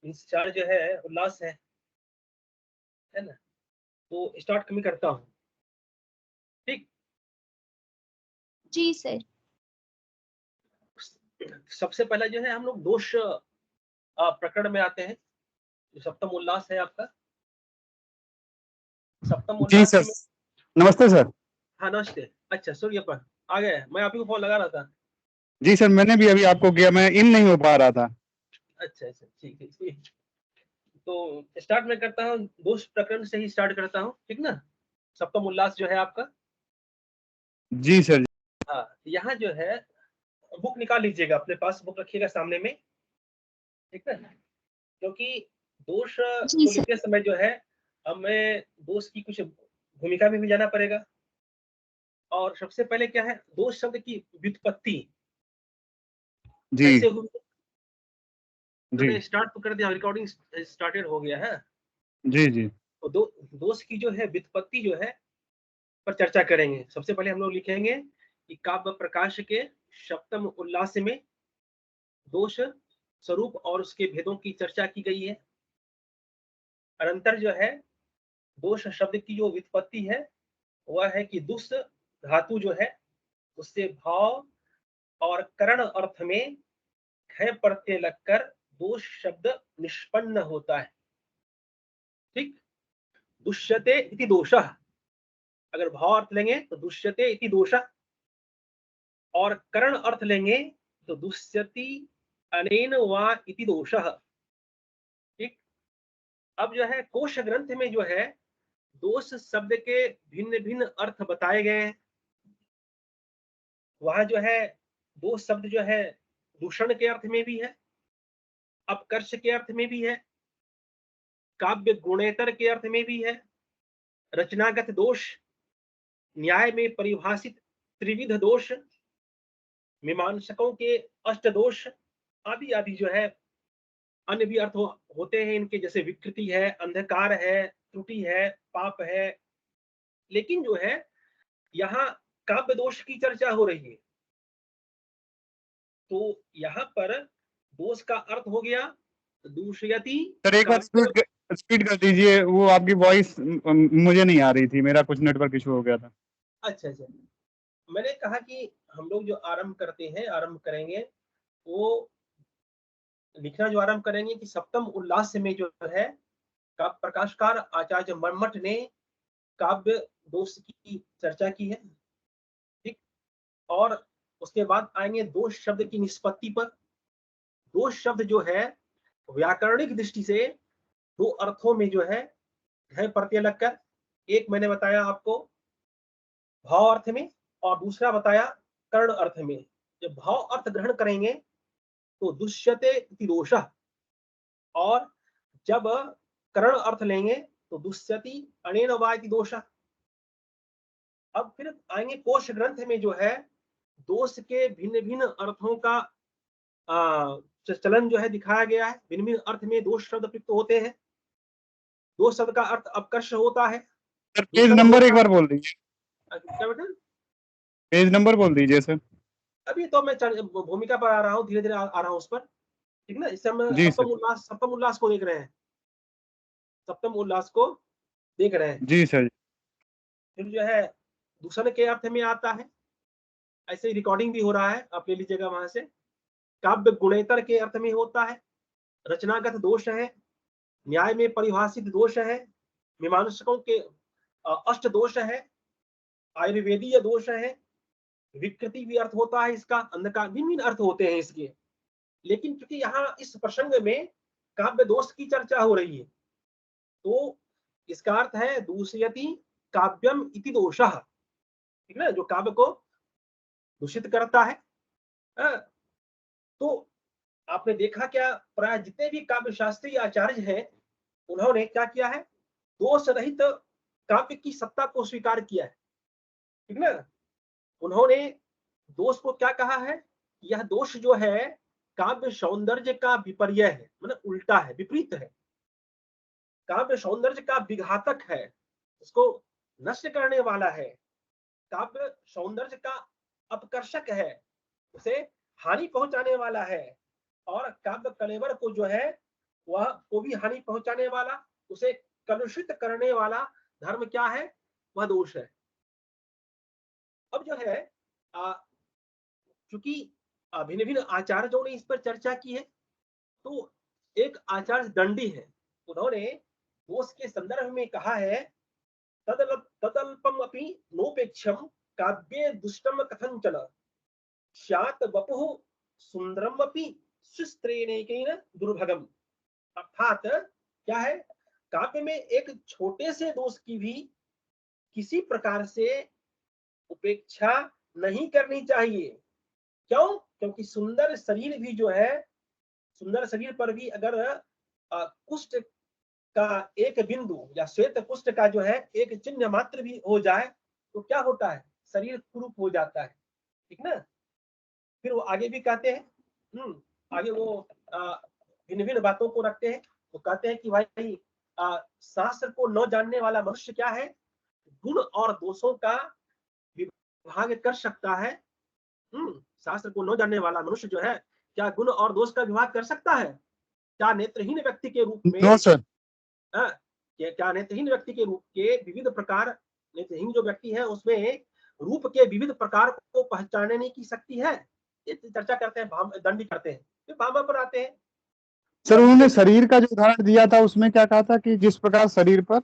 इंतजार जो है उल्लास है ना? तो स्टार्ट मैं करता हूँ, ठीक? जी सर। सबसे पहला जो है हम लोग दोष प्रकरण में आते हैं। जो सप्तम उल्लास है आपका, सप्तम जी उल्लास सर। में। नमस्ते सर। हाँ नमस्ते। अच्छा सूर्यपन आ गए, मैं आप ही को फोन लगा रहा था। जी सर, मैंने भी अभी आपको किया, मैं इन नहीं हो पा रहा था। अच्छा अच्छा, ठीक है ठीक। तो स्टार्ट मैं करता हूँ, दोष प्रकरण से ही स्टार्ट करता हूँ, ठीक ना? सप्तम उल्लास जो है आपका। जी सर। हाँ, यहाँ जो है बुक निकाल लीजिएगा, अपने पास बुक रखिएगा सामने में, ठीक है? क्योंकि दोष जी को सर। लिखते समय जो है हमें दोष की कुछ भूमिका में भी जाना पड़ेगा। और सबसे पहले क्या है, दोष शब्द की व्युत्पत्ति जी कैसे हुई। जी मैंने स्टार्ट तो कर दिया, रिकॉर्डिंग स्टार्टेड हो गया है। जी जी तो दोष की जो है व्युत्पत्ति जो है पर चर्चा करेंगे। सबसे पहले हम लोग लिखेंगे कि काव्य प्रकाश के सप्तम उल्लास में दोष स्वरूप और उसके भेदों की चर्चा की गई है। अनंतर जो है दोष शब्द की जो व्युत्पत्ति है वह है कि दुष्ट धातु जो है उससे भाव और करण अर्थ में है प्रत्यय लगकर दोष शब्द निष्पन्न होता है, ठीक? दुष्यते इति दोषः, अगर भाव अर्थ लेंगे तो दुष्यते इति दोषः, और करण अर्थ लेंगे तो दुष्यति अनेन वा इति दोषः, ठीक? अब जो है कोश ग्रंथ में जो है दोष शब्द के भिन्न भिन्न अर्थ बताए गए हैं। वहां जो है दोष शब्द जो है दूषण के अर्थ में भी है, अपकर्ष के अर्थ में भी है, काव्य गुणेतर के अर्थ में भी है, रचनागत दोष, न्याय में परिभाषित त्रिविध दोष, मीमांसकों के अष्ट दोष आदि आदि जो है अन्य भी अर्थ होते हैं इनके, जैसे विकृति है, अंधकार है, त्रुटि है, पाप है। लेकिन जो है यहाँ काव्य दोष की चर्चा हो रही है, तो यहाँ पर दोष का अर्थ हो गया दूषयति सर, एक बार काव्य। स्पीड कर दीजिए, वो आपकी वॉइस मुझे नहीं आ रही थी, मेरा कुछ नेटवर्क इशू हो गया था। अच्छा अच्छा, मैंने कहा कि हम लोग जो आरंभ करते हैं, आरंभ करेंगे वो लिखना जो आरंभ करेंगे कि सप्तम उल्लास में जो है काव्य प्रकाशकार आचार्य मम्मट ने काव्य दोष की चर्चा की है, ठीक? और उसके बाद आएंगे दोष शब्द की निष्पत्ति पर। दोष शब्द जो है व्याकरणिक दृष्टि से दो अर्थों में जो है प्रत्यय लगकर, एक मैंने बताया आपको भाव अर्थ में और दूसरा बताया कर्ण अर्थ में। जब भाव अर्थ ग्रहण करेंगे तो दुष्यते इति दोषः, और जब कर्ण अर्थ लेंगे तो दुष्यति अनेन वा इति दोषः। अब फिर आएंगे कोश ग्रंथ में जो है दोष के भिन्न भिन्न अर्थों का चलन जो है दिखाया गया है। भिन्न भिन्न अर्थ में दोष शब्द प्रयुक्त होते हैं। दोष शब्द का अर्थ अपकर्ष होता है, सर, पेज दूषण नंबर एक होता बार बोल दीजिए। है। क्या बेटा? पेज नंबर बोल दीजिए सर। अभी तो मैं भूमिका पर आ रहा हूँ, धीरे धीरे आ रहा हूँ उस पर, ठीक ना? इस समय जी सर। सप्तम उल्लास को देख रहे हैं, सप्तम उल्लास को देख रहे हैं। जी सर। फिर जो है दूषण के अर्थ में आता है, ऐसे ही रिकॉर्डिंग भी हो रहा है, आप ले लीजिएगा वहां से। काव्य गुणेतर के अर्थ में होता है, रचनागत दोष है, न्याय में परिभाषित दोष है, मीमांसकों के अष्ट दोष है, आयुर्वेदीय दोष है, विकृति भी अर्थ होता है इसका, अंधकार, भिन्न भिन्न अर्थ होते हैं इसके। लेकिन क्योंकि यहाँ इस प्रसंग में काव्य दोष की चर्चा हो रही है, तो इसका अर्थ है दूषयति काव्यम इति दोषः, ठीक है, जो काव्य को दूषित करता है। हाँ, तो आपने देखा क्या, प्राय जितने भी काव्य शास्त्रीय आचार्य हैं उन्होंने क्या किया है, दोष रहित काव्य की सत्ता को स्वीकार किया है, ठीक ना? उन्होंने दोष को क्या कहा है, यह दोष जो है काव्य सौंदर्य का विपर्य है, मतलब उल्टा है, विपरीत है, काव्य सौंदर्य का विघातक है, उसको नष्ट करने वाला है, काव्य सौंदर्य का अपकर्षक है, उसे हानि पहुंचाने वाला है, और काव्य कलेवर को जो है वह को भी हानि पहुंचाने वाला, उसे कलुषित करने वाला धर्म क्या है, वह दोष है। अब जो है चूंकि भिन्न भिन्न आचार्यों ने इस पर चर्चा की है, तो एक आचार्य दंडी है, उन्होंने दोष के संदर्भ में कहा है, तदल्पम अपि नोपेक्षम काव्ये दुष्टम कथंचन स्यात् वपुः सुंदरम अपि सुस्त्रेणेकेन दुर्भगम। अर्थात क्या है, काव्य में एक छोटे से दोष की भी किसी प्रकार से उपेक्षा नहीं करनी चाहिए। क्यों? क्योंकि सुंदर शरीर भी जो है, सुंदर शरीर पर भी अगर कुष्ठ का एक बिंदु या श्वेत कुष्ठ का जो है एक चिन्ह मात्र भी हो जाए तो क्या होता है, शरीर कुरूप हो जाता है, ठीक ना। फिर वो आगे भी कहते हैं, आगे वो भिन्न भिन्न बातों को रखते हैं। वो कहते हैं कि भाई शास्त्र को न जानने वाला मनुष्य क्या है, गुण और दोषों का विभाग कर सकता है। शास्त्र को न जानने वाला मनुष्य जो है क्या गुण और दोष का विभाग कर सकता है? क्या नेत्रहीन व्यक्ति के रूप में, नो सर, क्या नेत्रहीन व्यक्ति के रूप के विविध प्रकार, नेत्रहीन जो व्यक्ति है उसमें रूप के विविध प्रकार को पहचानने की शक्ति है? ये चर्चा करते हैं, दंडी करते हैं। फिर भामा पर आते हैं। सर उन्होंने शरीर का जो उदाहरण दिया था उसमें क्या कहा था कि जिस प्रकार शरीर पर,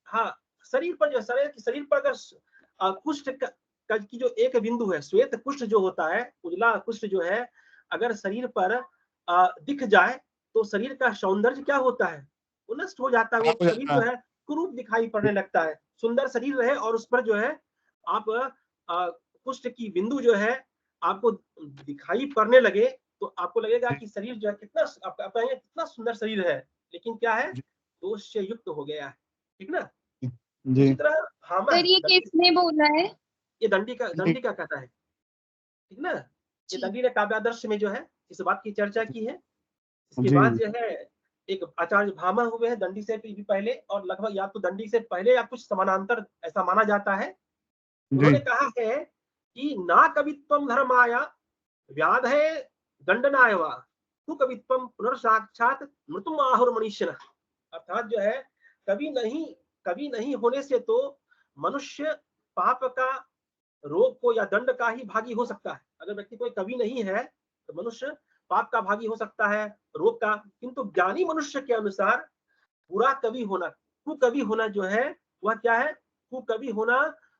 हाँ, शरीर पर जो शरीर पर अगर कुष्ठ की जो एक बिंदु है, श्वेत कुष्ठ जो होता है, उजला कुष्ठ जो है, अगर शरीर पर दिख जाए तो शरीर का सौंदर्य क्या होता है, वो नष्ट हो जाता है। वो शरीर जो है कुरूप दिखाई पड़ने लगता है। सुंदर शरीर रहे और उस पर जो है आप कुष्ठ की बिंदु जो है आपको दिखाई पड़ने लगे तो आपको लगेगा कि शरीर जो है कितना कितना सुंदर शरीर है, लेकिन क्या है, दोष से युक्त हो गया है, ठीक ना। जी इसी तरह हामा, सर ये किसने बोला है? ये दंडी का कहता है, ठीक ना। ये दंडी ने काव्यादर्श में जो है इस बात की चर्चा की है। इसके जी बाद जो है एक आचार्य भामा हुए हैं दंडी से भी पहले, और लगभग या तो दंडी से पहले या कुछ समानांतर ऐसा माना जाता है। उन्होंने कहा है कि ना कवित्वम धर्माया व्याध है दंडनाय वा तू कवित्वम पुनर्साक्षात मृत्युम आहुर मनुष्य। अर्थात जो है कवि नहीं होने से तो मनुष्य पाप का, रोग को या दंड का ही भागी हो सकता है। अगर व्यक्ति कोई कवि नहीं है तो मनुष्य पाप का भागी हो सकता है, रोग का। किंतु ज्ञानी मनुष्य के अनुसार बुरा कवि होना, कुकवि होना जो है वह क्या है, कुकवि होना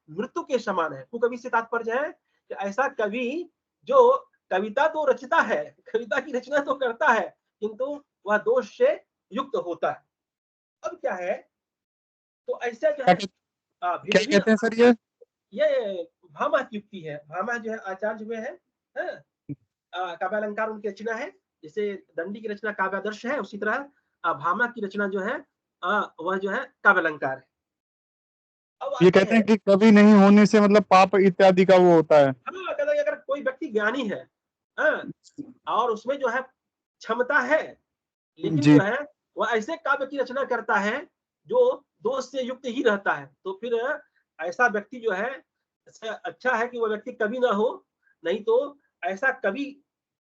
मृत्यु के समान है। कुकवि से तात्पर्य है कि ऐसा कवि जो कविता तो रचता है, कविता की रचना तो करता है, किंतु वह दोष से युक्त होता है। अब क्या है, तो ऐसा जो है क्या कहते हैं सर, ये भामा की युक्ति है। भामा जो है आचार्य हुए हैं, काव्यालंकार उनकी रचना है। जैसे दंडी की रचना काव्यादर्श है, उसी तरह भामा की रचना जो है वह जो है काव्यालंकार है। अब ये आते कहते हैं, हैं कि कवि नहीं होने से मतलब पाप इत्यादि का वो होता है। हाँ, कहते हैं अगर कोई व्यक्ति ज्ञानी है और उसमें जो है क्षमता है, लेकिन जी जो है वह ऐसे काव्य की रचना करता है जो दोष से युक्त ही रहता है, तो फिर ऐसा व्यक्ति जो है, अच्छा है कि वह व्यक्ति कवि ना हो, नहीं तो ऐसा कवि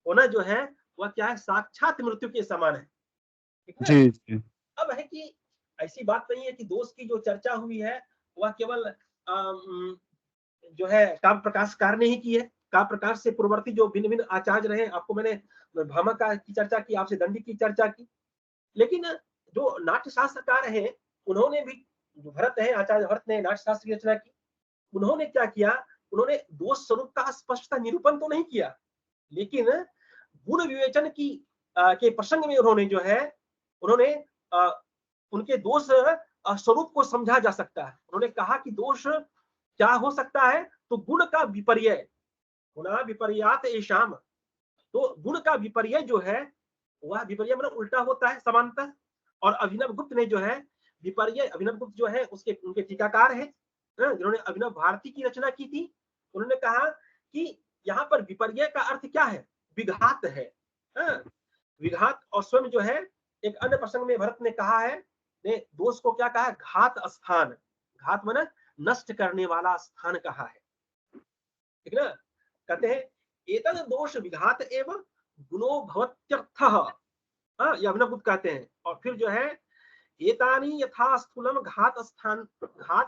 होना जो है वह क्या है, साक्षात मृत्यु के समान है, ठीक है। जी जी अब है कि ऐसी बात नहीं है कि दोष की जो चर्चा हुई है वह केवल जो है काव्य प्रकाशकार ने ही की है। काव्य प्रकाश से पूर्ववर्ती जो भिन्न भिन्न आचार्य रहे, आपको मैंने भामा का की चर्चा की, आपसे दंडी की चर्चा की, लेकिन जो नाट्य शास्त्रकार है उन्होंने भी, जो भरत है, आचार्य भरत ने नाट्य शास्त्र की रचना की, उन्होंने क्या किया, उन्होंने दोष स्वरूप का स्पष्टता निरूपण तो नहीं किया, लेकिन गुण विवेचन की के प्रसंग में उन्होंने जो है, उन्होंने उनके दोष स्वरूप को समझा जा सकता है। उन्होंने कहा कि दोष क्या हो सकता है, तो गुण का विपर्य, गुणा विपर्यात एषाम, तो गुण का विपर्य जो है वह विपर्य मतलब उल्टा होता है समानतः। और अभिनव गुप्त ने जो है विपर्य, अभिनव गुप्त जो है उसके उनके टीकाकार है, जिन्होंने अभिनव भारती की रचना की थी। उन्होंने कहा कि यहाँ पर विपर्य का अर्थ क्या है, विघात है, विघात। और स्वयं जो है एक अन्य प्रसंग में भरत ने कहा है, ने दोष को क्या कहा है, घात स्थान, घात माने नष्ट करने वाला स्थान कहा है, ठीक ना। कहते हैं एतद दोष विघात एवं गुणो भवत्यर्थः, हाँ, ये अभिनव गुप्त कहते हैं। और फिर जो है एतानि यथा स्थूलम घात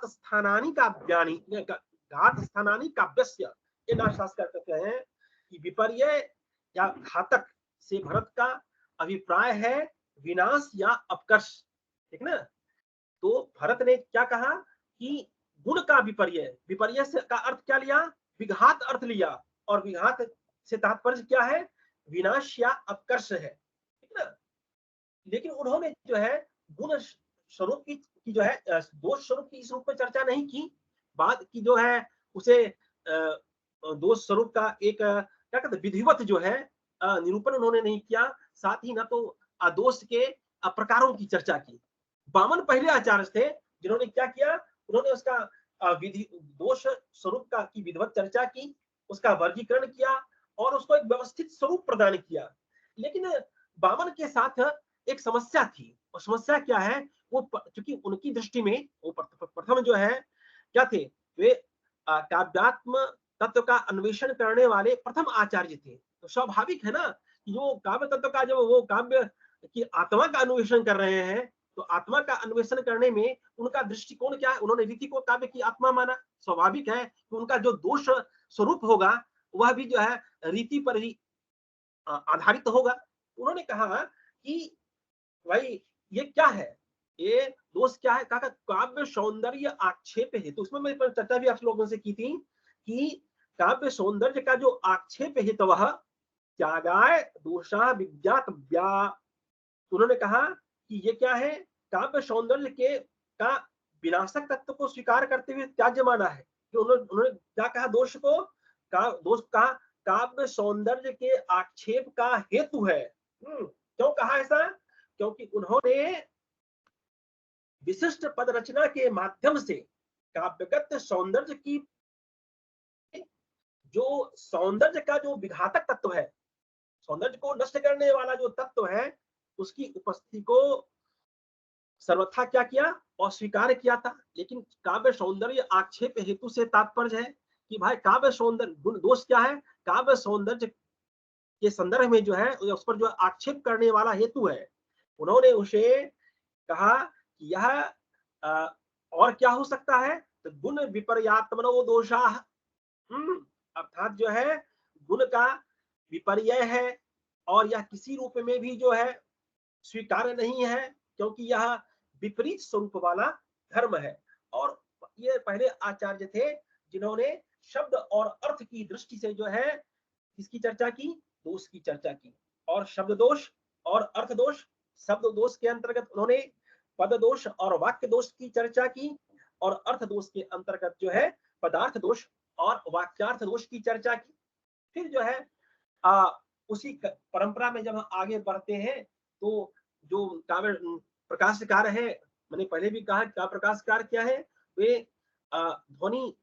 स्थानानि काव्यानि घात स्थानानि काव्यस्य, ये नाशास्त्र कहते हैं कि विपर्य या घातक से भरत का अभिप्राय है विनाश या अपकर्ष, ठीक ना। तो भरत ने क्या कहा कि गुण का विपर्य, विपर्य से का अर्थ क्या लिया, विघात अर्थ लिया, और विघात से तात्पर्य क्या है, विनाश या अपकर्ष है, ठीक ना। लेकिन उन्होंने जो है गुण स्वरूप की जो है दोष स्वरूप की इस रूप में चर्चा नहीं की। बाद की जो है उसे दोष स्वरूप का एक क्या कहते विधिवत जो है निरूपण उन्होंने नहीं किया। साथ ही ना तो दोष के प्रकारों की चर्चा की। वामन पहले आचार्य थे जिन्होंने क्या किया, उन्होंने उसका विधि दोष स्वरूप का की विधिवत चर्चा की, उसका वर्गीकरण किया और उसको एक व्यवस्थित स्वरूप प्रदान किया। लेकिन वामन के साथ एक समस्या थी, और समस्या क्या है, वो क्योंकि उनकी दृष्टि में वो प्रथम जो है क्या थे, वे काव्यात्म तत्व का अन्वेषण करने वाले प्रथम आचार्य थे। तो स्वाभाविक है ना कि जो काव्य तत्व का, जब वो काव्य की आत्मा का अन्वेषण कर रहे हैं, तो आत्मा का अन्वेषण करने में उनका दृष्टिकोण क्या है, उन्होंने रीति को काव्य की आत्मा माना। स्वाभाविक है कि उनका जो दोष स्वरूप होगा वह भी जो है रीति पर ही आधारित होगा। उन्होंने कहा कि भाई ये क्या है, ये दोष क्या है, कहा काव्य सौंदर्य आक्षेप हेतु। उसमें मैं चर्चा भी आप लोगों से की थी कि काव्य सौंदर्य का जो आक्षेप हेतु वह त्यागाय दोषा विज्ञातव्या। उन्होंने कहा कि ये क्या है, काव्य सौंदर्य के का विनाशक तत्व को स्वीकार करते हुए त्याज्य माना है। कि उन्होंने क्या कहा, दोष को दोष का काव्य सौंदर्य के आक्षेप का हेतु है। क्यों कहा ऐसा, क्योंकि उन्होंने विशिष्ट पद रचना के माध्यम से काव्यगत सौंदर्य की, जो सौंदर्य का जो विघातक तत्व है, सौंदर्य को नष्ट करने वाला जो तत्व है, उसकी उपस्थिति को सर्वथा क्या किया, अस्वीकार किया था। लेकिन काव्य सौंदर्य आक्षेप हेतु से तात्पर्य है कि भाई काव्य सौंदर्य गुण दोष क्या है, काव्य सौंदर्य के संदर्भ में जो है उस पर जो आक्षेप करने वाला हेतु है, उन्होंने उसे कहा कि यह और क्या हो सकता है, तो गुण विपर्यात्मनो दोषा, अर्थात जो है गुण का विपर्य है, और यह किसी रूप में भी जो है स्वीकार्य नहीं है, क्योंकि यह विपरीत स्वरूप वाला धर्म है। और ये पहले आचार्य थे जिन्होंने शब्द और अर्थ की दृष्टि से जो है किसकी चर्चा की, दोष की चर्चा की। और शब्द दोष और अर्थ दोष, शब्द दोष के अंतर्गत उन्होंने पद दोष और वाक्य दोष की चर्चा की, और अर्थ दोष के अंतर्गत जो है पदार्थ दोष और वाक्यार्थ दोष की चर्चा की। फिर जो है उसी परंपरा में जब हम आगे बढ़ते हैं, तो जो काव्य प्रकाशकार है, मैंने पहले भी कहा काव्य प्रकाशकार क्या है, वे ध्वनि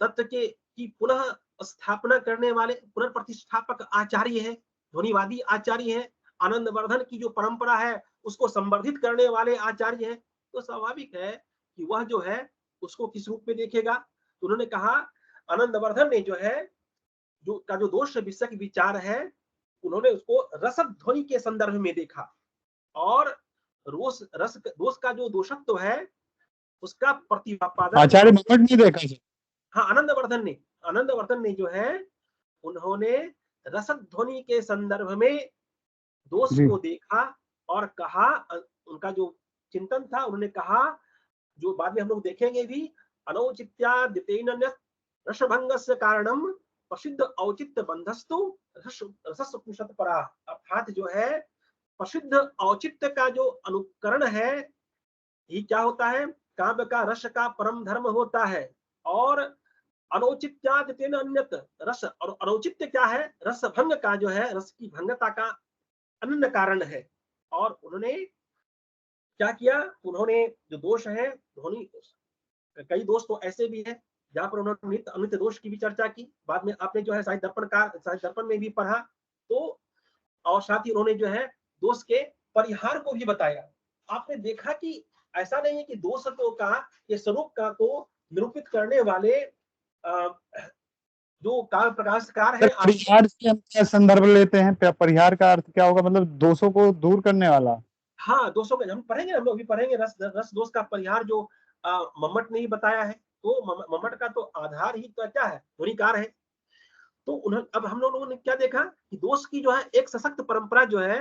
तत्व के की पुनः स्थापना करने वाले पुनर्प्रतिष्ठापक आचार्य है, ध्वनिवादी आचार्य है। आनंद वर्धन की जो परंपरा है उसको संवर्धित करने वाले आचार्य है। तो स्वाभाविक है कि वह जो है उसको किस रूप में देखेगा। तो उन्होंने कहा आनंद वर्धन ने जो है जो दोष विषयक विचार है, उन्होंने उसको रसद ध्वनि के संदर्भ में देखा, और दोष का जो दोषत्व है उसका प्रतिपादन आचार्य मम्मट ने देखा सर। हाँ, आनंद वर्धन ने जो है उन्होंने रसद ध्वनि के संदर्भ में दोष जी को देखा और कहा, उनका जो चिंतन था, उन्होंने कहा जो बाद में हम लोग देखेंगे भी, अनौचित्यादितेन रसभंगस्य कारणम प्रसिद्ध औचित्य बंधस्तु रसस्पृशत परा। अर्थात जो है प्रसिद्ध औचित्य का जो अनुकरण है, ये क्या होता है, काव्य का रस का परम धर्म होता है। और अनौचित्यादितेन अन्यत रस, और अनौचित्य क्या है, रस भंग का जो है, रस की भंगता का अन्य कारण है। और उन्होंने क्या किया, उन्होंने जो दोष है ध्वनि, कई दोष तो ऐसे भी है जहां पर उन्होंने नित्य अनित्य दोष की भी चर्चा की। बाद में आपने जो है साहित्य दर्पण में भी पढ़ा। तो और साथ ही उन्होंने जो है दोष के परिहार को भी बताया। आपने देखा कि ऐसा नहीं है कि दोष का ये स्वरूप का को निरूपित करने वाले जो काव्य प्रकाशकार है परिहार से हम क्या संदर्भ लेते हैं? परिहार का अर्थ क्या होगा? मतलब दोषों को दूर करने वाला। हाँ, दोषों का हम पढ़ेंगे, हम लोग अभी पढ़ेंगे रस दोष का परिहार जो मम्मट ने ही बताया है। तो मम्मट का तो आधार ही तो क्या है, ध्वनिकार है। तो उन्होंने, अब हम लोगों ने क्या देखा कि दोष की जो है एक सशक्त परंपरा जो है,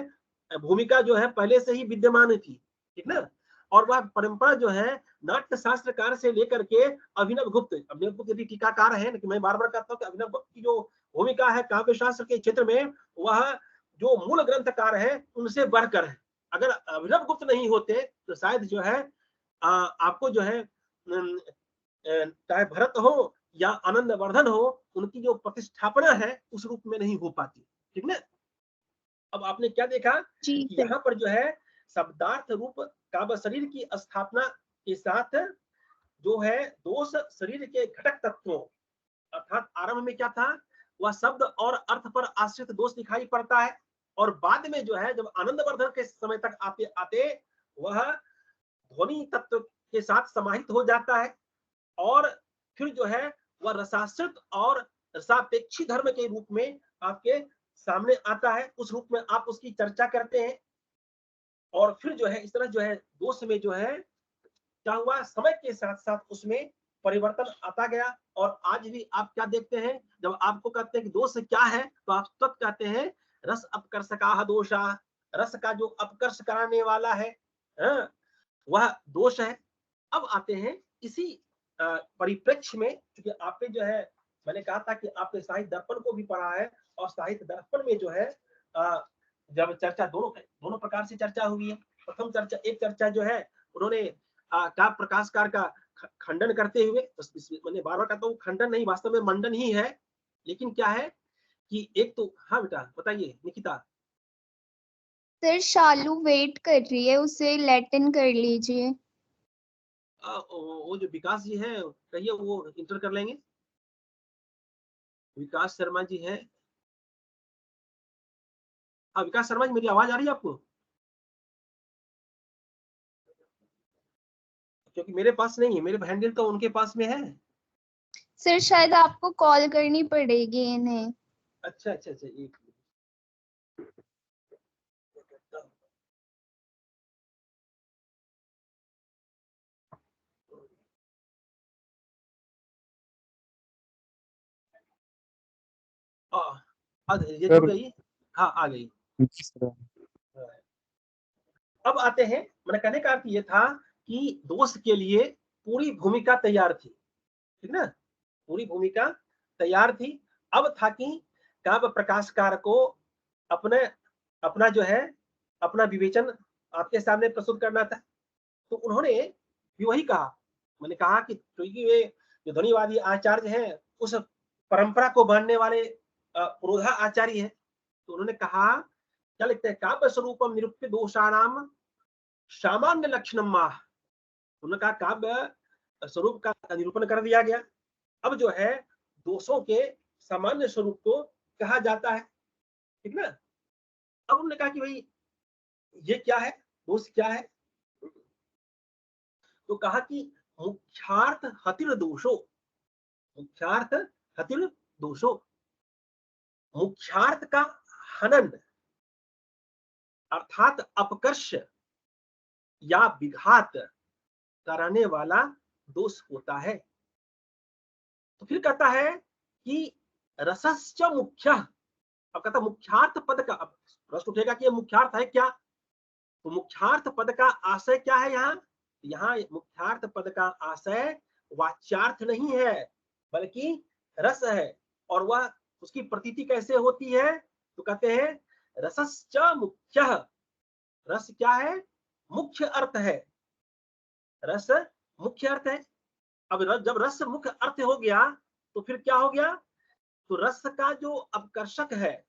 भूमिका जो है पहले से ही विद्यमान थी, ठीक ना। और वह परंपरा जो है नाट्य शास्त्रकार से लेकर के अभिनव गुप्त भी टीकाकार है, लेकिन मैं बार बार कहता हूँ कि अभिनव गुप्त की जो भूमिका है काव्य शास्त्र के क्षेत्र में, वह जो मूल ग्रंथकार है उनसे बढ़कर है। अगर अभिनव गुप्त नहीं होते तो शायद जो है आपको जो है चाहे भरत हो या आनंद वर्धन हो, उनकी जो प्रतिष्ठापना है उस रूप में नहीं हो पाती, ठीक ना। अब आपने क्या देखा जी कि सर। यहाँ पर जो है शब्दार्थ रूप काव्य शरीर की स्थापना के साथ जो है दोष शरीर के घटक तत्वों, अर्थात आरंभ में क्या था, वह शब्द और अर्थ पर आश्रित दोष दिखाई पड़ता है, और बाद में जो है जब आनंदवर्धन के समय तक आते आते वह ध्वनि तत्व के साथ समाहित हो जाता है, और फिर जो है वह रसाश्रित और रसापेक्षी धर्म के रूप में आपके सामने आता है। उस रूप में आप उसकी चर्चा करते हैं, और फिर जो है इस तरह जो है दोष में जो है क्या हुआ, समय के साथ साथ उसमें परिवर्तन आता गया। और आज भी आप क्या देखते हैं, जब आपको कहते हैं कि दोष क्या है, तो आप तब कहते हैं रस अपकर्षका दोषा, रस का जो अपकर्ष कराने वाला है, हाँ, वह दोष है। अब आते हैं इसी परिप्रेक्ष्य में, क्योंकि आपने जो है, मैंने कहा था कि आपने साहित्य दर्पण को भी पढ़ा है, और साहित्य दर्पण में जो है जब चर्चा दोनों प्रकार से चर्चा हुई है। प्रथम चर्चा, एक चर्चा जो है उन्होंने काव्य प्रकाशकार का खंडन करते हुए, मैंने बार बार कहता हूँ खंडन नहीं, वास्तव में मंडन ही है, लेकिन क्या है कि एक तो, हाँ बेटा बताइए निकिता। सर शालू वेट कर रही है, उसे लेट इन कर लीजिए। वो जो विकास जी है, कहिए वो इंटर कर लेंगे। विकास शर्मा जी है। हाँ विकास शर्मा जी, मेरी आवाज आ रही है आपको? क्योंकि मेरे पास नहीं है, मेरे हैंडल तो उनके पास में है। सर शायद आपको कॉल करनी पड़ेगी इन्हें। अच्छा अच्छा अच्छा, एक ये जुड़ सर गई। हाँ आ गई। अब आते हैं, मैंने कहने का अर्थ ये था कि दोष के लिए पूरी भूमिका तैयार थी, ठीक ना, पूरी भूमिका तैयार थी। अब था कि काव्य प्रकाशकार को अपने अपना जो है अपना विवेचन आपके सामने प्रस्तुत करना था। तो उन्होंने भी वही कहा, मैंने कहा कि क्योंकि वे जो ध्वनिवादी आचार्य हैं उस परंपरा को मानने वाले पुरोधा आचार्य हैं, तो उन्होंने कहा, क्या लिखते हैं, काव्य स्वरूपम निरूप्य दोषाणाम सामान्य लक्षणम माह। उन्होंने कहा काव्य स्वरूप का निरूपण कर दिया गया, अब जो है दोषों के सामान्य स्वरूप को कहा जाता है, ठीक ना। अब उन्होंने कहा कि भाई ये क्या है, दोष क्या है, तो कहा कि मुख्यार्थ हतिर दोषो, मुख्यार्थ हतिर दोषो, मुख्यार्थ का हनन अर्थात अपकर्ष या विघात कराने वाला दोष होता है। तो फिर कहता है कि रसश्च मुख्य, अब कहता मुख्यार्थ पद का, अब प्रश्न उठेगा कि ये मुख्यार्थ है क्या, तो मुख्यार्थ पद का आशय क्या है यहाँ, यहाँ मुख्यार्थ पद का आशय वाच्यार्थ नहीं है बल्कि रस है। और वह उसकी प्रतीति कैसे होती है, तो कहते हैं रसश्च मुख्य, रस क्या है, मुख्य अर्थ है, रस मुख्य अर्थ है। अब जब रस मुख्य अर्थ हो गया तो फिर क्या हो गया, तो रस का जो अपकर्षक है,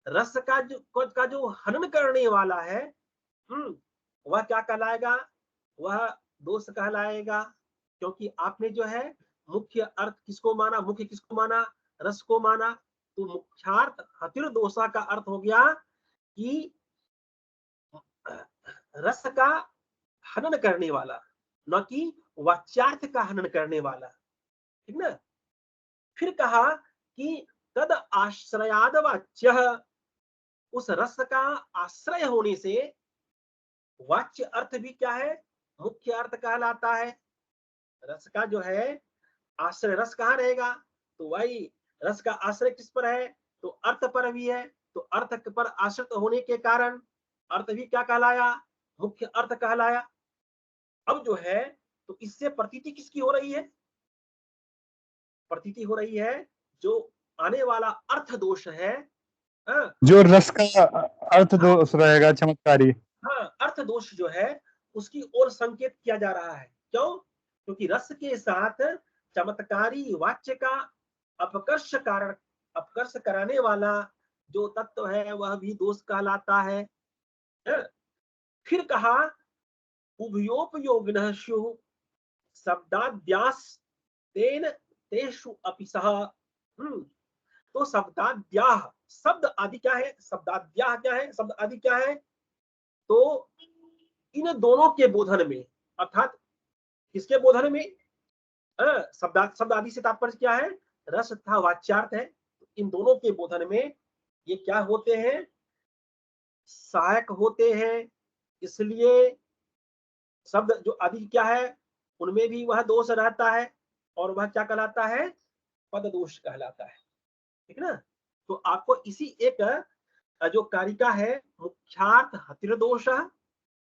रस का जो हनन करने वाला है, वह क्या कहलाएगा, वह दोष कहलाएगा। क्योंकि आपने जो है मुख्य अर्थ किसको माना, मुख्य किसको माना, रस को माना। तो मुख्यार्थ हतिर दोषा का अर्थ हो गया कि रस का हनन करने वाला, न कि वाच्यार्थ का हनन करने वाला, ठीक ना। फिर कहा कि तद आश्रयाद वाच्य, उस रस का आश्रय होने से वाच्य अर्थ भी क्या है, मुख्य अर्थ कहलाता है। रस का जो है आश्रय, रस कहाँ रहेगा, तो वही रस का आश्रय किस पर है, तो अर्थ पर भी है। तो अर्थ पर आश्रित होने के कारण अर्थ भी क्या कहलाया, मुख्य अर्थ कहलाया। अब जो है तो इससे प्रतीति किसकी हो रही है, प्रतीति हो रही है जो आने वाला अर्थ दोष है। हाँ, जो रस का अर्थ दोष रहेगा चमत्कारी। हाँ, अर्थ दोष जो है उसकी ओर संकेत किया जा रहा है। क्यों, क्योंकि रस के साथ चमत्कारी वाच्य का अपकर्ष कारण, अपकर्ष कराने वाला जो तत्व है वह भी दोष कहलाता है। हाँ? फिर कहा उभयोपयोगिनः स्युः शब्दाद्यास तेन तेषु अपि सह। तो शब्दाद्याह, शब्द आदि क्या है, शब्दाद्याह क्या है, शब्द आदि क्या है, तो इन दोनों के बोधन में, अर्थात किसके बोधन में, शब्द आदि से तात्पर्य क्या है, रस तथा वाच्यार्थ है। इन दोनों के बोधन में ये क्या होते हैं, सहायक होते हैं। इसलिए शब्द जो आदि क्या है उनमें भी वह दोष रहता है और वह क्या कहलाता है, पद दोष कहलाता है। ठीक ना। तो आपको इसी एक जो कारिका है, मुख्यार्थ हतिर दोष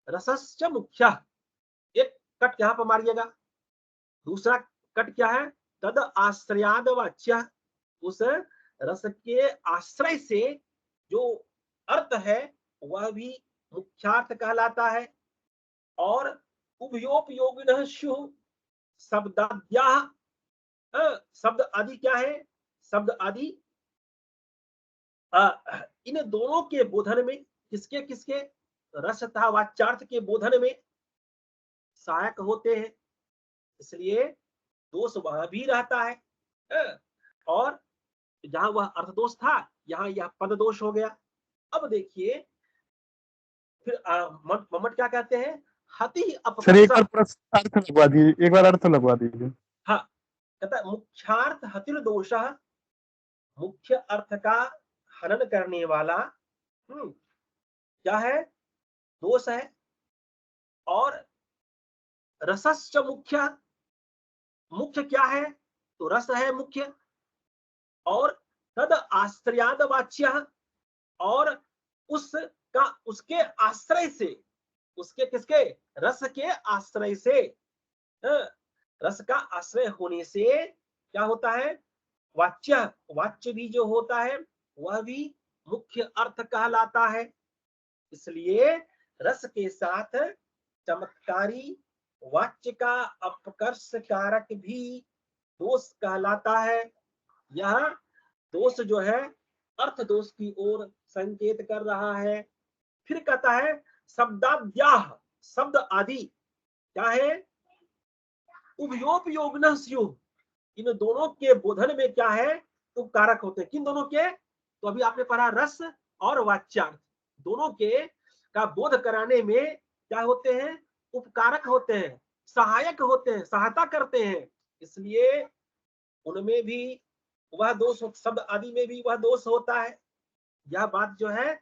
रसश्च मुख्य, एक कट यहाँ पर मारिएगा। दूसरा कट क्या है, तद आश्रयाद वाच्य, उस रस के आश्रय से जो अर्थ है वह भी मुख्यार्थ कहलाता है। और उभयोपयोगिनः स्युः शब्दाद्याः, शब्द आदि क्या है, शब्द आदि इन दोनों के बोधन में, किसके किसके, रस तथा वाच्यार्थ के बोधन में सहायक होते हैं। इसलिए दोष वह भी रहता है। और जहां वह अर्थ दोष था यहाँ यह पद दोष हो गया। अब देखिए फिर मम्मट क्या कहते हैं, हति सर एक अपकर्ष। बार पूरा अर्थ लगवा दीजिए, एक बार अर्थ लगवा दीजिए। हाँ, कहता है मुख्यार्थ हतिर दोष, मुख्य अर्थ का हनन करने वाला क्या है, दोष है। और रसश्च मुख्य, मुख्य क्या है, तो रस है मुख्य। और तद आश्रयाद वाच्य, और उसका उसके आश्रय से, उसके किसके, रस के आश्रय से, रस का आश्रय होने से क्या होता है, वाच्य, वाच्य भी जो होता है वह भी मुख्य अर्थ कहलाता है। इसलिए रस के साथ चमत्कारी वाच्य का अपकर्ष कारक भी दोष कहलाता है। यह दोष जो है अर्थ दोष की ओर संकेत कर रहा है। फिर कहता है शब्दाद्याह, शब्द आदि क्या है, उभयोपयोगिनः स्युः, इन दोनों के बोधन में क्या है, तो कारक होते हैं। किन दोनों के, तो अभी आपने पढ़ा रस और वाच्यार्थ दोनों के का बोध कराने में क्या होते हैं, उपकारक होते हैं, सहायक होते हैं, सहायता करते हैं। इसलिए उनमें भी वह दोष, शब्द आदि में भी वह दोष होता है। यह बात जो है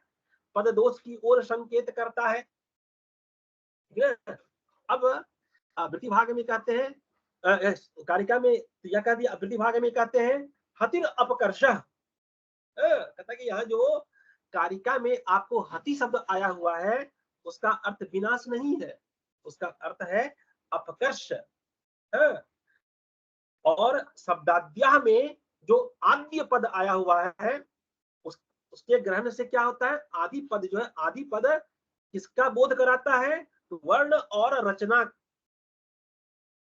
पद दोष की ओर संकेत करता है। अब वृत्ति भाग में कहते हैं, कारिका में यह कह दिया, वृत्ति भाग में कहते हैं हतिर अपकर्ष। कहता कि यहाँ जो कारिका में आपको हति शब्द आया हुआ है उसका अर्थ विनाश नहीं है, उसका अर्थ है अपकर्ष। और शब्दाद्याह में जो आद्य पद आया हुआ है उसके ग्रहण से क्या होता है, आदि पद जो है, आदि पद किसका बोध कराता है, तो वर्ण और रचना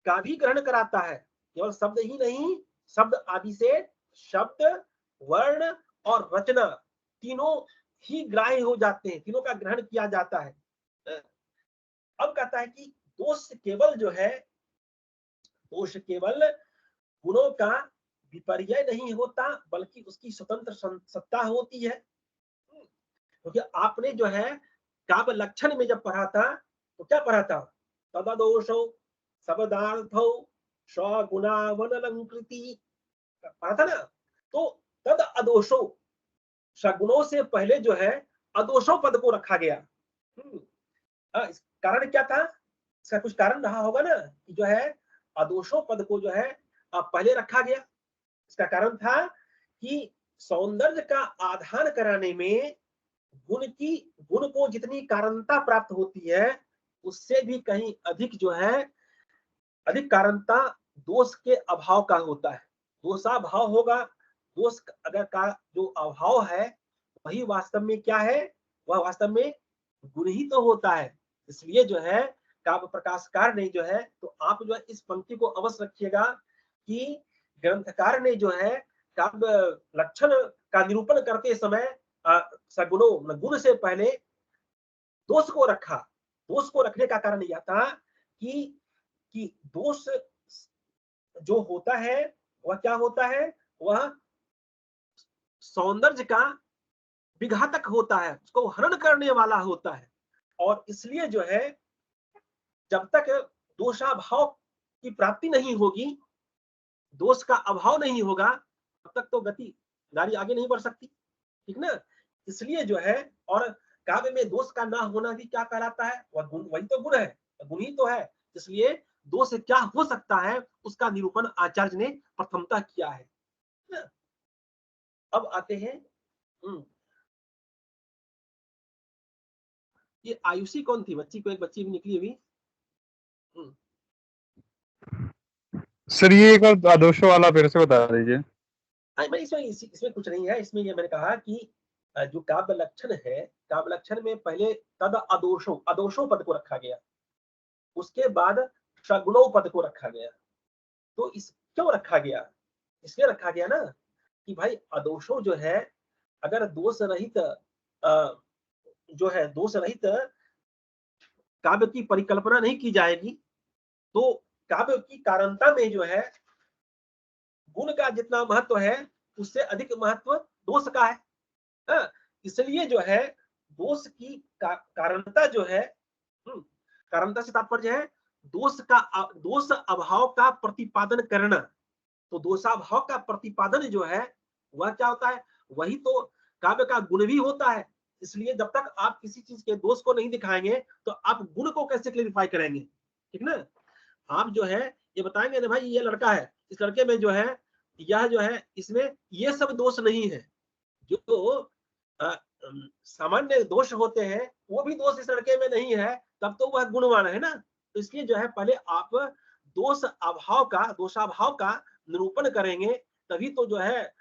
का भी ग्रहण कराता है। केवल शब्द ही नहीं, शब्द आदि से शब्द, वर्ण और रचना तीनों ही ग्राह्य हो जाते हैं, तीनों का ग्रहण किया जाता है। अब कहता है कि दोष केवल जो है, दोष केवल गुणों का विपर्यय नहीं होता बल्कि उसकी स्वतंत्र सत्ता होती है। क्योंकि आपने जो है काव्य लक्षण में जब पढ़ा था तो क्या पढ़ा था, तददोषो शब्दार्थो स्वगुणावनलंकृति पढ़ा था ना। तो तद अदोषो, सगुणों से पहले जो है अदोषो पद को रखा गया। कारण क्या था? इसका कुछ कारण रहा होगा ना कि जो है अदोषो पद को जो है पहले रखा गया। इसका कारण था कि सौंदर्य का आधान कराने में गुण को जितनी कारणता प्राप्त होती है उससे भी कहीं अधिक जो है अधिक कारणता दोष के अभाव का होता है। दोषाभाव होगा, दोष अगर का जो अभाव है वही वास्तव में क्या है, वह वास्तव में गुण ही तो होता है। इसलिए जो है काव्य प्रकाशकार ने जो है, तो आप जो है इस पंक्ति को अवश्य रखिएगा कि ग्रंथकार ने जो है काव्य लक्षण का निरूपण करते समय सगुणों गुण से पहले दोष को रखा। दोष को रखने का कारण यह था कि दोष जो होता है वह क्या होता है, वह सौंदर्य का विघातक होता है, उसको हरण करने वाला होता है। और इसलिए जो है जब तक दोषाभाव की प्राप्ति नहीं होगी, दोष का अभाव नहीं होगा, तब तक तो गाड़ी आगे नहीं बढ़ सकती, ठीक ना। इसलिए जो है, और काव्य में दोष का ना होना भी क्या कहलाता है, वह गुण, वही तो गुण है, गुण ही तो है। इसलिए दोष क्या हो सकता है उसका निरूपण आचार्य ने प्रथमतः किया है ना। अब आते हैं ये आयुषी कौन थी बच्ची, को एक बच्ची भी निकली अभी। सर ये एक और आदोषों वाला फिर से बता दीजिए। मैं इसमें कुछ नहीं है। इसमें ये मैंने कहा कि जो काव्य लक्षण है, काव्य लक्षण में पहले तद अदोषो पद को रखा गया, उसके बाद सगुणो पद को रखा गया। तो इस क्यों रखा गया? इसलिए रखा गया ना कि भाई अदोषो जो है, अगर दोष रहित जो है दोष रहित काव्य की परिकल्पना नहीं की जाएगी तो काव्य की कारणता में जो है गुण का जितना महत्व है उससे अधिक महत्व दोष का है। इसलिए जो है दोष की कारणता जो है, कारणता से तात्पर्य है दोष अभाव का प्रतिपादन करना। तो दोषाभाव का प्रतिपादन जो है वह क्या होता है, वही तो काव्य का गुण भी होता है। इसलिए जब तक आप किसी चीज के दोष को नहीं दिखाएंगे तो आप गुण को कैसे क्लेरिफाई करेंगे, ठीक ना। आप जो है ये बताएंगे ना भाई ये लड़का है, इस लड़के में जो है यह जो है इसमें ये सब दोष नहीं है, जो सामान्य दोष होते हैं वो भी दोष इस लड़के में नहीं है, तब तो वह गुणवान है ना। तो इसलिए जो है पहले आप दोषाभाव का निरूपण करेंगे, तभी तो जो है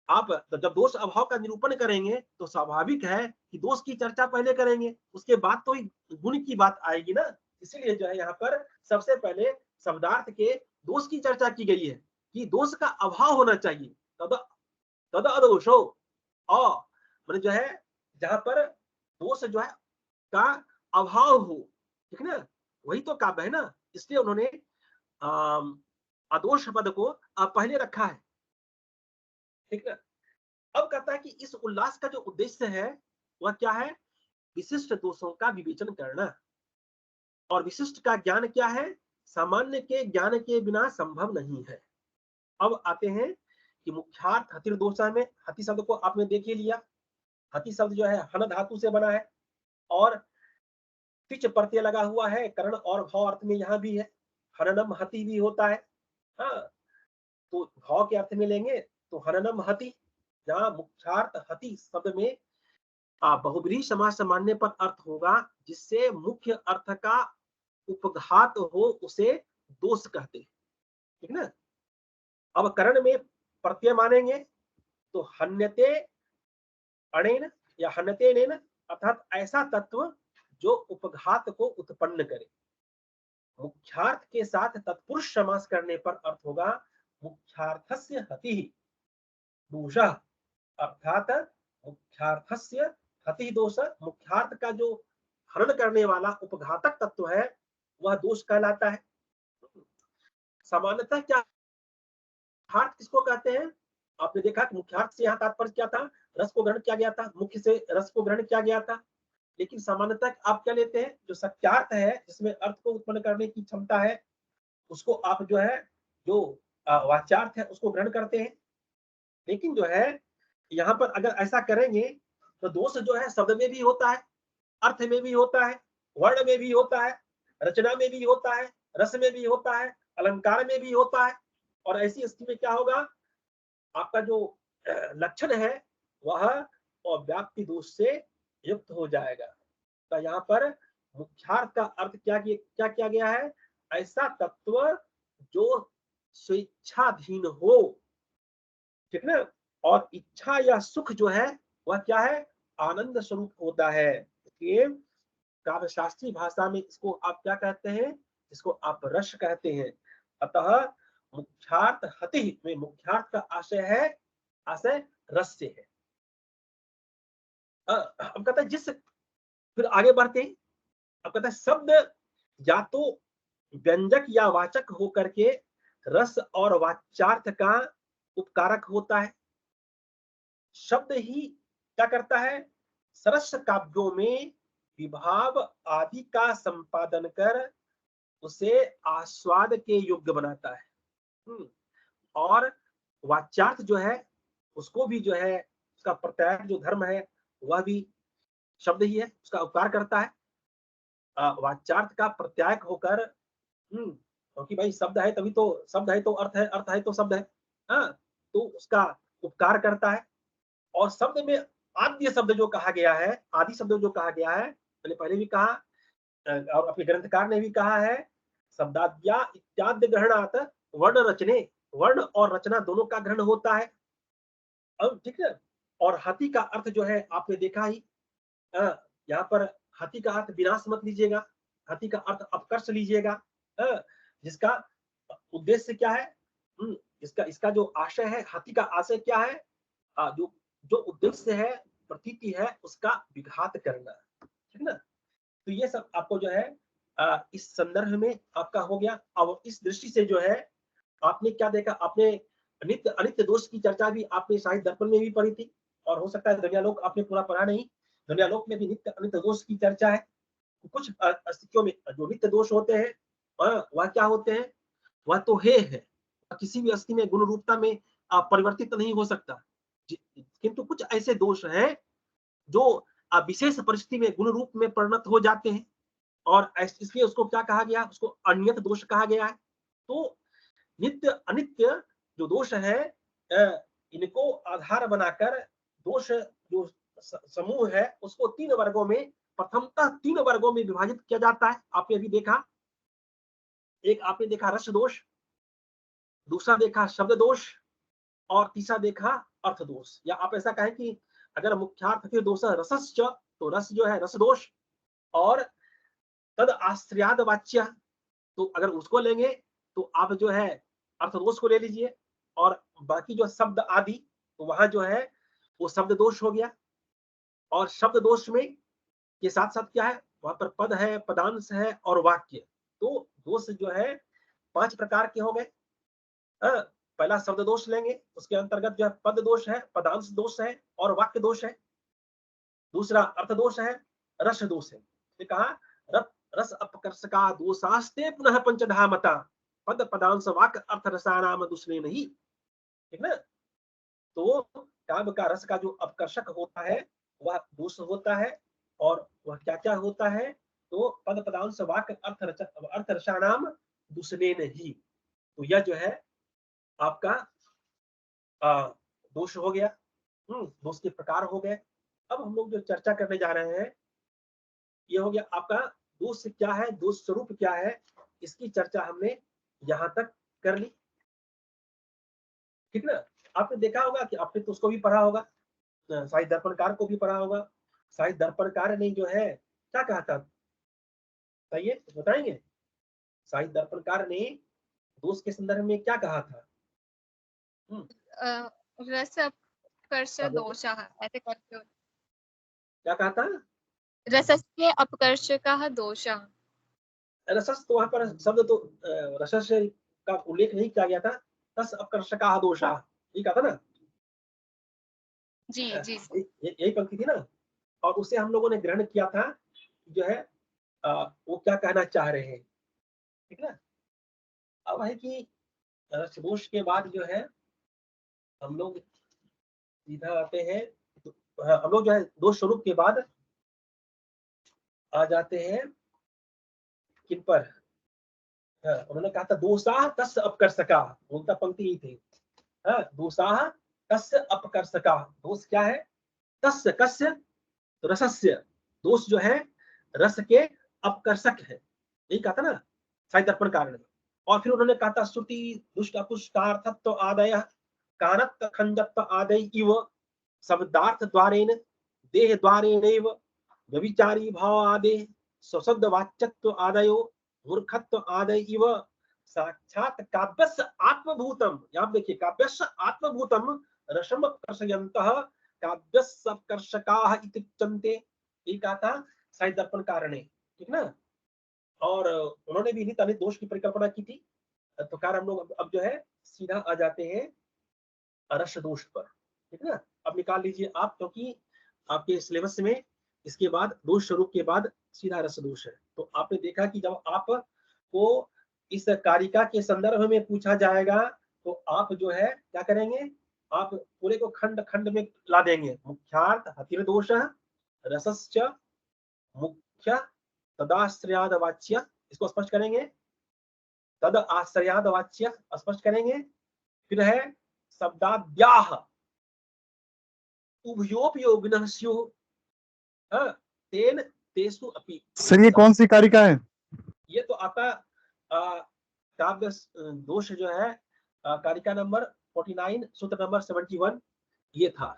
आप जब दोष अभाव का निरूपण करेंगे तो स्वाभाविक है कि दोष की चर्चा पहले करेंगे, उसके बाद तो गुण की बात आएगी ना। इसीलिए जो है यहाँ पर सबसे पहले शब्दार्थ के दोष की चर्चा की गई है कि दोष का अभाव होना चाहिए, तद अदोषो। मतलब जो है जहां पर दोष जो है का अभाव हो, ठीक ना, वही तो काव्य है ना। इसलिए उन्होंने अदोष पद को पहले रखा है, ठीक ना। अब कहता है कि इस उल्लास का जो उद्देश्य है वह क्या है, विशिष्ट दोषों का विवेचन करना। और विशिष्ट का ज्ञान क्या है, सामान्य के ज्ञान के बिना संभव नहीं है। अब आते हैं कि मुख्यार्थ हतिर्दोषा में, हति शब्द को आपने देख ही लिया। हति शब्द जो है हन धातु से बना है और तिच प्रत्यय लगा हुआ है, करण और भाव अर्थ में यहाँ भी है, हननम हति भी होता है। हाँ, तो भाव के अर्थ में लेंगे तो हननम हति, जहाँ मुख्यार्थ हति शब्द में बहुब्रीहि समास मानने पर अर्थ होगा जिससे मुख्य अर्थ का उपघात हो उसे दोष कहते हैं, ठीक ना। अब करण में प्रत्यय मानेंगे तो हन्यते अणेन या हन्यते अणेन, अर्थात ऐसा तत्व जो उपघात को उत्पन्न करे। मुख्यार्थ के साथ तत्पुरुष समास करने पर अर्थ होगा मुख्यार्थस्य हतिः दोषः, अर्थात मुख्यार्थस्य हतिः दोष, मुख्यार्थ का जो हरण करने वाला उपघातक तत्व है वह दोष कहलाता है। सामान्यतः क्या मुख्यार्थ किसको कहते हैं, आपने देखा कि मुख्यार्थ से यहाँ तात्पर्य क्या था, रस को ग्रहण किया गया था, मुख्य से रस को ग्रहण किया गया था। लेकिन सामान्यतः आप क्या लेते हैं, जो सत्यार्थ है जिसमें अर्थ को उत्पन्न करने की क्षमता है उसको आप जो है जो वाच्यार्थ है उसको ग्रहण करते हैं। लेकिन जो है यहाँ पर अगर ऐसा करेंगे तो दोष जो है शब्द में भी होता है, अर्थ में भी होता है, वर्ण में भी होता है, रचना में भी होता है, रस में भी होता है, अलंकार में भी होता है। और ऐसी स्थिति में क्या होगा, आपका जो लक्षण है वह अव्याप्ति दोष से युक्त हो जाएगा। तो यहाँ पर मुख्यार्थ का अर्थ क्या किया गया है, ऐसा तत्व जो स्वेच्छाधीन हो, ठीक ना। और इच्छा या सुख जो है वह क्या है, आनंद स्वरूप होता है। ये काव्य शास्त्रीय भाषा में इसको आप क्या कहते हैं, इसको आप रस कहते हैं। अतः मुख्यार्थ हति में मुख्यार्थ का आशय है, आशय रस से है। अब कहता है जिस, फिर आगे बढ़ते हैं। अब कहता है शब्द या तो व्यंजक या वाचक होकर के रस और वाच्यार्थ का उपकारक होता है। शब्द ही क्या करता है, सरस काव्यों में विभाव आदि का संपादन कर उसे आस्वाद के योग्य बनाता है। और वाच्यार्थ जो है उसको भी जो है, उसका प्रत्यायक जो धर्म है वह भी शब्द ही है, उसका उपकार करता है। वाच्यार्थ का प्रत्यायक होकर, क्योंकि भाई शब्द है तभी तो, शब्द है तो अर्थ है, अर्थ है तो शब्द है। हाँ, तो उसका उपकार करता है। और शब्द में आद्य शब्द जो कहा गया है, आदि शब्द जो कहा गया है, मैंने पहले भी कहा और अपने ग्रंथकार ने भी कहा है, शब्दाद्या इत्यादि ग्रहणात वर्ण रचने, वर्ण और रचना दोनों का ग्रहण होता है। अब ठीक है। और हाथी का अर्थ जो है आपने देखा ही, यहाँ पर हाथी का अर्थ विनाश मत लीजिएगा, हाथी का अर्थ अपकर्ष लीजिएगा। जिसका उद्देश्य क्या है, इसका इसका जो आशय है, हाथी का आशय क्या है, जो जो उद्देश्य है, प्रतीति है, उसका विघात करना, ठीक ना। तो ये सब आपको जो है इस संदर्भ में आपका हो गया। अब इस दृष्टि से जो है आपने क्या देखा, आपने नित्य अनित्य दोष की चर्चा भी आपने साहित्य दर्पण में भी पढ़ी थी, और हो सकता है दुनियालोक आपने पूरा पढ़ा नहीं। दुनियालोक में भी नित्य अनित्य दोष की चर्चा है। कुछ स्थितियों में जो नित्य दोष होते हैं वह क्या होते हैं, वह तो है, किसी भी स्थिति में गुण रूपता में परिवर्तित नहीं हो सकता। किंतु कुछ ऐसे दोष हैं जो विशेष परिस्थिति में गुण रूप में परिणत हो जाते हैं, और इसलिए उसको क्या कहा गया, उसको अनियत दोष कहा गया है। तो नित्य अनित्य जो दोष है, इनको आधार बनाकर दोष जो समूह है उसको तीन वर्गों में, प्रथमतः तीन वर्गों में विभाजित किया जाता है। आपने अभी देखा, एक आपने देखा रस दोष, दूसरा देखा शब्द दोष, और तीसरा देखा अर्थ दोष। या आप ऐसा कहें कि अगर मुख्यार्थ दोष रसश्च, तो रस जो है रस दोष, और तद आश्रयाद वाच्य, तो अगर उसको लेंगे तो आप जो है अर्थदोष को ले लीजिए, और बाकी जो शब्द आदि, तो वहां जो है वो शब्द दोष हो गया। और शब्द दोष में के साथ साथ क्या है, वहां पर पद है, पदांश है और वाक्य। तो दोष जो है 5 प्रकार के हो गए। पहला शब्द दोष लेंगे, उसके अंतर्गत जो है पद दोष है, पदांश दोष है और वाक्य दोष है। दूसरा अर्थ दोष है, रस दोष है। कहा रस अपकर्ष का दोषास्ते पुनः पंचधा मता, पद पदांश वाक्य अर्थ रसानाम दूसरे नहीं, ठीक ना। तो काव्य का रस का जो अपकर्षक होता है वह दोष होता है, और वह क्या क्या होता है, तो पद पदांश वाक्य अर्थ रसानाम दूसरे नहीं। तो यह जो है आपका दोष हो गया। दोष के प्रकार हो गए। अब हम लोग जो चर्चा करने जा रहे हैं, ये हो गया आपका दोष क्या है, दोष स्वरूप क्या है, इसकी चर्चा हमने यहां तक कर ली, ठीक ना। आपने देखा होगा कि आपने तो उसको भी पढ़ा होगा, साहित्य दर्पणकार को भी पढ़ा होगा। साहित्य दर्पणकार ने जो है क्या कहा था, बताइए, बताएंगे। साहित्य दर्पणकार ने दोष के संदर्भ में क्या कहा था। रस अपकर्ष दोषः, ऐसे करके क्या कहा था, रसस्य अपकर्षकः दोषः। रसस, तो वहां पर शब्द तो रसस का उल्लेख नहीं किया गया था, रस अपकर्षका दोषा, ये कहा था ना। जी जी यही पंक्ति थी ना। और उसे हम लोगों ने ग्रहण किया था, जो है वो क्या कहना चाह रहे हैं, ठीक ना। अब है कि रस दोष के बाद जो है हम लोग सीधा आते हैं हम लोग जो है दोष स्वरूप के बाद आ जाते हैं किन पर। उन्होंने कहा था दोषाह तस्य अपकर्षका, उनका पंक्ति ही थी। दोषाह तस्य अपकर्षका, दोष क्या है? तस्य कस्य, तो रसस्य, दोष जो है रस के अपकर्षक है, यही कहा था ना साहित्य दर्पण कारण। और फिर उन्होंने कहा था श्रुति दुष्ट अपुष्टार्थत्व आदय कारत्व खंडत्व आदय इव शब्दार्थ द्वारेण देह द्वारेणैव व्यभिचारी भाव आदे स्वशब्द वाच्यत्व आदयो मूर्खत्व आदय इव साक्षात काव्यस्य आत्मभूतम, यहाँ देखिए काव्यस्य आत्मभूतम रसम कर्षयन्तः काव्यस्य कर्षकाः इति उच्यन्ते, ये कहा था साहित्य दर्पण कारणे, ठीक ना। और उन्होंने भी नित अनित दोष की परिकल्पना की थी। तो कार हम लोग अब जो है सीधा आ जाते हैं रस दोष पर, ठीक ना। अब निकाल लीजिए आप, क्योंकि आपके सिलेबस में इसके बाद दोष स्वरूप के बाद सीधा रस दोष है। तो आपने देखा कि जब आपको इस कारिका के संदर्भ में पूछा जाएगा तो आप जो है क्या करेंगे, आप पूरे को खंड खंड में ला देंगे। मुख्यार्थ हतिर दोष रसश्च मुख्य तदाश्रयाद वाच्य, इसको स्पष्ट करेंगे। तद आश्रयाद वाच्य स्पष्ट करेंगे। फिर है शब्दाद्याह उभयोपयोगिनः स्युः तेन तेषु अपि। सर ये कौन सी कारिका है? ये तो आपका काव्य दोष जो है कारिका नंबर 49 सूत्र नंबर 71 ये था,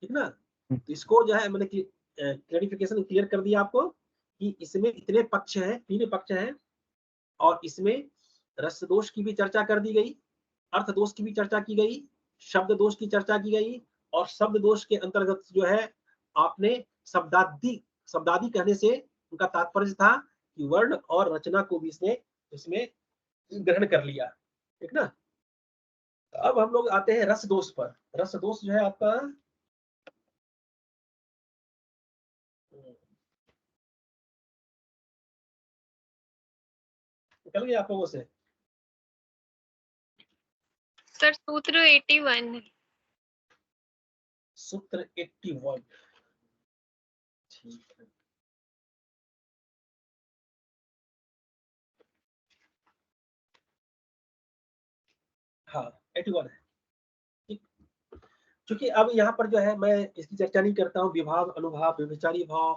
ठीक ना। तो इसको जो है मैंने क्लैरिफिकेशन क्लियर कर दिया आपको कि इसमें इतने पक्ष हैं, 3 पक्ष हैं, और इसमें रस दोष की भी चर्चा कर दी गई, अर्थ दोष की भी चर्चा की गई, शब्द दोष की चर्चा की गई, और शब्द दोष के अंतर्गत जो है आपने शब्दादि कहने से उनका तात्पर्य था कि वर्ण और रचना को भी इसमें ग्रहण कर लिया, ठीक ना। अब हम लोग आते हैं रस दोष पर। रस दोष जो है आपका निकल गया आप लोगों से। सर सूत्र 81 है। सूत्र 81, ठीक है। हाँ 81 है, ठीक। क्योंकि अब यहाँ पर जो है मैं इसकी चर्चा नहीं करता हूँ, विभाव अनुभाव व्यभिचारी भाव,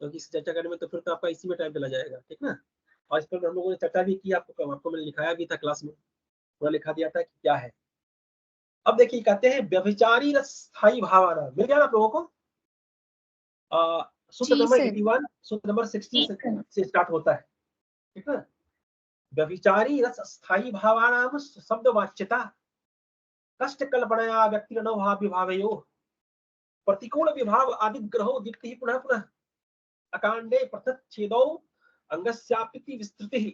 क्योंकि इसकी चर्चा करने में तो फिर तो आपका इसी में टाइम चला जाएगा, ठीक ना। और इस पर हम लोगों ने चर्चा भी की, आपको मैंने लिखाया भी था क्लास में, पूरा लिखा दिया था कि क्या है। अब देखिए कहते हैं व्यभिचारी रस स्थायी भावाना, मिल गया आप लोगों को। सूत्र नंबर 81 सूत्र नंबर 60 से स्टार्ट होता है, ठीक है। व्यभिचारी रस स्थायी भावानाम शब्द वाच्यता कष्ट कल्पनया व्यक्ति भाव विभावयो प्रतिकूल विभाव आदि ग्रहो दीप्ति पुनः पुनः अकांडे पृथक छेदौ अंगस्याप्ति विस्तृतिः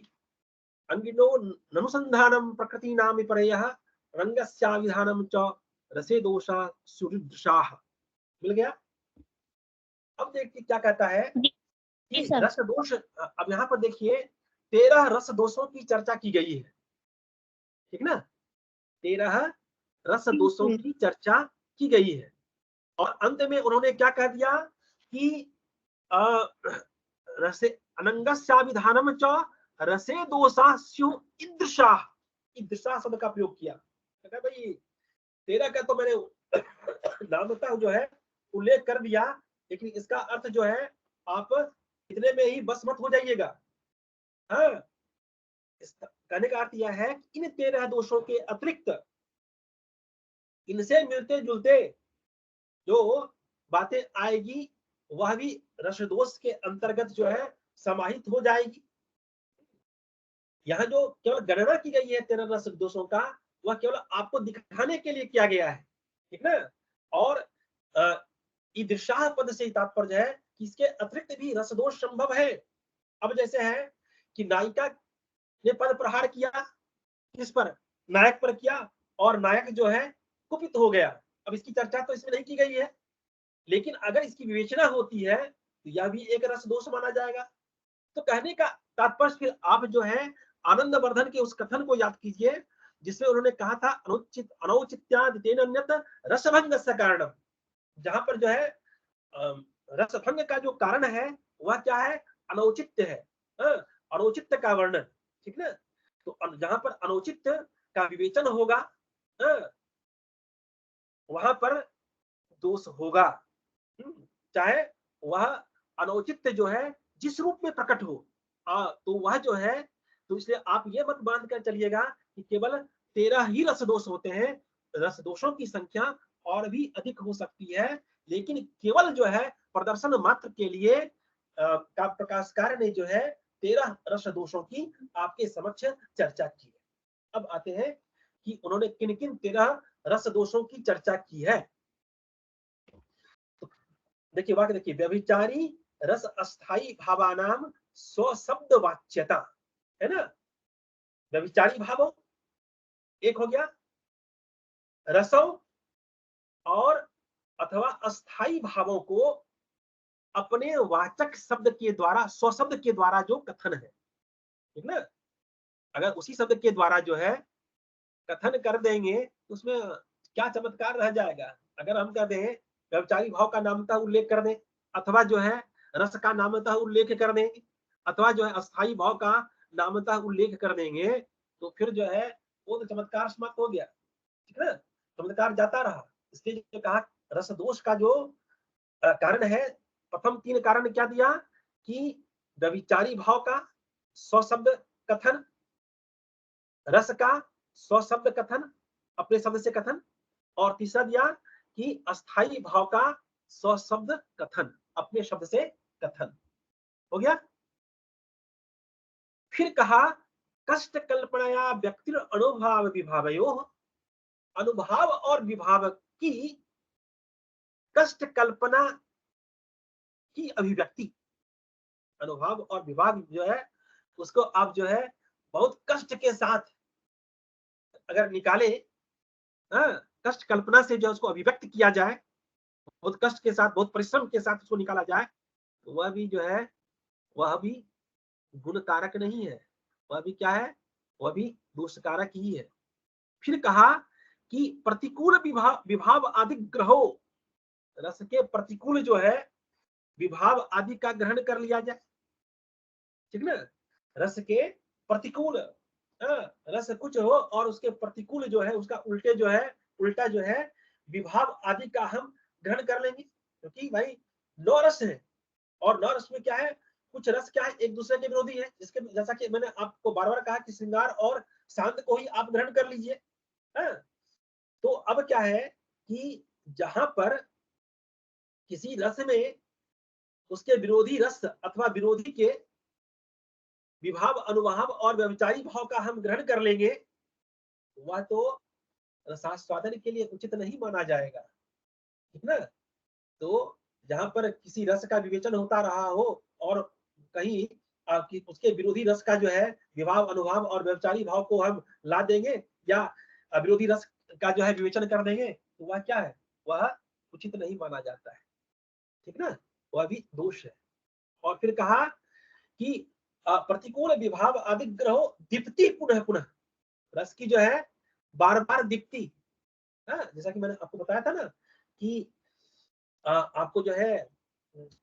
अंगिनो ननुसंधानम प्रकृति नाम विपर्ययः रंगस्याविधानम च रसे दोषा सुदृशाः। मिल गया। अब देखिए क्या कहता है कि रस दोष। अब यहाँ पर देखिए 13 रस दोषों की चर्चा की गई है, ठीक ना। 13 रस दोषों की चर्चा की गई है, और अंत में उन्होंने क्या कह दिया कि रसे अनंगस्याविधानम च रसे दोषा स्युः ईदृशाः, ईदृशा शब्द का प्रयोग किया। कहता भाई 13 का तो मैंने नामतः जो है उल्लेख कर दिया, लेकिन इसका अर्थ जो है आप इतने में ही बस मत हो जाइएगा। हाँ, कहने का अर्थ यह है कि इन 13 दोषों के अतिरिक्त इनसे मिलते जुलते जो बातें आएगी वह भी रस दोष के अंतर्गत जो है समाहित हो जाएगी। यहाँ जो केवल गणना की गई है 13 रस दोषों का, वह केवल आपको दिखाने के लिए किया गया है, ठीक ना। और ईदृशा पद से तात्पर्य है कि इसके अतिरिक्त भी रस दोष संभव है। अब जैसे है कि नायिका ने पद प्रहार किया, किस पर? नायक पर किया, और नायक जो है कुपित हो गया। अब इसकी चर्चा तो इसमें नहीं की गई है, लेकिन अगर इसकी विवेचना होती है तो यह भी एक रस दोष माना जाएगा। तो कहने का तात्पर्य फिर आप जो है आनंदवर्धन के उस कथन को याद कीजिए जिसमें उन्होंने कहा था अनुचित अनौचित्यादितेन अन्यत् रसभंगस्य कारणम। जहां पर जो है रसभंग का जो कारण है वह क्या है, अनौचित्य है, अनौचित्य का वर्णन, ठीक ना। तो जहां पर अनौचित्य का विवेचन होगा वहां पर दोष होगा। चाहे वह अनौचित्य जो है जिस रूप में प्रकट हो, तो वह जो है, तो इसलिए आप ये मत मान कर चलिएगा कि केवल 13 ही रस दोष होते हैं। रस दोषों की संख्या और भी अधिक हो सकती है, लेकिन केवल जो है प्रदर्शन मात्र के लिए का प्रकाशकार ने जो है 13 रस दोषों की आपके समक्ष चर्चा की है। अब आते हैं कि उन्होंने किन किन 13 रस दोषों की चर्चा की है। देखिए वाक्य देखिए, व्यभिचारी रस अस्थाई भावानाम स्वशब्द वाच्यता, है ना। व्यभिचारी भाव एक हो गया, रसों और अथवा अस्थाई भावों को अपने वाचक शब्द के द्वारा, स्वशब्द के द्वारा जो कथन है, ठीक ना। अगर उसी शब्द के द्वारा जो है कथन कर देंगे तो उसमें क्या चमत्कार रह जाएगा। अगर हम कह दें व्यभिचारी भाव का नामतः उल्लेख कर दें, अथवा जो है रस का नामतः उल्लेख कर देंगे, अथवा जो है अस्थाई भाव का नामतः उल्लेख कर देंगे, तो फिर जो है वो तो चमत्कार समाप्त हो गया, ठीक है। चमत्कार जाता रहा। इसलिए जो कहा रस दोष का जो कारण है, प्रथम 3 कारण क्या दिया कि व्यभिचारी भाव का स्वशब्द कथन, रस का स्वशब्द कथन, अपने शब्द से कथन, और तीसरा दिया कि अस्थाई भाव का स्वशब्द कथन, अपने शब्द से कथन। हो गया। फिर कहा कष्ट कल्पनाया व्यक्ति अनुभव विभावयो, अनुभाव और विभाव की कष्ट कल्पना की अभिव्यक्ति, अनुभाव और विभाव जो है उसको आप जो है बहुत कष्ट के साथ अगर निकाले, कष्ट कल्पना से जो उसको अभिव्यक्त किया जाए, बहुत कष्ट के साथ, बहुत परिश्रम के साथ उसको निकाला जाए, तो वह भी जो है वह भी गुण कारक नहीं है, वह भी क्या है, वह भी दोष कारक ही है। फिर कहा कि प्रतिकूल विभाव विभाव आदि ग्रहो, रस के प्रतिकूल जो है विभाव आदि का ग्रहण कर लिया जाए, ठीक ना। रस के प्रतिकूल, रस कुछ हो और उसके प्रतिकूल जो है, उसका उल्टे जो है, उल्टा जो है विभाव आदि का हम ग्रहण कर लेंगे, क्योंकि भाई 9 रस है और 9 रस में क्या है, कुछ रस क्या है एक दूसरे के विरोधी है, जिसके जैसा कि मैंने आपको बार बार कहा कि श्रृंगार और शांत को ही आप ग्रहण कर लीजिए। तो अब क्या है कि जहां पर किसी रस में उसके विरोधी रस अथवा विरोधी के विभाव, अनुभाव और व्यभिचारी भाव का हम ग्रहण कर लेंगे, वह तो रसास्वादन के लिए उचित नहीं माना जाएगा, ठीक ना। तो जहां पर किसी रस का विवेचन होता रहा हो और कहीं कि उसके विरोधी रस का जो है विभाव, अनुभाव और व्यभिचारी भाव को हम ला देंगे या विरोधी रस का जो है विवेचन कर देंगे, तो वह क्या है, वह उचित नहीं माना जाता है, ठीक ना, वह भी दोष है। और फिर कहा कि प्रतिकूल विभाव आदि ग्रहो दीप्ति पुनः पुनः, रस की जो है बार बार दीप्ति, जैसा कि मैंने आपको बताया था ना कि आपको जो है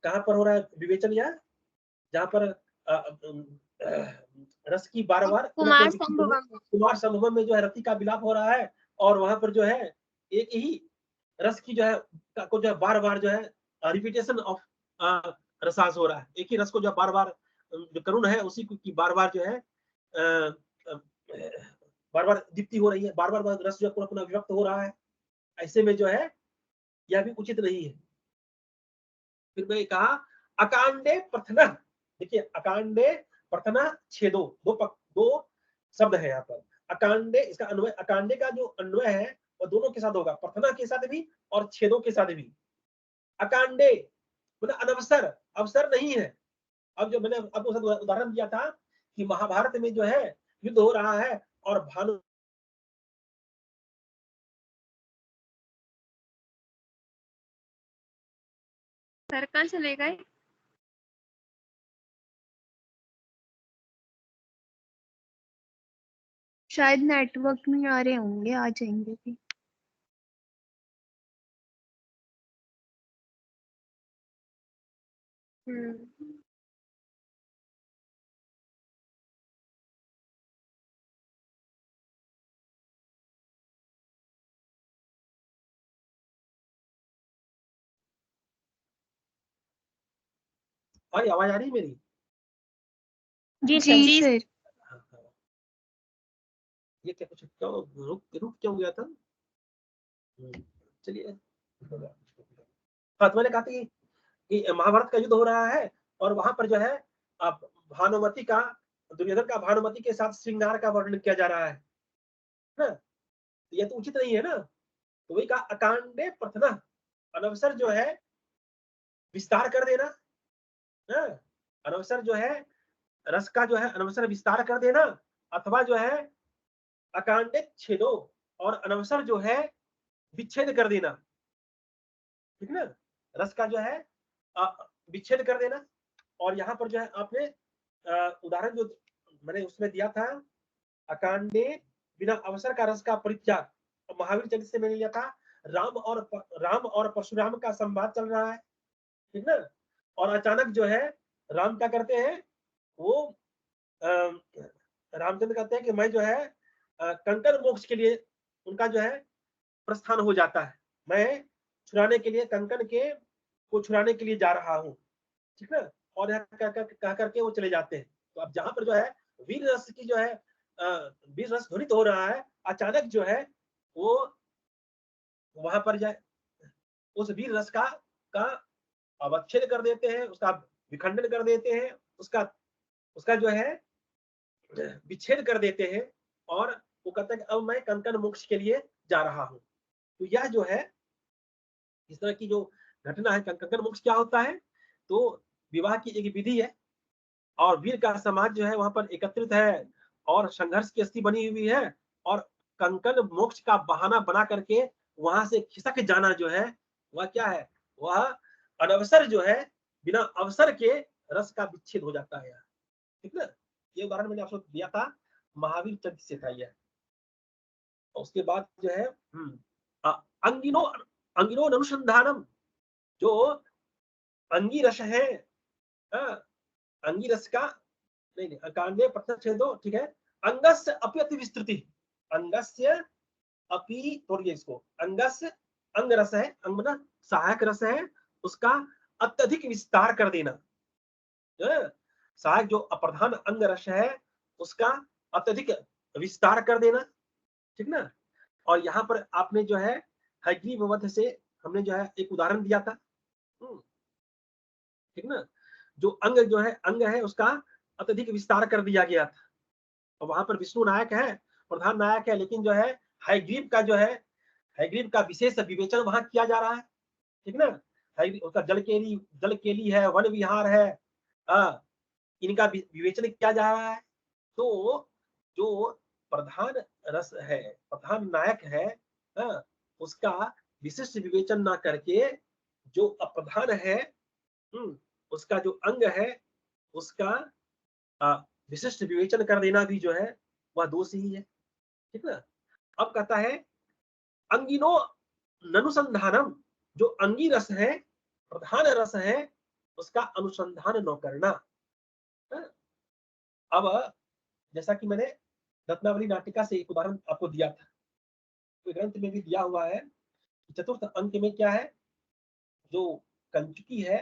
कहां पर हो रहा है विवेचन, या जहां पर रस की बार बार कुमार संभवम, कुमार संभवम में जो है रति का विलाप हो रहा है, और वहां पर जो है एक ही रस की जो है को जो है बार बार जो है रिपीटेशन ऑफ रसास हो रहा है, एक ही रस को जो बार बार जो करुण है उसी की बार बार जो है बार बार दीप्ति हो रही है, बार बार रस जो है पुनः पुनः विभक्त हो रहा है, ऐसे में जो है यह भी उचित नहीं है। फिर मैं कहा अकांडे प्रथना, देखिए अकांडे प्रथना छेदो, दो शब्द है यहाँ पर। अकांडे, इसका अन्वय, अकांडे का जो अन्वय है वो दोनों के साथ होगा, प्रथना के साथ भी और छेदों के साथ भी। अकांडे मतलब अनवसर, अवसर नहीं है। अब जो मैंने आपको उदाहरण दिया था कि महाभारत में जो है युद्ध हो रहा है और भानु सर कहाँ चले गए? शायद नेटवर्क नहीं आ रहे होंगे, आ जाएंगे भी। और आवाज आ रही है मेरी? जी जी सर। हाँ, हाँ। ये क्या कुछ क्यों रुक क्यों गया था? चलिए। हाँ, तो मैंने कहा था कि महाभारत का युद्ध हो रहा है और वहां पर जो है अब भानुमति का, दुर्योधन का भानुमति के साथ श्रृंगार का वर्णन किया जा रहा है ना? तो ये तो उचित नहीं है ना? तो वही कहा अकांडे प्रथना, अनवसर जो है विस्तार कर देना, ना? अनवसर जो है रस का जो है अनवसर विस्तार कर देना, अथवा जो है अकांडे छेदो, और अनवसर जो है विच्छेद कर देना, ठीक ना? रस का जो है विच्छेद कर देना। और यहाँ पर जो है आपने उदाहरण जो मैंने उसमें दिया था, अकांडे बिना अवसर का रस का परित्याग, तो महावीर चरित्र से मैंने लिया था। राम और परशुराम का संवाद चल रहा है, ठीक ना? और अचानक जो है राम क्या करते हैं, वो रामचंद्र कहते हैं कि मैं जो है कंकड़ मोक्ष के लिए उनका जो है प्रस्थान हो जाता है, मैं छुड़ाने के लिए कंकड़ के को छुड़ाने के लिए जा रहा हूँ, ठीक ना? और यहाँ कह करके वो चले जाते हैं। तो अब जहां पर जो है वीर रस की जो है वीर रस ध्वनित हो रहा है, अचानक जो है वो वहां पर जाए उस वीर रस का अवच्छेद कर देते हैं, उसका विखंडन कर देते हैं, उसका उसका जो है विच्छेद कर देते हैं, और वो कहते हैं कि अब मैं कंकड़ मोक्ष के लिए जा रहा हूँ। तो यह जो है इस तरह की जो घटना है, कंकड़ मोक्ष क्या होता है, तो विवाह की एक विधि है और वीर का समाज जो है वहां पर एकत्रित है और संघर्ष की स्थिति बनी हुई है, और कंकड़ मोक्ष का बहाना बना करके वहां से खिसक जाना जो है वह क्या है, वह अनवसर जो है बिना अवसर के रस का विच्छेद हो जाता है, ठीक ना? ये उदाहरण मैंने आपको दिया था, महावीर चरित्र से था यह। उसके बाद जो है अंगिनो अंगिनो अनुसंधानम, जो अंगी रस है, अंगी रस का नहीं कांडे प्रत्यक्ष दो, ठीक है। अंगस्य अपि अति विस्तृति, अंगस्य अपि, तोड़िए इसको, अंगस्य अंग रस है, अंग ना सहायक रस है, उसका अत्यधिक विस्तार कर देना, सहायक जो अप्रधान अंग रस है उसका अत्यधिक विस्तार कर देना, ठीक ना? और यहाँ पर आपने जो है हयग्रीव वध से हमने जो है एक उदाहरण दिया था, ठीक ना? जो अंग है उसका अत्यधिक विस्तार कर दिया गया था, और वहां पर विष्णु नायक है, प्रधान नायक है, लेकिन जो है हयग्रीव का विशेष विवेचन वहां किया जा रहा है, ठीक ना? उसका जल केली है, वन विहार है, इनका विवेचन किया जा रहा है। तो जो प्रधान रस है, प्रधान नायक है, उसका विशिष्ट विवेचन ना करके जो अप्रधान है, उसका जो अंग है उसका विशिष्ट विवेचन कर देना भी जो है वह दोष ही है, ठीक ना? अब कहता है अंगिनो ननुसंधानम, जो अंगी रस है, प्रधान रस है, उसका अनुसंधान न करना। अब जैसा कि मैंने रत्नावली नाटिका से एक उदाहरण आपको दिया था, तो ग्रंथ में भी दिया हुआ है कि चतुर्थ अंक में क्या है, जो कंचुकी है,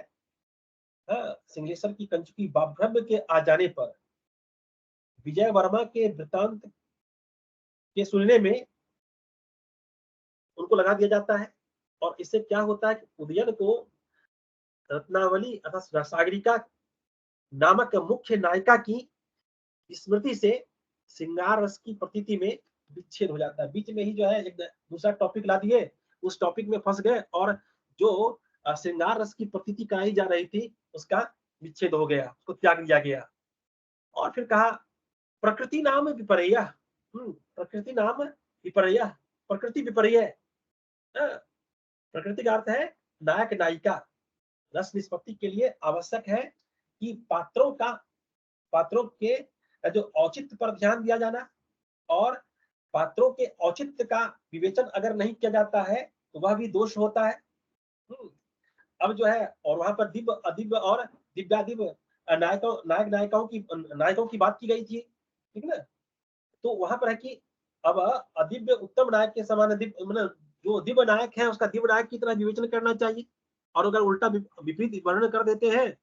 सिंगलेश्वर की कंचुकी बाभ्रव्य के आ जाने पर विजय वर्मा के वृतांत के सुनने में उनको लगा दिया जाता है, और इससे क्या होता है कि उदयन को रत्नावली अर्थात सागरिका नामक मुख्य नायिका की स्मृति से श्रृंगार रस की प्रतीति में विच्छेद हो जाता है। बीच में ही जो है एक दूसरा टॉपिक ला दिए, उस टॉपिक में फंस गए, और जो श्रृंगार रस की प्रतीति कराई जा रही थी उसका विच्छेद हो गया, उसको त्याग दिया गया। और फिर कहा प्रकृति नाम विपर्य, प्रकृति नाम विपर्य, प्रकृति विपर्य, प्रकृति का अर्थ है नायक नायिका। रस निष्पत्ति के लिए आवश्यक है कि पात्रों के जो औचित्य पर ध्यान दिया जाना, और पात्रों के औचित्य का विवेचन अगर नहीं किया जाता है तो वह भी दोष होता है। अब जो है और वहां पर दिव्य अदिव्य और दिव्यादिव नायकों की बात की गई थी, ठीक है ना। तो वहां पर है कि अब अदिव्य उत्तम नायक के समान मतलब जो दिव्य नायक है उसका दिव्य नायक की तरह विवेचन करना चाहिए। और अगर उल्टा विपरीत वर्णन कर देते हैं,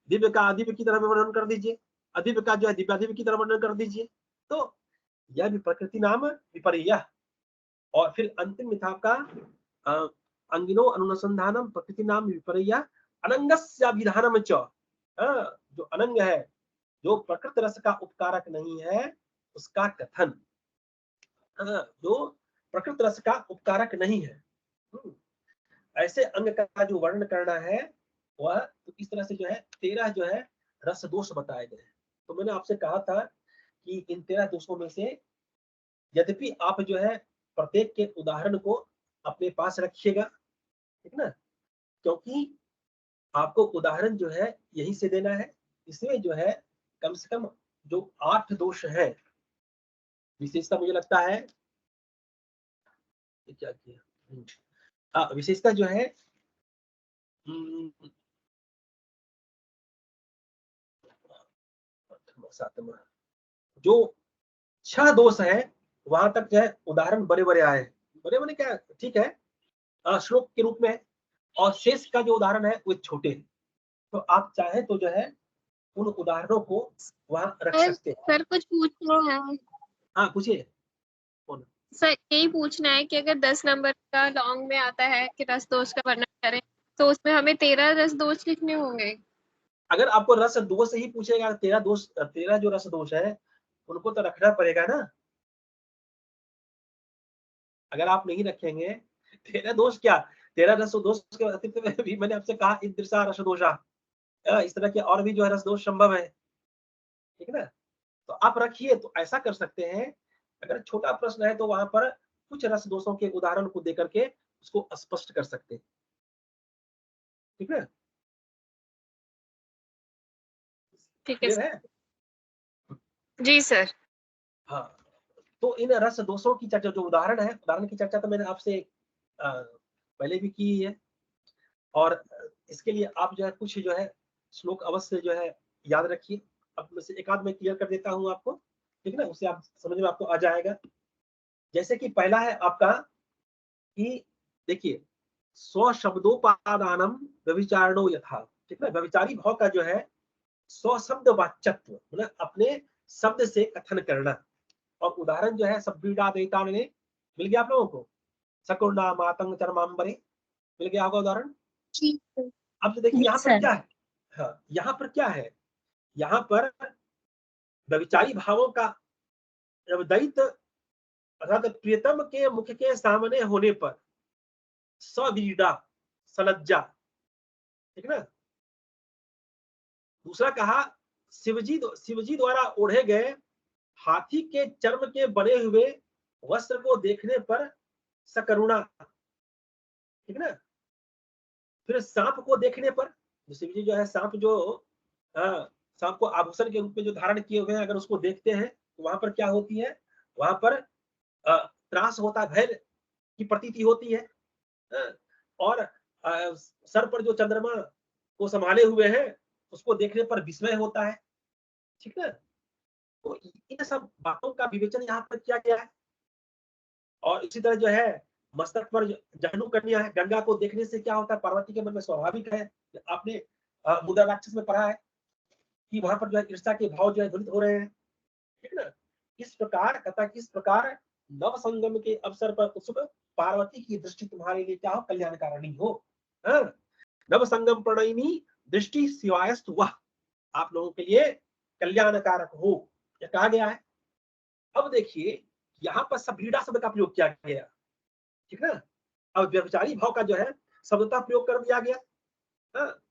दिव्य का अदिव्य की तरह वर्णन कर दीजिए, अदिव्य का जो है दिव्यादिव्य की तरह वर्णन कर दीजिए। तो यह भी प्रकृति नाम विपर्य। और फिर अंतिम मिथा का अंगिनो अनुसंधानम प्रकृति नाम विपर्य अनंगस्याभिधानम च। जो अनंग है, जो प्रकृत रस का उपकारक नहीं है, उसका कथन, जो प्रकृत रस का उपकारक नहीं है, ऐसे अंग का जो वर्णन करना है वह तो इस तरह से जो है 13 जो है रस दोष बताए गए हैं। तो मैंने आपसे कहा था कि इन 13 दोषों में से यद्यपि आप जो है प्रत्येक के उदाहरण को अपने पास रखिएगा, ठीक ना, क्योंकि आपको उदाहरण जो है यहीं से देना है। इसमें जो है कम से कम जो 8 दोष है, विशेषता मुझे लगता है क्या किया, विशेषता जो है जो 6 दोष है वहां तक जो है उदाहरण बड़े बड़े आए हैं। बड़े बड़े क्या, ठीक है, श्लोक के रूप में है, और शेष का जो उदाहरण है वो छोटे हैं। तो आप चाहे तो जो है उन उदाहरणों को वहां रख सकते हैं। सर कुछ पूछना है। हाँ पूछिए। सर यही पूछना है कि अगर 10 नंबर का लॉन्ग में आता है कि रस दोष का वर्णन करें, तो उसमें हमें 13 रस दोष लिखने होंगे। अगर आपको रस दोष ही पूछेगा, 13 जो रस दोष है उनको तो रखना पड़ेगा ना। अगर आप नहीं रखेंगे 13 दोष क्या, 13 रस दोष के अतिरिक्त में भी मैंने आपसे कहा ईदृशा रस दोषा, इस तरह के और भी जो है रस दोष संभव है, ठीक है ना। तो आप रखिए, तो ऐसा कर सकते हैं, अगर छोटा प्रश्न है तो वहां पर कुछ रस दोषों के उदाहरण को देकर के उसको स्पष्ट कर सकते हैं, ठीक है। ठीक क्लियर है है। जी सर। हाँ, तो इन रस दोषों की चर्चा, जो उदाहरण है, उदाहरण की चर्चा तो मैंने आपसे पहले भी की है। और इसके लिए आप जो है कुछ जो है श्लोक अवश्य जो है याद रखिए। अब में से एक आध मैं क्लियर कर देता हूँ आपको, ठीक है ना, उससे आप समझ में आपको आ जाएगा। जैसे कि पहला है आपका कि देखिए, स्वशब्दोपादानम व्यभिचारणो यथा, ठीक है, व्यभिचारी भाव का जो है स्वशब्द वाच्यत्व, मतलब अपने शब्द से कथन करना। और उदाहरण जो है सब्बीडा देता ने मिल गया आप लोगों को, सकुर्णा मातंग चरमांबरे, मिल गया होगा उदाहरण। जी सर। अब तो देखिए जी यहाँ पर सर। क्या है, हाँ यहाँ पर क्या है, यहाँ पर व्यभिचारी भावों का दैत अर्थात प्रियतम के मुख के सामने होने पर सवीडा, सलज्जा, ठीक है ना। दूसरा कहा शिवजी द्वारा ओढ़े गए हाथी के चर्म के बने हुए वस्त्र को देखने पर सकरुणा, ठीक है ना। फिर सांप को देखने पर, शिवजी जो है सांप जो, सांप को आभूषण के रूप में जो धारण किए हुए हैं, अगर उसको देखते हैं तो वहां पर क्या होती है, वहां पर त्रास होता है, भय की प्रतीति होती है। और सर पर जो चंद्रमा को संभाले हुए हैं उसको देखने पर विस्मय होता है, ठीक है। तो इन सब बातों का विवेचन यहाँ पर किया गया है। और इसी तरह जो है मस्तक पर जहनु कन्या है, गंगा को देखने से क्या होता है, पार्वती के मन में स्वाभाविक है, आपने मुद्रा राक्षस में पढ़ा है कि वहां पर जो है ईर्ष्या के भाव जो है ध्वनित हो रहे हैं, ठीक है ना। इस प्रकार नव संगम के अवसर पर उत्सुक पार्वती की दृष्टि तुम्हारे लिए क्या हो, कल्याणकारिणी हो। हाँ? नव संगम प्रणयिनी दृष्टि शिवायस्तु वह, आप लोगों के लिए कल्याणकारक हो, यह कहा गया है। अब देखिए यहाँ पर सभीड़ा शब्द का प्रयोग किया गया, ठीक है ना। अब व्यभिचारी भाव का जो है शब्द का प्रयोग कर दिया गया। हाँ?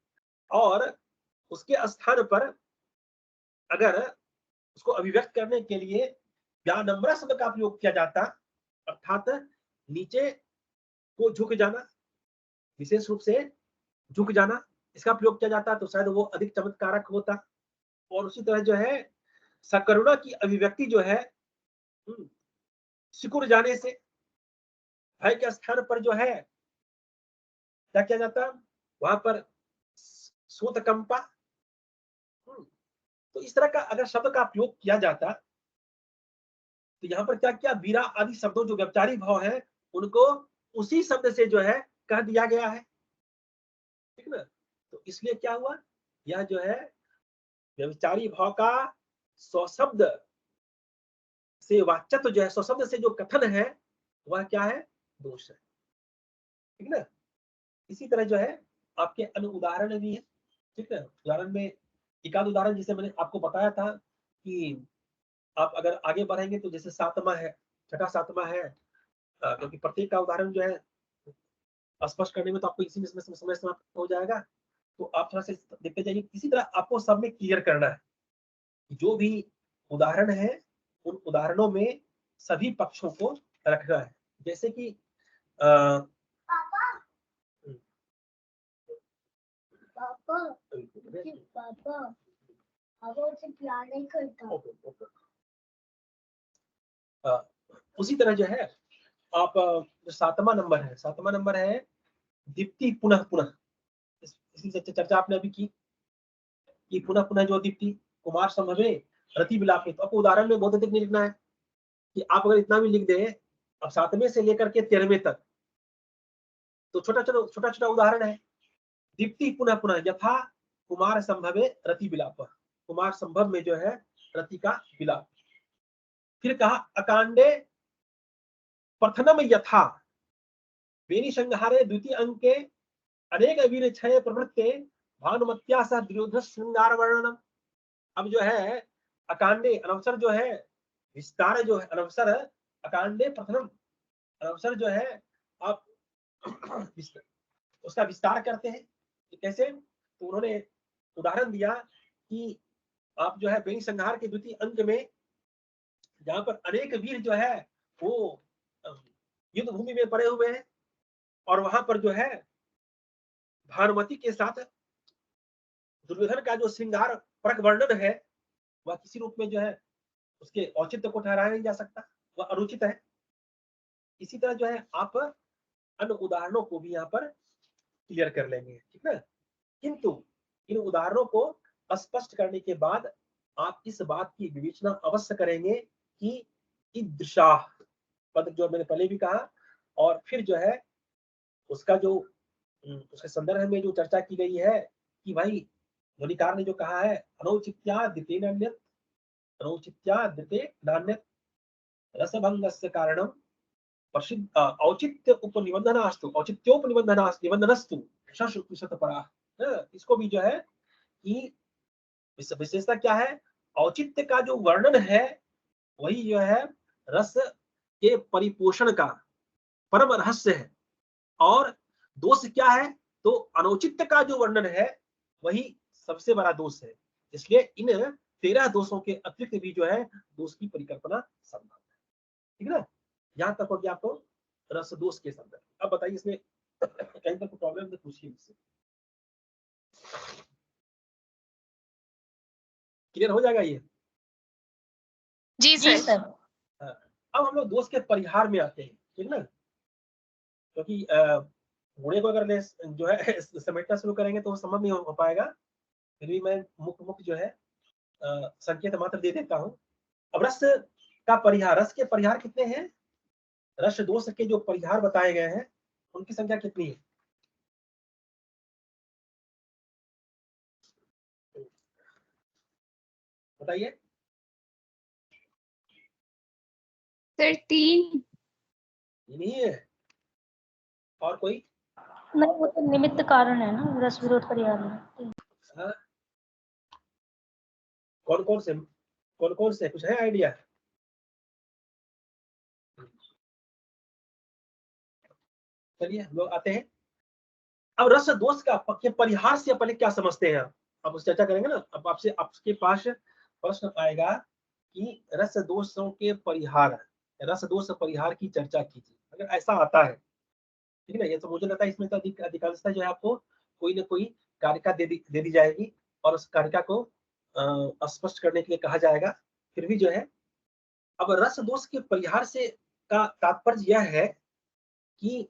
और उसके स्थान पर अगर उसको अभिव्यक्त करने के लिए व्यानम्र शब्द का प्रयोग किया जाता, अर्थात नीचे को झुक जाना, विशेष रूप से झुक जाना, इसका प्रयोग किया जाता तो शायद वो अधिक चमत्कारक होता। और उसी तरह जो है सकरुणा की अभिव्यक्ति जो है सिकुड़ जाने से, भय के स्थान पर जो है क्या किया जाता, वहां पर सूतकंपा, तो इस तरह का अगर शब्द का प्रयोग किया जाता तो यहाँ पर क्या क्या वीरा आदि शब्दों जो व्यभिचारी भाव है उनको उसी शब्द से जो है कह दिया गया है, ठीक ना। तो इसलिए क्या हुआ, यह जो है व्यभिचारी भाव का स्वशब्द से वाच्यत्व जो है, स्वशब्द से जो कथन है वह क्या है, दोष है, ठीक ना। इसी तरह जो है आपके अन्य उदाहरण भी है, ठीक है। उदाहरण में एक आध उदाहरण जिसे मैंने आपको बताया था कि आप अगर आगे बढ़ेंगे तो जैसे सातवां है, छठा सातवां है, क्योंकि प्रत्येक का उदाहरण जो है स्पष्ट करने में तो आपको इसी में समय समाप्त हो जाएगा। तो आप थोड़ा सा देखते जाइए, इसी तरह आपको सब में क्लियर करना है, जो भी उदाहरण है उन उदाहरणों में सभी पक्षों को रखना है। जैसे कि उसी तरह जो है आप जो सातवां नंबर है दीप्ति पुनः पुनः, इसकी चर्चा आपने अभी की कि पुनः पुनः जो दीप्ति कुमार संभवे रति विलापित। तो आपको उदाहरण में बहुत अधिक नहीं लिखना है कि आप अगर इतना भी लिख दें, अब 7वें से लेकर के 13वें तक तो छोटा छोटा उदाहरण है। दीप्ति पुनः पुनः यथा कुमार संभवे रति विलाप, कुमार संभव में जो है रति का विलाप। फिर कहा अकांडे प्रथम यथा वेणी संहारे द्वितीय अंक के अनेक वीर क्षय प्रवृत्ते भानुमत्या सह दुर्योधन श्रृंगार वर्णनम। अब जो है अकांडे अनवसर जो है विस्तार जो है अनवसर अकांडे प्रथम अनवसर जो है आप उसका विस्तार करते हैं। कैसे, तो उन्होंने उदाहरण दिया कि आप जो है वेणी संहार के द्वितीय अंक में जहां पर अनेक वीर जो है वो युद्ध भूमि में पड़े हुए हैं और वहां पर जो है भानुमति के साथ दुर्योधन का जो श्रृंगार परक वर्णन है वह किसी रूप में जो है उसके औचित्य को ठहराया नहीं जा सकता, वह अनुचित है। इसी तरह जो है आप अन्य उदाहरणों को भी यहाँ पर क्लियर कर लेंगे, ठीक है। किंतु इन उदाहरणों को स्पष्ट करने के बाद आप इस बात की विवेचना अवश्य करेंगे कि ईदृशा पद जो मैंने पहले भी कहा, और फिर जो है उसका जो उसके संदर्भ में जो चर्चा की गई है कि भाई ध्वनिकार ने जो कहा है अनौचित्याद्यते नान्यत् रसभंगस्य कारणम प्रसिद्ध औचित्य उपनिबंधनास्तु औचित्योपनिबंधनस्तु शतपरा। इसको भी जो है कि विशेषता क्या है, औचित्य का जो वर्णन है वही जो है रस के परिपोषण का परम रहस्य है, और दोष क्या है, तो अनौचित्य का जो वर्णन है वही सबसे बड़ा दोष है। इसलिए इन 13 दोषों के अतिरिक्त भी जो है दोष की परिकल्पना संभव है, ठीक है ना। यहाँ तक हो गया आपको रस दोष के संदर्भ। अब बताइए इसमें कहीं पर कोई प्रॉब्लम तो पूछिए मुझसे, क्लियर हो जाएगा ये। जी सर। अब हम लोग दोष के परिहार में आते हैं, ठीक ना, क्योंकि गुणे को अगर जो है समेटना शुरू करेंगे तो संभव नहीं हो पाएगा। फिर भी मैं मुख्य जो है संकेत मात्र दे देता हूँ। अब रस का परिहार, रस के परिहार कितने हैं, रस दोष के जो परिहार बताए गए हैं उनकी संख्या कितनी है, बताइए। सर 3 नहीं है, और कोई? नहीं, वो तो निमित्त कारण है ना रस विरोध परिहार में। कौन से कुछ है आइडिया? चलिए हम लोग आते हैं। अब रस दोष का परिहार से पहले क्या समझते हैं आप उस चर्चा करेंगे ना। अब आपसे आपके पास प्रश्न आएगा कि रस दोषों के परिहार, रस दोष परिहार की चर्चा कीजिए, अगर ऐसा आता है, ठीक है ना। ये तो मुझे लगता है इसमें तो अधिकांशता जो है आपको कोई ना कोई कारिका दे दी जाएगी और उस कारिका को स्पष्ट करने के लिए कहा जाएगा। फिर भी जो है अब रस दोष के परिहार से का तात्पर्य यह है कि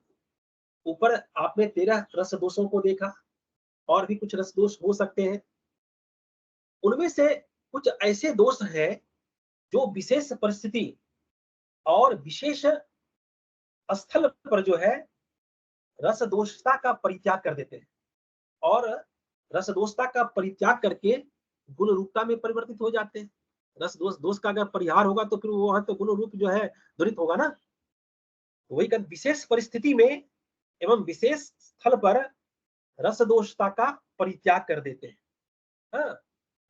ऊपर आपने 13 रस दोषों को देखा और भी कुछ रस दोष हो सकते हैं, उनमें से कुछ ऐसे दोष हैं जो विशेष परिस्थिति और विशेष स्थल पर जो है रस दोषता का परित्याग कर देते हैं, और रस दोषता का परित्याग करके गुण रूपता में परिवर्तित हो जाते हैं। रस दोष का अगर परिहार होगा तो फिर वहां तो गुण रूप जो है ध्वनित होगा ना। वही विशेष परिस्थिति में एवं विशेष स्थल पर रस दोषता का परित्याग कर देते हैं। हाँ,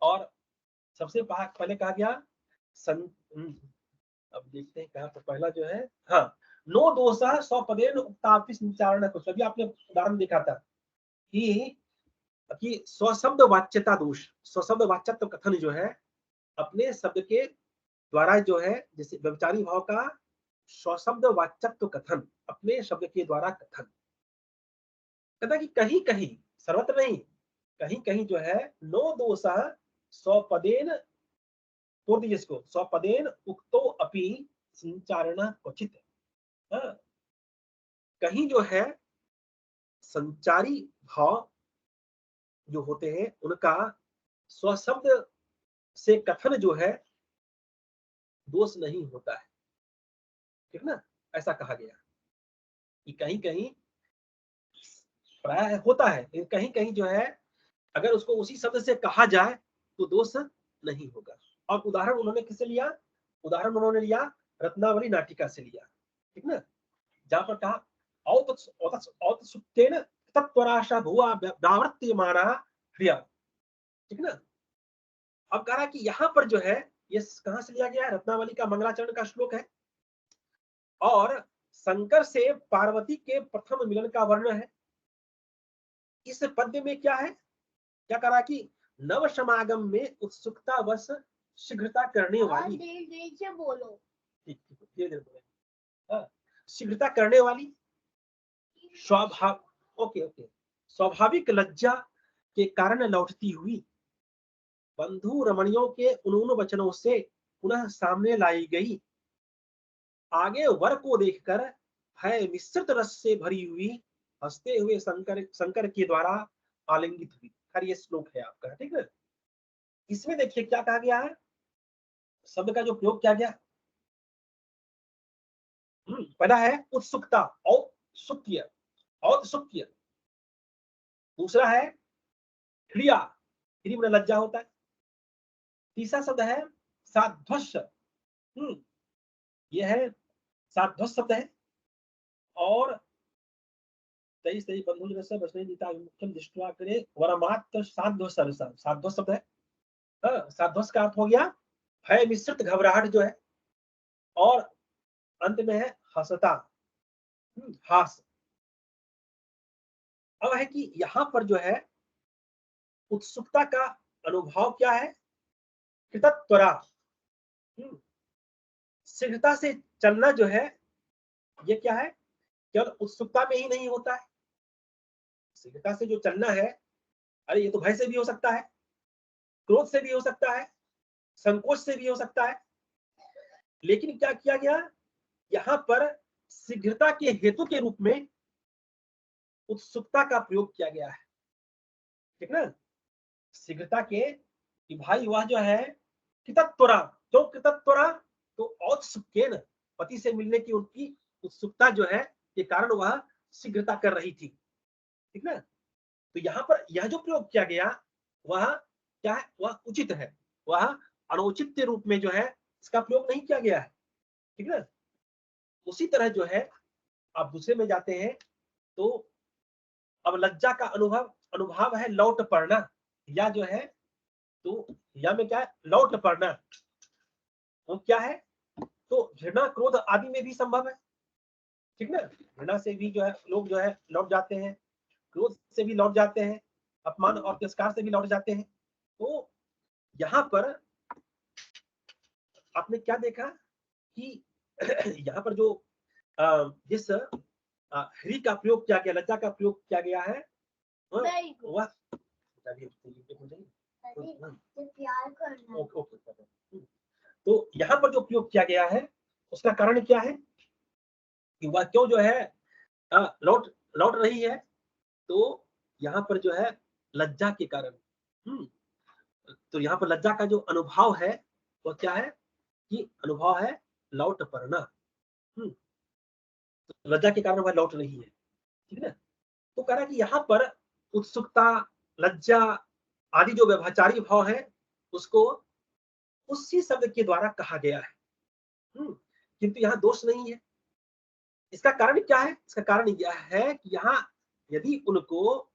और सबसे पहले कहा गया अब देखते हैं कहाँ पर पहला जो है, हाँ, नो दोषा स्वपदेन उक्तापि संचारण कुछ। अभी आपने उदाहरण देखा था कि स्वशब्द वाच्यता दोष, स्वशब्द वाच्यत्व कथन जो है अपने शब्द के द्वारा जो है, जैसे व्यभिचारी भाव का स्वशब्द वाच्यत्व कथन, अपने शब्द के द्वारा कथन, कहता कि कहीं कहीं, सर्वत्र नहीं, कहीं कहीं जो है नो दोषा स्वपदेन, तोड़ दीजिए इसको, स्वपदेन उक्तो अपि संचारण क्वचित। हाँ, कहीं जो है संचारी भाव जो होते हैं उनका स्वशब्द से कथन जो है दोष नहीं होता है, ठीक ना। ऐसा कहा गया कि कहीं कहीं प्राय होता है, लेकिन कहीं कहीं जो है अगर उसको उसी शब्द से कहा जाए तो दोष नहीं होगा। और उदाहरण उन्होंने किससे लिया? उदाहरण उन्होंने लिया रत्नावली नाटिका से लिया, ठीक ना, जहां पर कहा औतसुप्तेन तत्वराशा भुवा व्यावर्त्यमाना क्रिया, ठीक ना। अब कह रहा कि यहां पर जो है ये कहां से लिया गया है? रत्नावली का मंगलाचरण का श्लोक है, और शंकर से पार्वती के प्रथम मिलन का वर्णन है। इस पद्य में क्या है, क्या कह रहा कि नव समागम में उत्सुकता वश शीघ्रता करने वाली, बोलो, शीघ्रता करने वाली स्वाभाविक लज्जा के कारण लौटती हुई बंधु रमणियों के उन वचनों से पुनः सामने लाई गई, आगे वर को देखकर भय मिश्रित रस से भरी हुई हंसते हुए शंकर के द्वारा आलिंगित हुई। खैर ये श्लोक है आपका, ठीक है। इसमें देखिए क्या कहा गया है, शब्द का जो प्रयोग किया गया, पहला है उत्सुकता, औत्सुक्य, औत्सुक्य। दूसरा है क्रिया, क्रिया में लज्जा होता है। तीसरा शब्द है साध्वश, ये है साध्वश शब्द है। और 23 बंधु रस बसने जीता मुख्यम दृष्टवा करे वरमात्र साध्वश, साध्वश शब्द है। साध्वश का अर्थ हो गया भय मिश्रित घबराहट जो है, और अंत में है हसता, हास। अब है कि यहां पर जो है उत्सुकता का अनुभव क्या है? कृतत्वरा, शीघ्रता से चलना जो है ये क्या है? केवल उत्सुकता में ही नहीं होता है। शीघ्रता से जो चलना है, अरे ये तो भय से भी हो सकता है, क्रोध से भी हो सकता है, संकोच से भी हो सकता है। लेकिन क्या किया गया यहां पर? शीघ्रता के हेतु के रूप में उत्सुकता का प्रयोग किया गया है, ठीक ना। शीघ्रता के कि भाई वह जो है कृतत्वरा, क्यों कृतत्वरा? तो औत्सुक्येन, पति से मिलने की उनकी उत्सुकता जो है के कारण वह शीघ्रता कर रही थी, ठीक ना। तो यहाँ पर यह जो प्रयोग किया गया वह क्या है? वह उचित है, वह अनुचित रूप में जो है इसका प्रयोग नहीं किया गया है, ठीक ना। उसी तरह जो है आप दूसरे में जाते हैं तो अब लज्जा का अनुभव है लौट पड़ना, या जो है तो या में क्या है? लौट पड़ना। वो क्या है? तो घृणा क्रोध आदि में भी संभव है, ठीक ना। घृणा से भी जो है लोग जो है लौट जाते हैं, क्रोध से भी लौट जाते हैं, अपमान और तिरस्कार से भी लौट जाते हैं। तो यहाँ पर आपने क्या देखा कि यहाँ पर जो जिस हरि का प्रयोग किया गया, लज्जा का प्रयोग किया गया है, वह तो यहाँ पर जो प्रयोग किया गया है उसका कारण क्या है कि वह क्यों जो है लौट रही है? तो यहाँ पर जो है लज्जा के कारण, तो यहाँ पर लज्जा का जो अनुभव है वो क्या है कि अनुभव है लौट पड़ना। तो लज्जा के कारण वह लौट नहीं है, ठीक है ना। तो कह रहा है कि यहाँ पर उत्सुकता, लज्जा आदि जो व्यभिचारी भाव है उसको उसी शब्द के द्वारा कहा गया है, किंतु यहाँ दोष नहीं है। इसका कारण क्या है? इसका कारण यह है कि यहाँ यदि उनको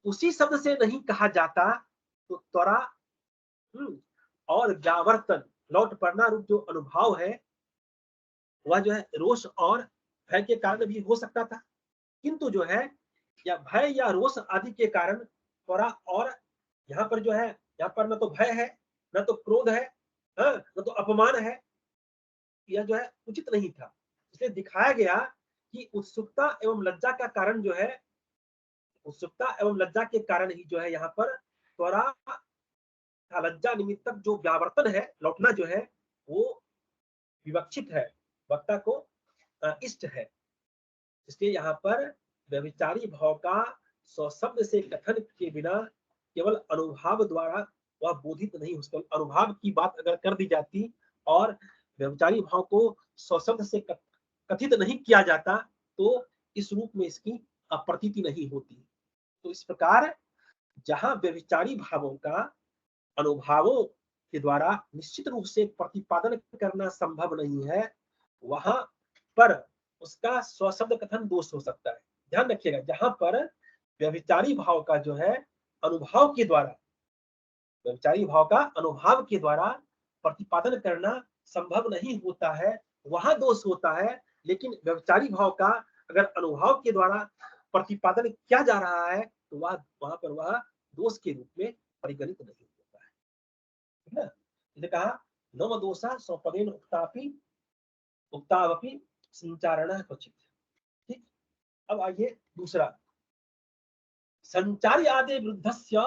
उसी शब्द से नहीं कहा जाता तो त्वरा और व्यावर्तन, लौट पड़ना रूप जो अनुभव है वह जो है रोष और भय के कारण भी हो सकता था, किंतु जो है या भय या रोष आदि के कारण त्वरा और यहाँ पर जो है, यहाँ पर न तो भय है, न तो क्रोध है, न तो अपमान है, यह जो है उचित नहीं था। इसलिए दिखाया गया कि उत्सुकता एवं लज्जा का कारण जो है, उत्सुकता एवं लज्जा के कारण ही जो है यहाँ पर त्वरा लज्जा निमित्तक जो व्यावर्तन है, लौटना जो है वो विवक्षित है, वक्ता को इष्ट है। इसलिए यहाँ पर व्यभिचारी भाव का स्वशब्द से कथन के बिना केवल अनुभव द्वारा वह बोधित नहीं हो सकता। अनुभव की बात अगर कर दी जाती और व्यभिचारी भाव को स्वशब्द से कथित नहीं किया जाता तो इस रूप में इसकी अप्रतीति नहीं होती। तो इस प्रकार जहां व्यभिचारी भावों का अनुभवों के द्वारा निश्चित रूप से प्रतिपादन करना संभव नहीं है, वहां पर उसका स्वशब्द कथन दोष हो सकता है। ध्यान रखिएगा, जहां पर व्यभिचारी भाव का जो है अनुभव के द्वारा, व्यभिचारी भाव का अनुभव के द्वारा प्रतिपादन करना संभव नहीं होता है, वहां दोष होता है। लेकिन व्यभिचारी भाव का अगर अनुभव के द्वारा प्रतिपादन किया जा रहा है तो वहां पर वह दोष के रूप में परिगणित नहीं होता है, ठीक है। इसने कहा नव दोषा स्वपदेन उक्तावपि संचारण क्वचित। ठीक, अब आइए दूसरा, संचारी आदि विरुद्धस्य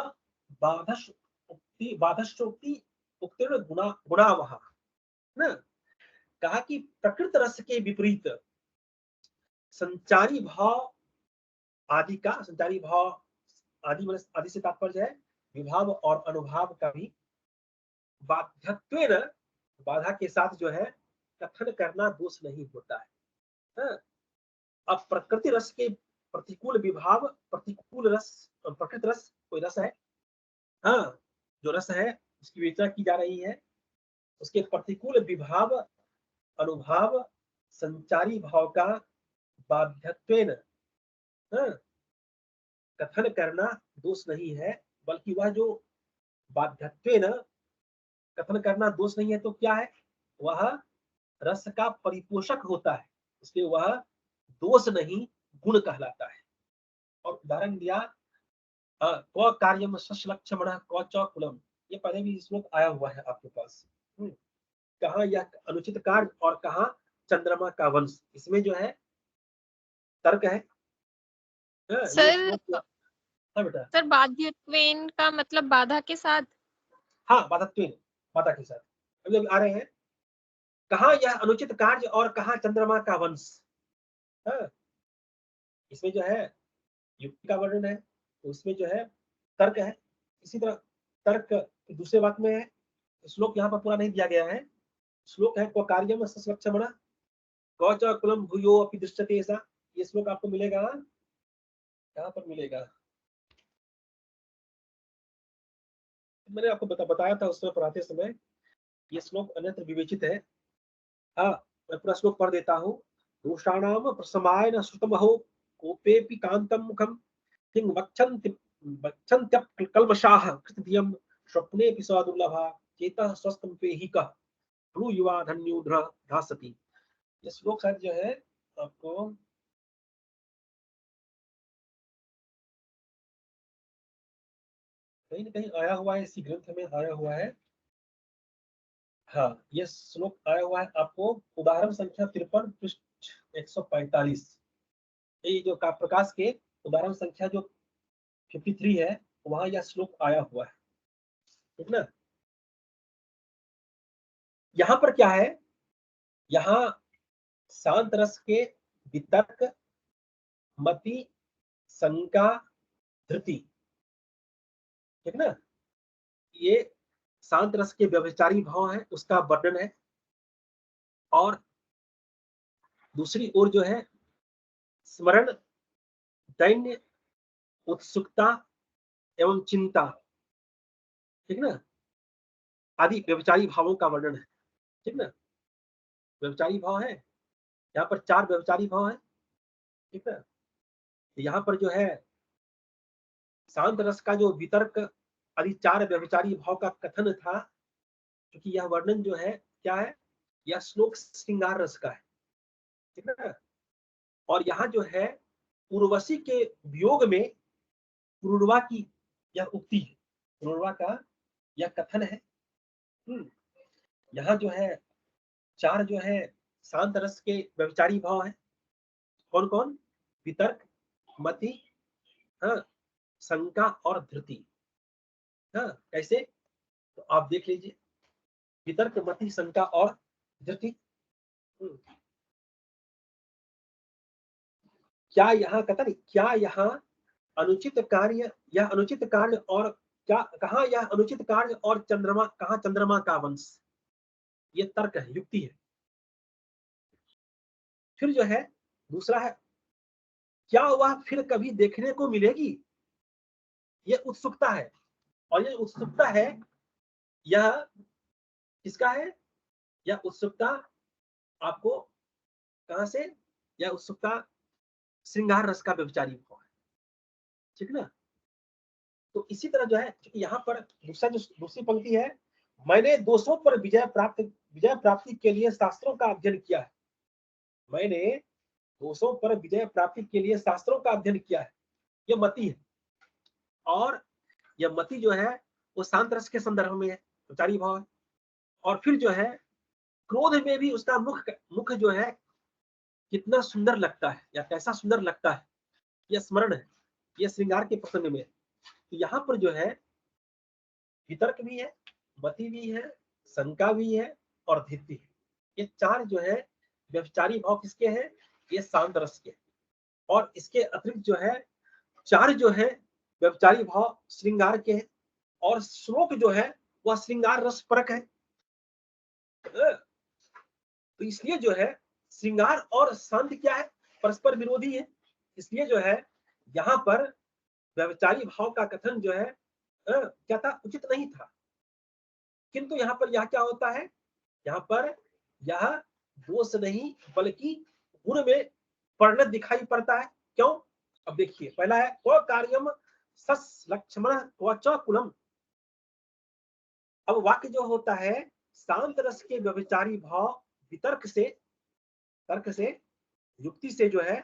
बाधश्चोक्ति उक्तिर्न गुणावह ना। कहा कि प्रकृत रस के विपरीत संचारी भाव आदि का, संचारी भाव आदि से तात्पर्य है विभाव और अनुभाव का भी बाध्यत्वेन, बाधा के साथ जो है कथन करना दोष नहीं होता है। अब प्रकृति रस के प्रतिकूल विभाव, प्रतिकूल रस, प्रकृत रस कोई रस है, हाँ, जो रस है उसकी विवेचना की जा रही है, उसके प्रतिकूल विभाव अनुभाव संचारी भाव का बाध्यत्वेन कथन करना दोष नहीं है, बल्कि वह जो बाध्यत्वेन कथन करना दोष नहीं है तो क्या है, वह रस का परिपोषक होता है, इसलिए वह दोष नहीं गुण कहलाता है। और उदाहरण दिया क्व कार्यम सश्लक्षमणः क्व च कुलम, ये पहले भी श्लोक आया हुआ है आपके पास। कहा यह अनुचित कार्य और कहा चंद्रमा का वंश, इसमें जो है तर्क है। सर हाँ बेटा, सर बाध्यत्वेन का मतलब बाधा के साथ। हाँ, बाधत्वेन, बाधा के साथ अभी आ रहे हैं। कहा यह अनुचित कार्य और कहा चंद्रमा का वंश, हाँ, इसमें जो है युक्ति का वर्णन है, तो उसमें जो है तर्क है। इसी तरह तर्क दूसरे वाक्य में है, श्लोक यहाँ पर पूरा नहीं दिया गया है। श्लोक है क्व कार्यम सश्लक्षमणः क्व च कुलम भूयो अपि दृश्यते ऐसा, ये श्लोक आपको मिलेगा, कहाँ पर मिलेगा, मैंने आपको बताया था उस समय पढ़ाते समय, ये श्लोक अन्यत्र विवेचित है। हाँ, मैं पूरा श्लोक पढ़ देता हूँ। दोषाणाम प्रसमाय न श्रुतमहो कोपेपि कांतम मुखम किं वक्षन्त्यकल्मषाः कृतधियं स्वप्नेऽपि स दुर्लभा चेतः स्वस्कम्पेहिकः ब्रूयुवा धन्योऽध्र धासति। ये श्लोक शायद जो है आपको कहीं न कहीं आया हुआ है, इसी ग्रंथ में आया हुआ है। हाँ, ये श्लोक आया हुआ है आपको उदाहरण संख्या 53 पृष्ठ 145। ये जो प्रकाश के उदाहरण संख्या जो 53 है वहां यह श्लोक आया हुआ है, ठीक ना। यहाँ पर क्या है, यहाँ शांत रस के वितर्क, मति, शंका, धृति, ठीक ना, ये शांत रस के व्यभिचारी भाव है उसका वर्णन है, और दूसरी ओर जो है स्मरण, दैन्य, उत्सुकता एवं चिंता, ठीक ना, आदि व्यभिचारी भावों का वर्णन है, ठीक ना। व्यभिचारी भाव है, यहाँ पर 4 व्यभिचारी भाव है, ठीक है। यहाँ पर जो है शांत रस का जो वितर्क आदि 4 व्यभिचारी भाव का कथन था, क्योंकि यह वर्णन जो है क्या है, यह श्लोक श्रृंगार रस का है, ठीक है। और यहाँ जो है उर्वशी के वियोग में पुरुरवा की यह उक्ति है, पुरुरवा का यह कथन है। यहाँ जो है 4 जो है शांत रस के व्यभिचारी भाव है, कौन कौन, वितर्क, मति, हाँ, शंका और धृति। हाँ, कैसे, तो आप देख लीजिए, वितर्क, मति, शंका और धृति। क्या यहाँ कथन, क्या यहाँ अनुचित कार्य, यह अनुचित कार्य, और क्या कहा यह अनुचित कार्य और चंद्रमा, कहा चंद्रमा का वंश, ये तर्क है, युक्ति है। फिर जो है दूसरा है, क्या वह फिर कभी देखने को मिलेगी, ये उत्सुकता है। और ये उत्सुकता है, यह किसका है, यह उत्सुकता आपको कहां से, यह उत्सुकता श्रृंगार रस का व्यभिचारी भाव है, ठीक ना। तो इसी तरह जो है यहाँ पर दूसरी पंक्ति है, मैंने दोषों पर विजय प्राप्ति के लिए शास्त्रों का अध्ययन किया है। मैंने दोषों पर विजय प्राप्ति के लिए शास्त्रों का अध्ययन किया है, ये मति है। और यह मति जो है वो शांत रस के संदर्भ में है, व्यभिचारी भाव है। और फिर जो है क्रोध में भी उसका मुख जो है कितना सुंदर लगता है, या कैसा सुंदर लगता है, यह स्मरण है, यह श्रृंगार के प्रसंग में है। तो यहाँ पर जो है वितर्क भी है, मति भी है, शंका भी है और धृति है। ये 4 जो है व्यभिचारी भाव किसके हैं, ये शांत रस के। और इसके अतिरिक्त जो है 4 जो है व्यभिचारी भाव श्रृंगार के हैं, और श्लोक जो है वह श्रृंगार रस परक है। तो इसलिए जो है श्रृंगार और शांत क्या है, परस्पर विरोधी है। इसलिए जो है यहाँ पर व्यभिचारी भाव का कथन जो है क्या था, उचित नहीं था। किंतु यहाँ पर यह क्या होता है, यहाँ पर यह दोष नहीं बल्कि गुण में परिणत दिखाई पड़ता है। क्यों, अब देखिए, पहला है क्व कार्यम सस लक्ष्मण क्वच कुलम। अब वाक्य जो होता है, शांत रस के व्यभिचारी भाव वितर्क से, तर्क से, युक्ति से जो है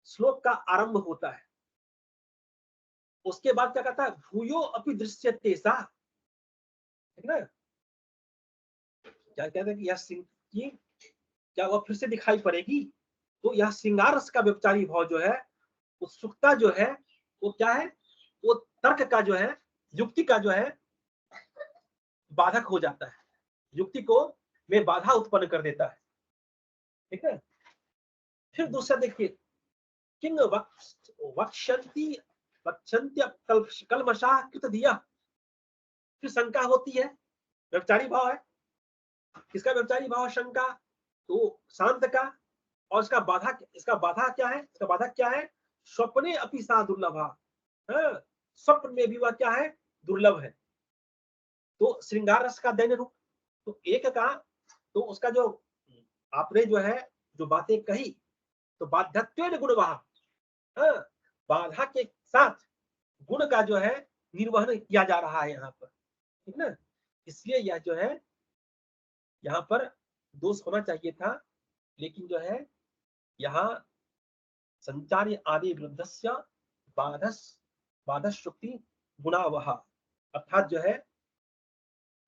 श्लोक का आरंभ होता है। उसके बाद क्या कहता है, भूयो अपि दृश्यते सा, ठीक ना। क्या कहते हैं कि यह क्या वह फिर से दिखाई पड़ेगी। तो यह श्रृंगार रस का व्यभिचारी भाव जो है, उत्सुकता जो है वो क्या है, वो तर्क का जो है, युक्ति का जो है बाधक हो जाता है, युक्ति को में बाधा उत्पन्न कर देता है, ठीक है। फिर दूसरा देखिए, किंग वक्षंती कलमशा कृत दिया। फिर शंका होती है, व्यभिचारी भाव है। किसका व्यभिचारी भाव, शंका, तो शांत का। और इसका बाधा क्या है, इसका बाधा क्या है, स्वप्ने अपि सा दुर्लभा, स्वप्न में भी वह क्या है, दुर्लभ है। तो श्रृंगार रस का दैन्य रूप। तो एक का, तो उसका जो आपने जो है जो बातें कही, तो बाध्यत्वेन गुणवाह, बाधा के साथ गुण का जो है निर्वहन किया जा रहा है यहाँ पर, ठीक ना। इसलिए यह जो है यहाँ पर दोष होना चाहिए था, लेकिन जो है यहाँ संचार्य आदि विरुद्धस्य बाधश्रुति गुणावह, अर्थात जो है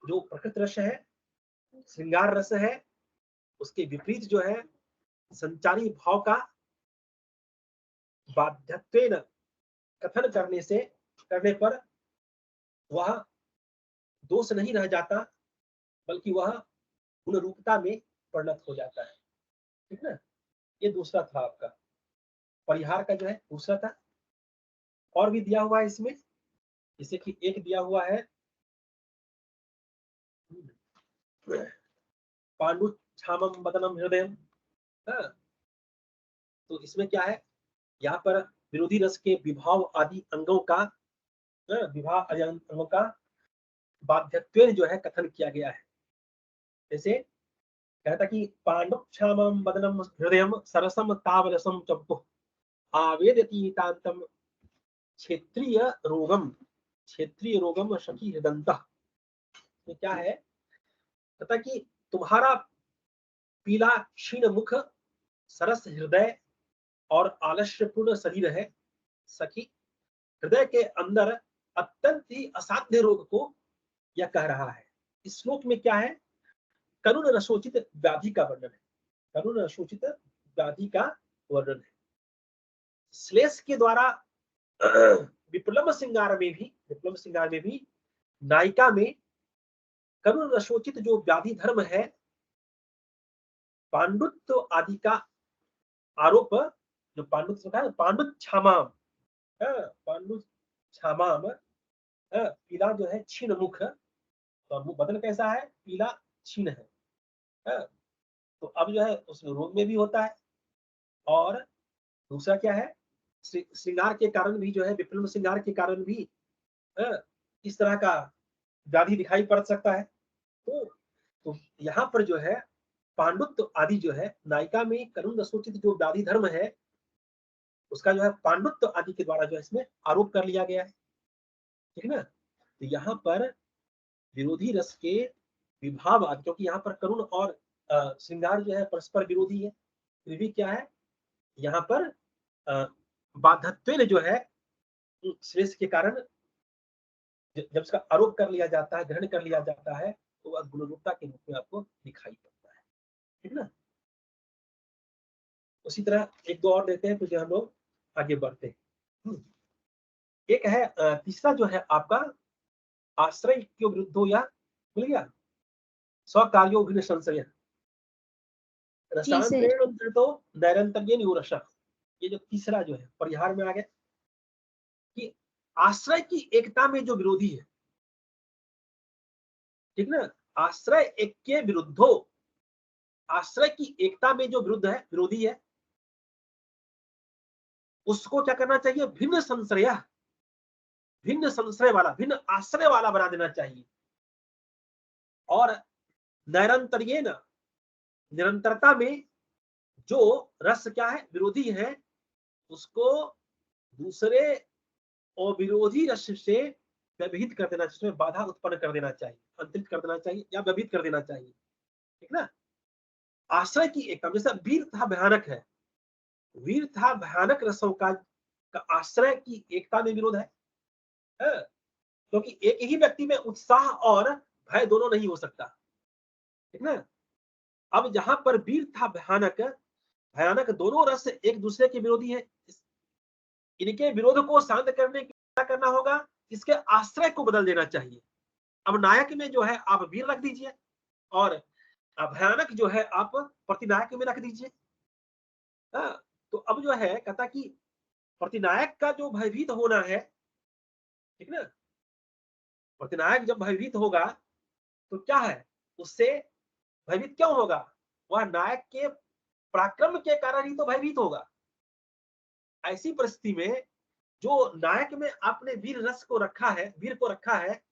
जो प्रकृत रस है, श्रृंगार रस है, उसके विपरीत जो है संचारी भाव का बाध्यत्वेन कथन करने पर वह दोष नहीं रह जाता, बल्कि वह गुण रूपता में परिणत हो जाता है, ठीक ना। ये दूसरा था आपका परिहार का जो है दूसरा था। और भी दिया हुआ है इसमें, जैसे कि एक दिया हुआ है पांडु छामम बदनम हृदय। तो इसमें क्या है, यहाँ पर विरोधी रस के विभाव आदि अंगों का विभाव आदि अंगों का बाध्यत्वेन जो है कथन किया गया है। जैसे कहता कि पांडु छामम बदनम हृदयम सरसम तावरसम चंपु आवेदती तांतम क्षेत्रीय रोगम सखी हृदंत। तो क्या है, कहता कि तुम्हारा पीला क्षीण मुख, सरस हृदय और आलस्यपूर्ण शरीर है सखी। हृदय के अंदर अत्यंत ही असाध्य रोग को यह कह रहा है। इस श्लोक में क्या है, करुण रसोचित व्याधि का वर्णन है। करुण रसोचित व्याधि का वर्णन है। श्लेष के द्वारा विप्लव श्रृंगार में भी नायिका में करुण रसोचित जो व्याधि धर्म है, पांडुत्व आदि का आरोप, जो पांडुत्व का पांडु छामाम, पांडु छामाम, पीला जो है क्षीण मुख, तो बदन कैसा है, पीला क्षीण है। तो अब जो है उस रोग में भी होता है। और दूसरा क्या है, श्रृंगार के कारण भी जो है, विप्लव श्रृंगार के कारण भी इस तरह का व्याधि दिखाई पड़ सकता है। तो यहाँ पर जो है पांडुत्व आदि जो है, नायिका में करुण रसोचित जो व्याधि धर्म है, उसका जो है पांडुत्व आदि के द्वारा जो है इसमें आरोप कर लिया गया है। ठीक है ना। तो यहाँ पर विरोधी रस के विभाव आदि, क्योंकि यहाँ पर करुण और श्रृंगार जो है परस्पर विरोधी है, फिर भी क्या है, यहाँ पर बाध्यत्वेन जो है श्लेष के कारण जब इसका आरोप कर लिया जाता है, ग्रहण कर लिया जाता है, तो वह गुणरूपता के रूप में आपको दिखाई पड़ता है। ठीक ना। उसी तरह एक दो और देते हैं, फिर हम लोग आगे बढ़ते हैं। एक है तीसरा जो है आपका आश्रय क्यों विरुद्ध हो, या मिल गया, स्वकार्यो भिन्न संशय रसांतरेण तो नैरंतर्येन युरश। ये जो तीसरा जो है परिहार में आ गया कि आश्रय की एकता में जो विरोधी है, ठीक ना, आश्रय एक के विरुद्धो, आश्रय की एकता में जो विरुद्ध है, विरोधी है, उसको क्या करना चाहिए, भिन्न संश्रय वाला, भिन्न आश्रय वाला बना देना चाहिए। और नैरंतर्येन, निरंतरता में जो रस क्या है, विरोधी है, उसको दूसरे और विरोधी रस से व्यवहित कर देना, जिसमें बाधा उत्पन्न कर देना चाहिए, अंतरित कर देना चाहिए या व्यवहित कर देना चाहिए। ठीक ना। आश्रय की एकता, जैसे वीर तथा भयानक है, वीर तथा भयानक रसों का आश्रय की एकता में विरोध है, क्योंकि एक ही व्यक्ति में उत्साह और भय दोनों नहीं हो सकता। ठीक ना। अब जहां पर वीर तथा भयानक दोनों रस एक दूसरे के विरोधी है, इनके विरोध को शांत करने के लिए क्या करना होगा, इसके आश्रय को बदल देना चाहिए। अब नायक में जो है आप वीर रख दीजिए, और भयानक जो है आप प्रतिनायक में रख दीजिए। तो अब जो है कहता कि प्रतिनायक का जो भयभीत होना है, ठीक ना, प्रतिनायक जब भयभीत होगा तो क्या है, उससे भयभीत क्यों होगा, वह नायक के पराक्रम के कारण ही तो भयभीत होगा। ऐसी परिस्थिति में जो नायक में आपने वीर रस को रखा है, वीर को रखा है,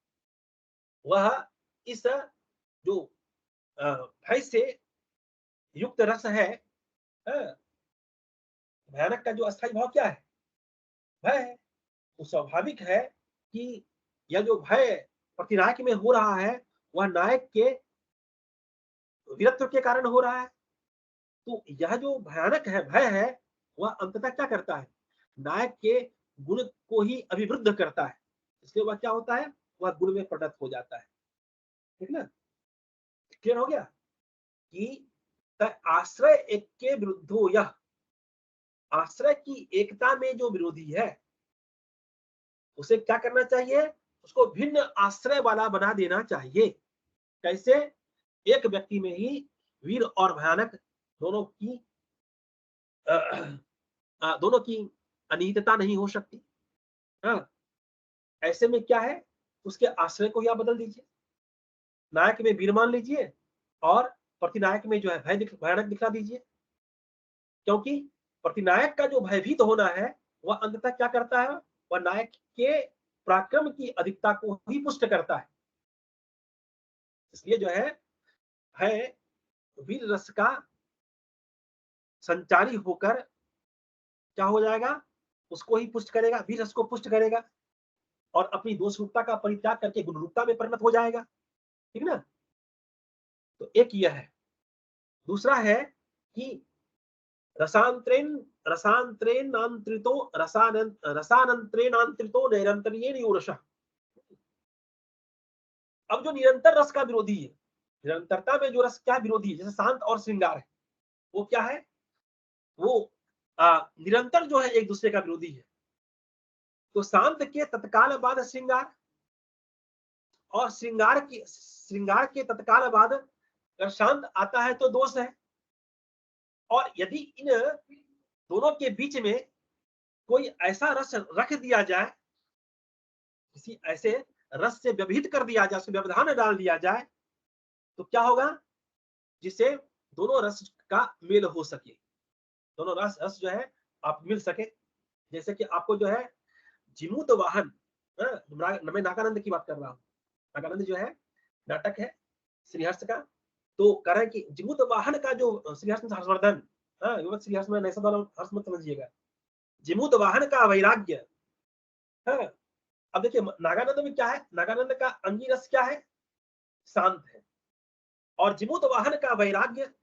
वह इस जो भय से युक्त रस है, भयानक का जो अस्थायी भाव क्या है, भय है। तो स्वाभाविक है कि यह जो भय प्रतिनायक में हो रहा है, वह नायक के वीरत्व के कारण हो रहा है। तो यह जो भयानक है, भय है, वह अंततः क्या करता है, नायक के गुण को ही अभिवृद्ध करता है। इसलिए वह क्या होता है, वह गुण में परिणत हो जाता है। ठीक ना। क्लियर हो गया कि आश्रय एक के विरुद्धो, यह आश्रय की एकता में जो विरोधी है, उसे क्या करना चाहिए, उसको भिन्न आश्रय वाला बना देना चाहिए। कैसे, एक व्यक्ति में ही वीर और भयानक दोनों की अनिहितता नहीं हो सकती। ऐसे में क्या है, उसके आश्रय को या बदल दीजिए, नायक में वीर मान लीजिए और प्रतिनायक में जो है भयानक दिखला दीजिए, क्योंकि प्रतिनायक का जो भयभीत होना है वह अंततः क्या करता है, वह नायक के पराक्रम की अधिकता को ही पुष्ट करता है। इसलिए जो है वीर रस का संचारी होकर क्या हो जाएगा, उसको ही पुष्ट करेगा, वीर रस को पुष्ट करेगा और अपनी दोष रूपता का परित्याग करके गुण रूपता में परिणत हो जाएगा। ठीक ना। तो एक यह है। दूसरा है कि रसानंत्रेणांत्रितो नैरंतर्येण योरशः। अब जो निरंतर रस का विरोधी है, निरंतरता में जो रस क्या विरोधी है, जैसे शांत और श्रृंगार है, वो क्या है, वो निरंतर जो है एक दूसरे का विरोधी है। तो शांत के तत्काल बाद श्रृंगार और श्रृंगार के तत्काल बाद अगर शांत आता है तो दोष है। और यदि इन दोनों के बीच में कोई ऐसा रस रख दिया जाए, किसी ऐसे रस से व्यवहित कर दिया जाए, उसमें व्यवधान डाल दिया जाए, तो क्या होगा, जिससे दोनों रस का मेल हो सके, दोनों रस जो है आप मिल सके। जैसे कि आपको जो है जिमूत वाहन, मैं नागानंद की बात कर रहा हूँ। नागानंद जो है नाटक है श्रीहर्ष का, तो कह रहे हैं कि जिमूत वाहन का जो श्रीहर्ष हर्षवर्धन, श्रीहर्ष में ऐसा हर्ष मत समझिएगा, जिमूत वाहन का वैराग्य। अब देखिए नागानंद में क्या है, नागानंद का अंगी रस क्या है, शांत है, और जिमूत वाहन का वैराग्य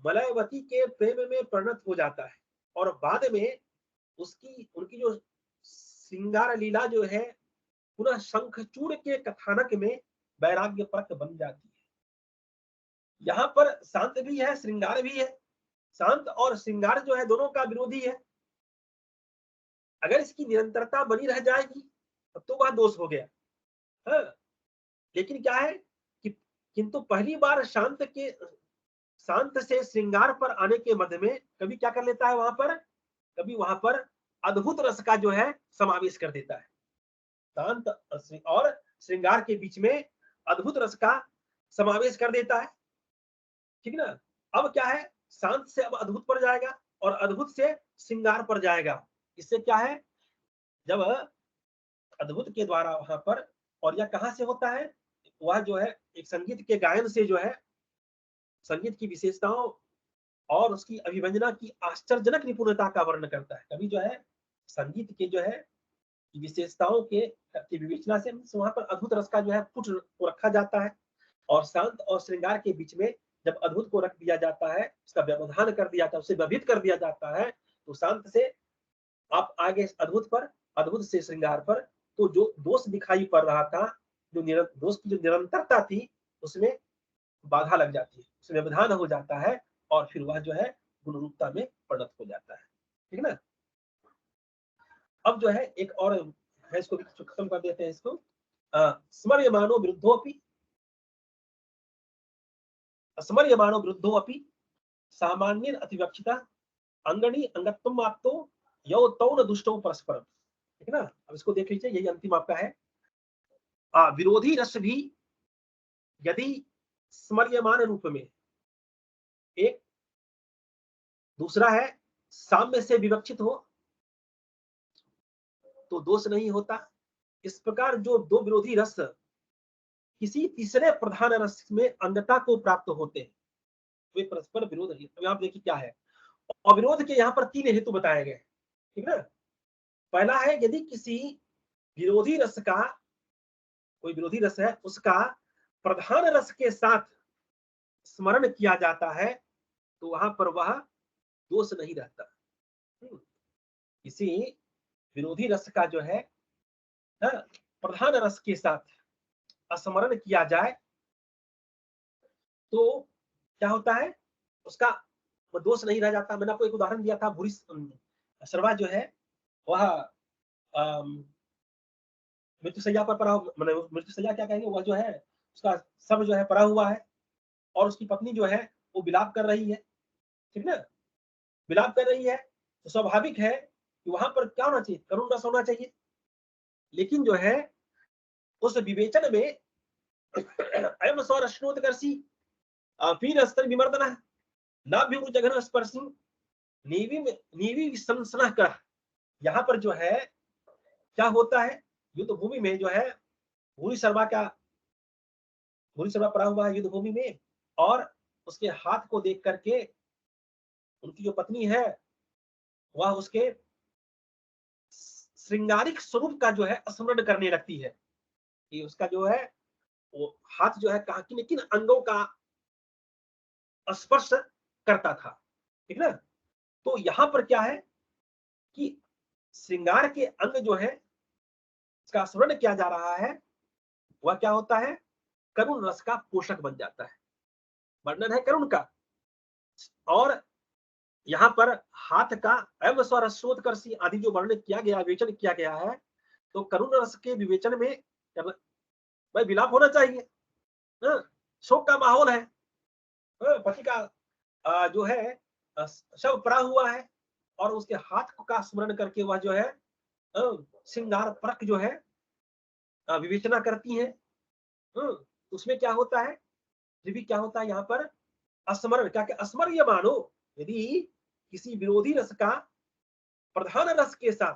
मलयवती के प्रेम में परिणत हो जाता है और बाद में उनकी जो श्रृंगार लीला जो है पुनः शंखचूड़ के कथानक में वैराग्य परक बन जाती है। यहाँ पर शांत भी है, श्रृंगार भी है। शांत और श्रृंगार जो है दोनों का विरोधी है। अगर इसकी निरंतरता बनी रह जाएगी तब तो वह दोष हो गया। लेकिन क्या है कि किंतु पहली बार शांत से श्रृंगार पर आने के मध्य में कभी क्या कर लेता है, कभी वहां पर अद्भुत रस का जो है समावेश कर देता है। शांत और श्रृंगार के बीच में अद्भुत रस का समावेश कर देता है। ठीक ना। अब क्या है, शांत से अब अद्भुत पर जाएगा और अद्भुत से श्रृंगार पर जाएगा। इससे क्या है, जब अद्भुत के द्वारा वहां पर, और यह कहां से होता है, वह जो है एक संगीत के गायन से जो है संगीत की विशेषताओं और उसकी अभिव्यंजना की आश्चर्यजनक निपुणता का वर्णन करता है। कभी जो है संगीत के जो है विशेषताओं के विवेचना से वहां पर अद्भुत रस का जो है पुट को रखा जाता है, और शांत और श्रृंगार के बीच में जब अद्भुत को रख दिया जाता है, उसका व्यवधान कर दिया जाता है, उसे व्यवहित कर दिया जाता है, तो शांत से आप आगे अद्भुत पर, अद्भुत से श्रृंगार पर, तो जो दोष दिखाई पड़ रहा था, जो दोष की जो निरंतरता थी, उसमें बाधा लग जाती है, उसमें व्यवधान हो जाता है और फिर वह जो है गुण रूपता में परिणत हो जाता है। ठीक ना। अब जो है एक और है, इसको भी खत्म कर देते हैं इसको। स्मर्यमानो विरुद्धोपि अस्मर्यमानो विरुद्धोपि सामान्येन अतिविवक्षिता अंगणी अंगत्वम आपतो यौ तौ दुष्टौ परस्परम। ठीक ना। अब इसको देख लीजिए, यही अंतिम आपका है। विरोधी रस भी यदि स्मर्यमान रूप में, एक दूसरा है साम्य से विवक्षित हो तो दोष नहीं होता। इस प्रकार जो दो विरोधी रस किसी तीसरे प्रधान रस में अंगता को प्राप्त होते हैं, वे परस्पर विरोध नहीं। तो आप देखिए क्या है, अविरोध के यहाँ पर 3 हेतु बताए गए। ठीक ना। पहला है, यदि किसी विरोधी रस का, कोई विरोधी रस है, उसका प्रधान रस के साथ स्मरण किया जाता है तो वहां पर वह दोष नहीं रहता। किसी विरोधी रस का जो है प्रधान रस के साथ स्मरण किया जाए तो क्या होता है, उसका दोष नहीं रह जाता। मैंने आपको एक उदाहरण दिया था, भूरी शर्मा जो है वह मृत्युशैया पर पड़ा, मृत्युशैया क्या कहेंगे, वह जो है उसका सब जो है पड़ा हुआ है और उसकी पत्नी जो है वो विलाप कर रही है। ठीक ना। विलाप कर रही है तो स्वाभाविक है कि वहां पर क्या होना चाहिए, करुण रस होना चाहिए। लेकिन जो है उस विवेचन में अयम स्वरश्नोदर्शी, पीनस्तन विमर्दनः नाभ्युजघन स्पर्शी नीवी संसनः करः। यहाँ पर जो है क्या होता है, युद्ध भूमि में जो है भूरी शर्मा पड़ा हुआ है युद्ध भूमि में, और उसके हाथ को देख करके उनकी जो पत्नी है वह उसके श्रृंगारिक स्वरूप का जो है स्मरण करने लगती है, कि उसका जो है वो हाथ जो है किन किन अंगों का स्पर्श करता था, ठीक ना। तो यहाँ पर क्या है कि श्रृंगार के अंग जो है इसका स्मरण किया जा रहा है, वह क्या होता है, करुण रस का पोषक बन जाता है। वर्णन है करुण का, और यहाँ पर हाथ का एवं स्वरसोत्कर्षी आदि जो वर्णन किया गया, विवेचन किया गया है, तो करुण रस के विवेचन में भाई विलाप होना चाहिए, शोक का माहौल है, पति का जो है शव पड़ा हुआ है, और उसके हाथ का स्मरण करके वह जो है श्रृंगार परक जो है विवेचना करती है। उसमें क्या होता है, फिर भी क्या होता है यहाँ पर स्मरण, क्या क्या स्मर्य मानो, यदि किसी विरोधी रस का प्रधान रस के साथ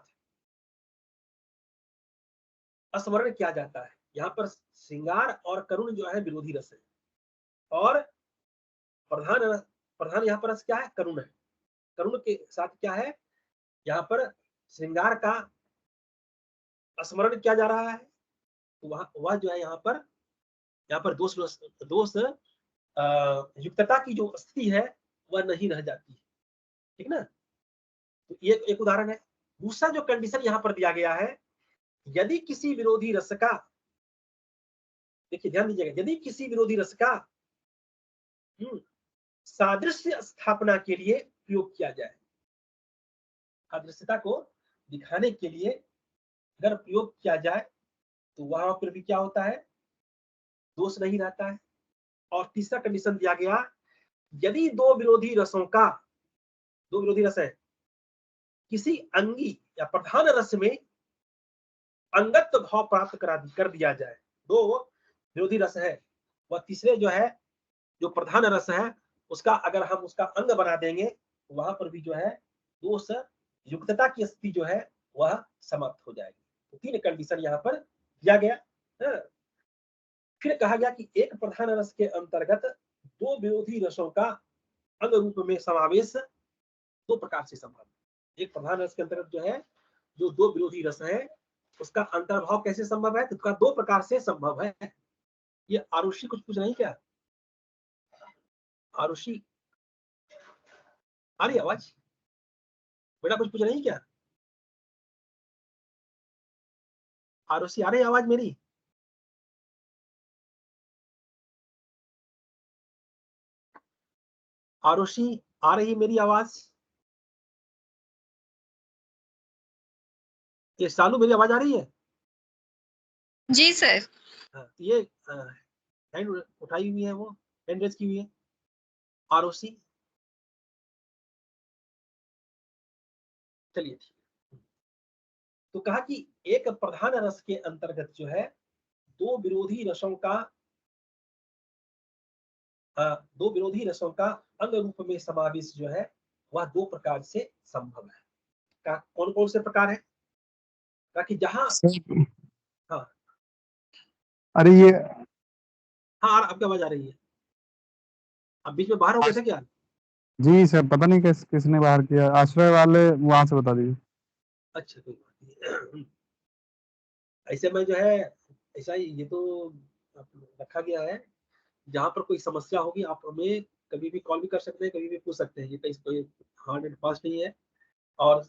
स्मरण किया जाता है, यहाँ पर श्रृंगार और करुण जो है विरोधी रस है, और प्रधान यहाँ पर रस क्या है, करुण है। करुण के साथ क्या है, यहाँ पर श्रृंगार का स्मरण किया जा रहा है, तो वह जो है यहाँ पर दोष युक्तता की जो स्थिति है वह नहीं रह जाती है, ठीक ना। तो ये एक उदाहरण है। दूसरा जो कंडीशन यहाँ पर दिया गया है, यदि किसी विरोधी रस का, देखिए ध्यान दीजिएगा, यदि किसी विरोधी रस का सादृश्य स्थापना के लिए प्रयोग किया जाए, सादृश्यता को दिखाने के लिए अगर प्रयोग किया जाए तो वहां पर भी क्या होता है, दोष नहीं रहता है। और तीसरा कंडीशन दिया गया, यदि दो विरोधी रस है, किसी अंगी या प्रधान रस में अंगत्व भाव प्राप्त कर दिया जाए, दो विरोधी रस है, वह तीसरे जो है जो प्रधान रस है उसका अगर हम उसका अंग बना देंगे, वहां पर भी जो है दोष युक्तता की स्थिति जो है वह समाप्त हो जाएगी। तो तीन कंडीशन यहाँ पर दिया गया। फिर कहा गया कि एक प्रधान रस के अंतर्गत दो विरोधी रसों का अंग रूप में समावेश दो प्रकार से संभव है। एक प्रधान रस के अंतर्गत जो है जो दो विरोधी रस है उसका अंतर्भाव कैसे संभव है, तो उसका दो प्रकार से संभव है। ये आरुषि कुछ पूछ नहीं क्या, आरुषि आ रही आवाज, बेटा कुछ पूछ नहीं क्या, आरुषि आ रही आवाज मेरी? आरुषि आ रही मेरी आवाज? ये सालू मेरी आवाज आ रही है? जी सर। ये हैंड उठाई हुई है, वो हैंड रेज की हुई है आरुषि। चलिए ठीक, तो कहा कि एक प्रधान रस के अंतर्गत जो है दो विरोधी रसों का अंग रूप में समावेश जो है वह दो प्रकार से संभव है। कौन कौन से प्रकार है, ताकि जहां हाँ अरे ये हाँ आपकी आवाज आ रही है, आप बीच में बाहर हो गए थे क्या? जी सर, पता नहीं किसने बाहर किया, आश्रय वाले वहां से बता दीजिए। अच्छा कोई बात नहीं। ऐसे में जो है ऐसा ही ये तो रखा गया है, जहां पर कोई समस्या होगी आप हमें कभी भी कॉल भी कर सकते हैं, कभी भी पूछ सकते हैं, ये कोई हार्ड एंड फास्ट नहीं है। और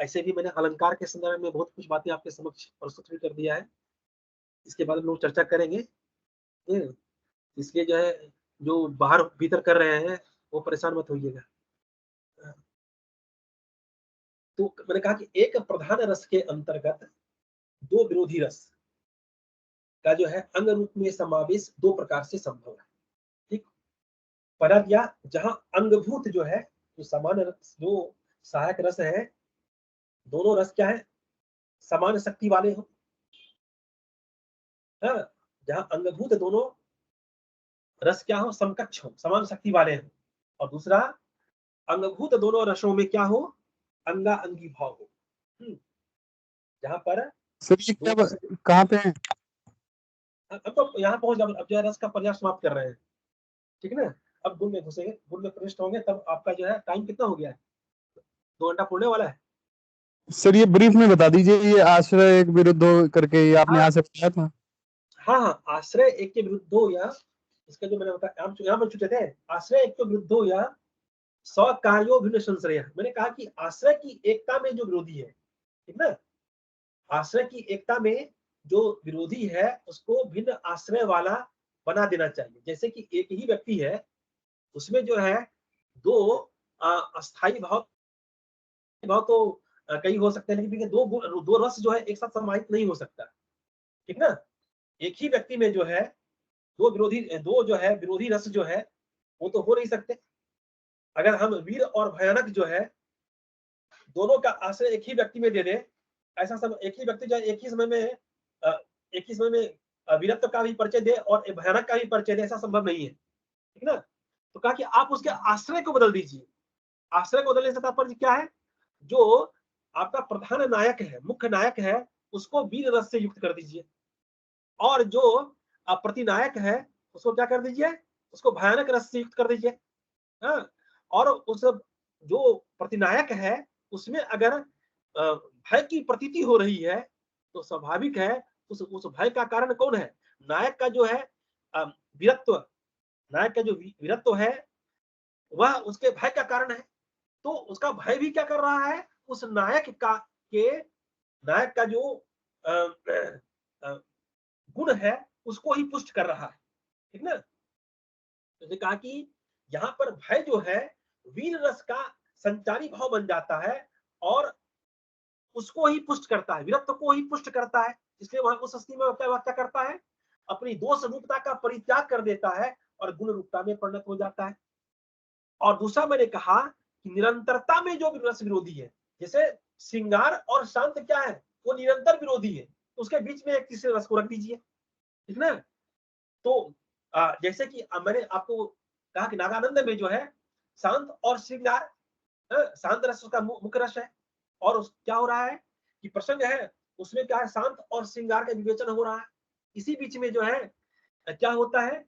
ऐसे भी मैंने अलंकार के संदर्भ में बहुत कुछ बातें आपके समक्ष प्रस्तुत भी कर दिया है, इसके बारे में लोग चर्चा करेंगे। इसलिए जो है जो बाहर भीतर कर रहे हैं वो परेशान मत होइएगा। तो मैंने कहा कि एक प्रधान रस के अंतर्गत दो विरोधी रस का जो है अंग रूप में समावेश दो प्रकार से संभव है। ठीक, पढ़ा दिया जहां अंगभूत जो है जो समान रस, जो सहायक रस है, दोनों रस क्या है, समान शक्ति वाले हो, जहां अंगभूत दोनों रस क्या हो, समकक्ष हो, समान शक्ति वाले हो, और दूसरा अंगभूत दोनों रसों में क्या हो, अंगा अंगी भाव हो। जहां पर सर ये दो कब कहाँ पे है? अब तो यहाँ पहुंच गए, अब जो है रस का पर्याय समाप्त कर रहे हैं, ठीक है ना। अब गुण में घुसेंगे, गुण में प्रविष्ट होंगे, तब आपका जो है टाइम कितना हो गया है, 2 घंटा पूरने वाला है। सर ये ब्रीफ में बता दीजिए, ये आश्रय एक विरुद्ध दो करके ये आपने हाँ। यहाँ से बताया था। हाँ, आश्रय एक के विरुद्ध हो, या इसका जो मैंने बताया, हम यहाँ पर छूटे थे, आश्रय एक के विरुद्ध हो या स्वकार्यो भिन्न संश्रय। मैंने कहा कि आश्रय की एकता में जो विरोधी है, ठीक ना, आश्रय की एकता में जो विरोधी है उसको भिन्न आश्रय वाला बना देना चाहिए। जैसे कि एक ही व्यक्ति है, उसमें जो है दो अस्थायी भाव भाव तो कई हो सकते हैं, लेकिन दो रस जो है एक साथ समाहित नहीं हो सकता, ठीक ना। एक ही व्यक्ति में जो है दो जो है विरोधी रस जो है वो तो हो नहीं सकते। अगर हम वीर और भयानक जो है दोनों का आश्रय एक ही व्यक्ति में दे दे, ऐसा सब एक ही व्यक्ति जो है एक ही समय में वीरत्व का भी परिचय दे और भयानक का भी परिचय दे, ऐसा संभव नहीं है, ठीक ना। तो कहा कि आप उसके आश्रय को बदल दीजिए। आश्रय को बदलने से तात्पर्य क्या है, जो आपका प्रधान नायक है, मुख्य नायक है, उसको वीर रस से युक्त कर दीजिए, और जो प्रतिनायक है उसको क्या कर दीजिए, उसको भयानक रस से युक्त कर दीजिए। हाँ, और उस जो प्रतिनायक है उसमें अगर भय की प्रतीति हो रही है तो स्वाभाविक है उस भय का कारण कौन है, नायक का जो है वीरत्व, नायक का जो वीरत्व है वह उसके भय का कारण है। तो उसका भय भी क्या कर रहा है, उस नायक का जो अ, अ, गुण है उसको ही पुष्ट कर रहा है, ठीक ना। तो कहा कि यहाँ पर भय जो है वीर रस का संचारी भाव बन जाता है और उसको ही पुष्ट करता है, वीरत्व को ही पुष्ट करता है। इसलिए वहां उस स्थिति में क्या करता है, अपनी दोष रूपता का परित्याग कर देता है और गुण रूपता में परिणत हो जाता है। और दूसरा मैंने कहा कि निरंतरता में जो रस विरोधी है, जैसे श्रृंगार और शांत क्या है, वो निरंतर विरोधी है, उसके बीच में एक तीसरे रस को रख दीजिए, ठीक ना। तो जैसे कि मैंने आपको कहा कि नागानंद में जो है शांत और श्रृंगार, शांत रस उसका मुख्य रस है, और क्या हो रहा है कि प्रसंग है उसमें क्या है, शांत और श्रृंगार का विवेचन हो रहा है। इसी बीच में जो है क्या होता है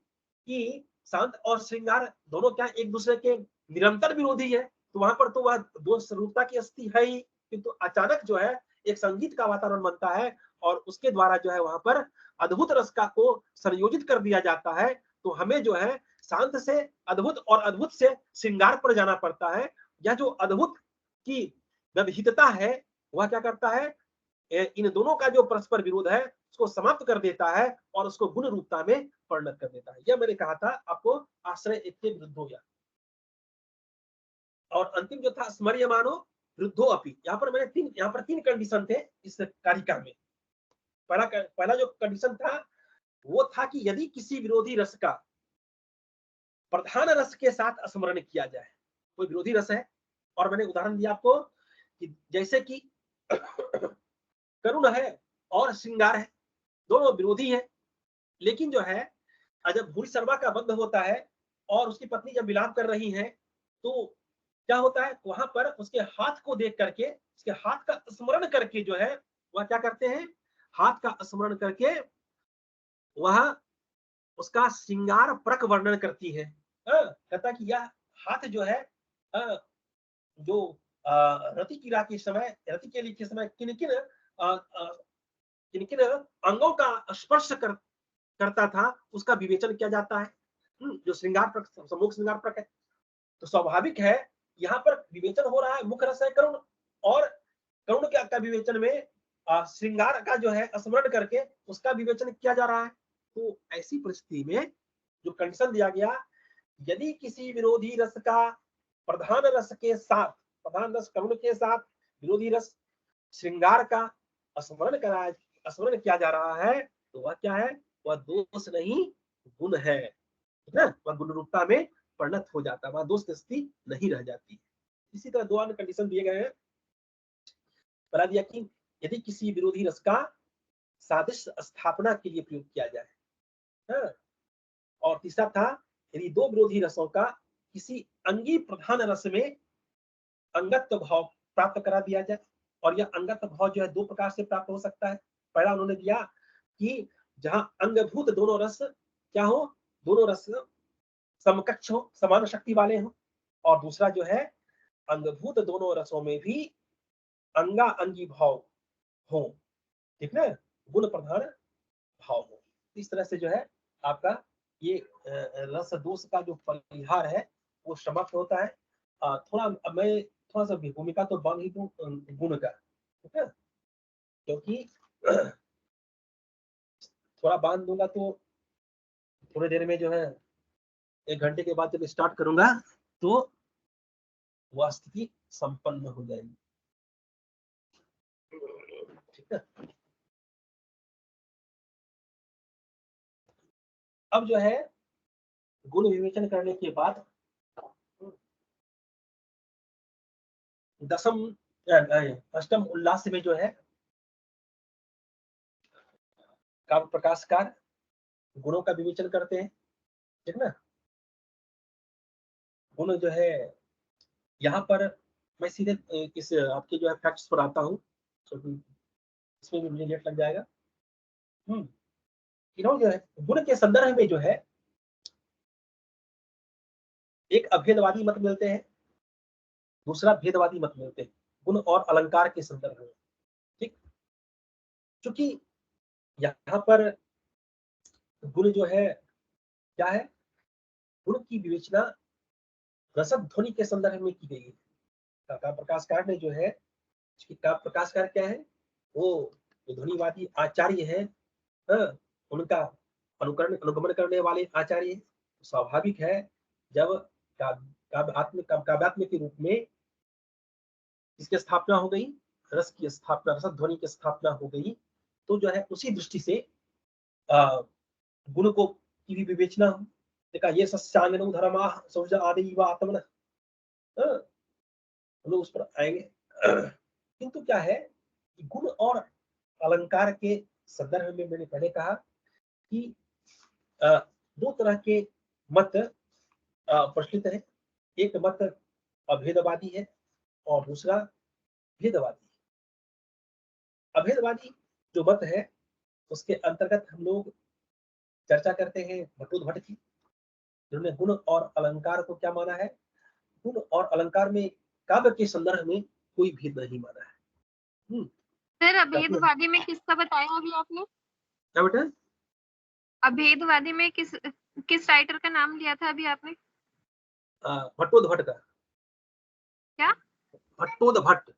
कि शांत और श्रृंगार दोनों क्या एक दूसरे के निरंतर विरोधी है, तो वहां पर तो वह दो स्वरूपता की स्थिति है ही, किंतु अचानक जो है एक संगीत का वातावरण बनता है और उसके द्वारा जो है वहां पर अद्भुत रस का को संयोजित कर दिया जाता है। तो हमें जो है शांत से अद्भुत और अद्भुत से श्रृंगार पर जाना पड़ता है। यह जो अद्भुत की विविधता है वह क्या करता है, इन दोनों का जो परस्पर विरोध है उसको समाप्त कर देता है और उसको गुण रूपता में परिणत कर देता है। यह मैंने कहा था आपको, आश्रय एक के विरुद्ध हो गया। और अंतिम जो था स्मर्यमानो विरुद्धो अपि, यहाँ पर तीन कंडीशन थे इस कारिका में। पहला जो कंडीशन था वो था कि यदि किसी विरोधी रस का प्रधान रस के साथ स्मरण किया जाए, कोई विरोधी रस है, और मैंने उदाहरण दिया आपको कि जैसे कि करुण है और श्रृंगार है, दोनों विरोधी हैं, लेकिन जो है जब भूरी शर्मा का बंध होता है और उसकी पत्नी जब विलाप कर रही है तो क्या होता है, वहां पर उसके हाथ को देख करके, उसके हाथ का स्मरण करके जो है वह क्या करते हैं, हाथ का स्मरण करके वह उसका श्रृंगार परक वर्णन करती है। कहता कि यह हाथ जो है जो रति क्रीड़ा के समय, रति के लिए के समय किन किन अंगों का स्पर्श करता था उसका विवेचन किया जाता है। जो श्रृंगार प्रक, सम्मुख श्रृंगार प्रक है, तो स्वाभाविक है यहाँ पर विवेचन हो रहा है, मुख्य रस है करुण, और करुण का विवेचन में श्रृंगार का जो है स्मरण करके उसका विवेचन किया जा रहा है। तो ऐसी परिस्थिति में जो कंडीशन दिया गया, यदि किसी विरोधी रस का प्रधान रस के साथ, प्रधान रस करुण के साथ विरोधी रस श्रृंगार का स्मरण किया जा रहा है, तो वह क्या है, वह दोष नहीं गुण है, ठीक है, वह गुण रूपता में परिणत हो जाता है, वह दोष स्थिति नहीं रह जाती। इसी तरह दो अन्य कंडीशन दिए गए हैं। बता दिया कि यदि किसी विरोधी रस का सादृश्य स्थापना के लिए प्रयोग किया जाए, और तीसरा था यदि दो विरोधी रसों का किसी अंगी प्रधान रस में अंगत्व भाव प्राप्त करा दिया जाए, और यह अंगत्व भाव जो है दो प्रकार से प्राप्त हो सकता है। पहला उन्होंने दिया कि जहां अंगभूत दोनों रस क्या हो, दोनों रस समकक्ष हो, समान शक्ति वाले हो, और दूसरा जो है अंगभूत दोनों रसों में भी अंगा अंगी भाव हो, ठीक ना, गुण प्रधान भाव हो। इस तरह से जो है आपका ये रस दोष का जो परिहार है वो समाप्त होता है। थोड़ा मैं थोड़ा सा भूमिका तो बांध ही दूं गुण का, ठीक है, क्योंकि थोड़ा बांध दूंगा तो थोड़ी देर में जो है 1 घंटे के बाद जब स्टार्ट करूंगा तो वह स्थिति संपन्न हो जाएगी, ठीक है। अब जो है गुण विवेचन करने के बाद दसम अष्टम उल्लास में जो है काव्य प्रकाशकार गुणों का विवेचन करते हैं, ठीक ना। गुण जो है यहाँ पर मैं सीधे इस आपके जो है फैक्ट्स पर आता हूँ, इसमें भी मुझे लेट लग जाएगा। इन्होंने जो है गुण के संदर्भ में जो है एक अभेदवादी मत मिलते हैं, दूसरा भेदवादी मत मिलते हैं गुण और अलंकार के संदर्भ में, ठीक। क्योंकि यहाँ पर गुण जो है क्या है, गुण की विवेचना रसद ध्वनि के संदर्भ में की गई है। काव्य प्रकाशकार ने जो है, काव्य प्रकाशकार क्या है, वो ध्वनिवादी आचार्य है, उनका अनुगमन करने वाले आचार्य। स्वाभाविक है जब काव्यात्मक के रूप में इसकी स्थापना हो गई, रस की स्थापना, रसद ध्वनि की स्थापना हो गई, तो जो है उसी दृष्टि से गुण को की भी विवेचना हो। देखा ये सस्यांगनो धर्मा सौज आदि व आत्मन, हम लोग उस पर आएंगे। किंतु क्या है कि गुण और अलंकार के संदर्भ में मैंने पहले कहा कि दो तरह के मत प्रचलित है। एक मत अभेदवादी है और दूसरा भेदवादी। अभेदवादी जो मत है उसके अंतर्गत हम लोग चर्चा करते हैं भट्टोद्भट की, जिन्होंने गुण और अलंकार को क्या माना है, गुण और अलंकार में काव्य के संदर्भ में कोई भेद नहीं माना है। सर अभेदवादी में किसका बताया अभी आपने? क्या बेटा? अभेदवादी में किस राइटर का नाम लिया था अभी आपने? भट्टोद्भट का। क्या? भट्टोद्भट,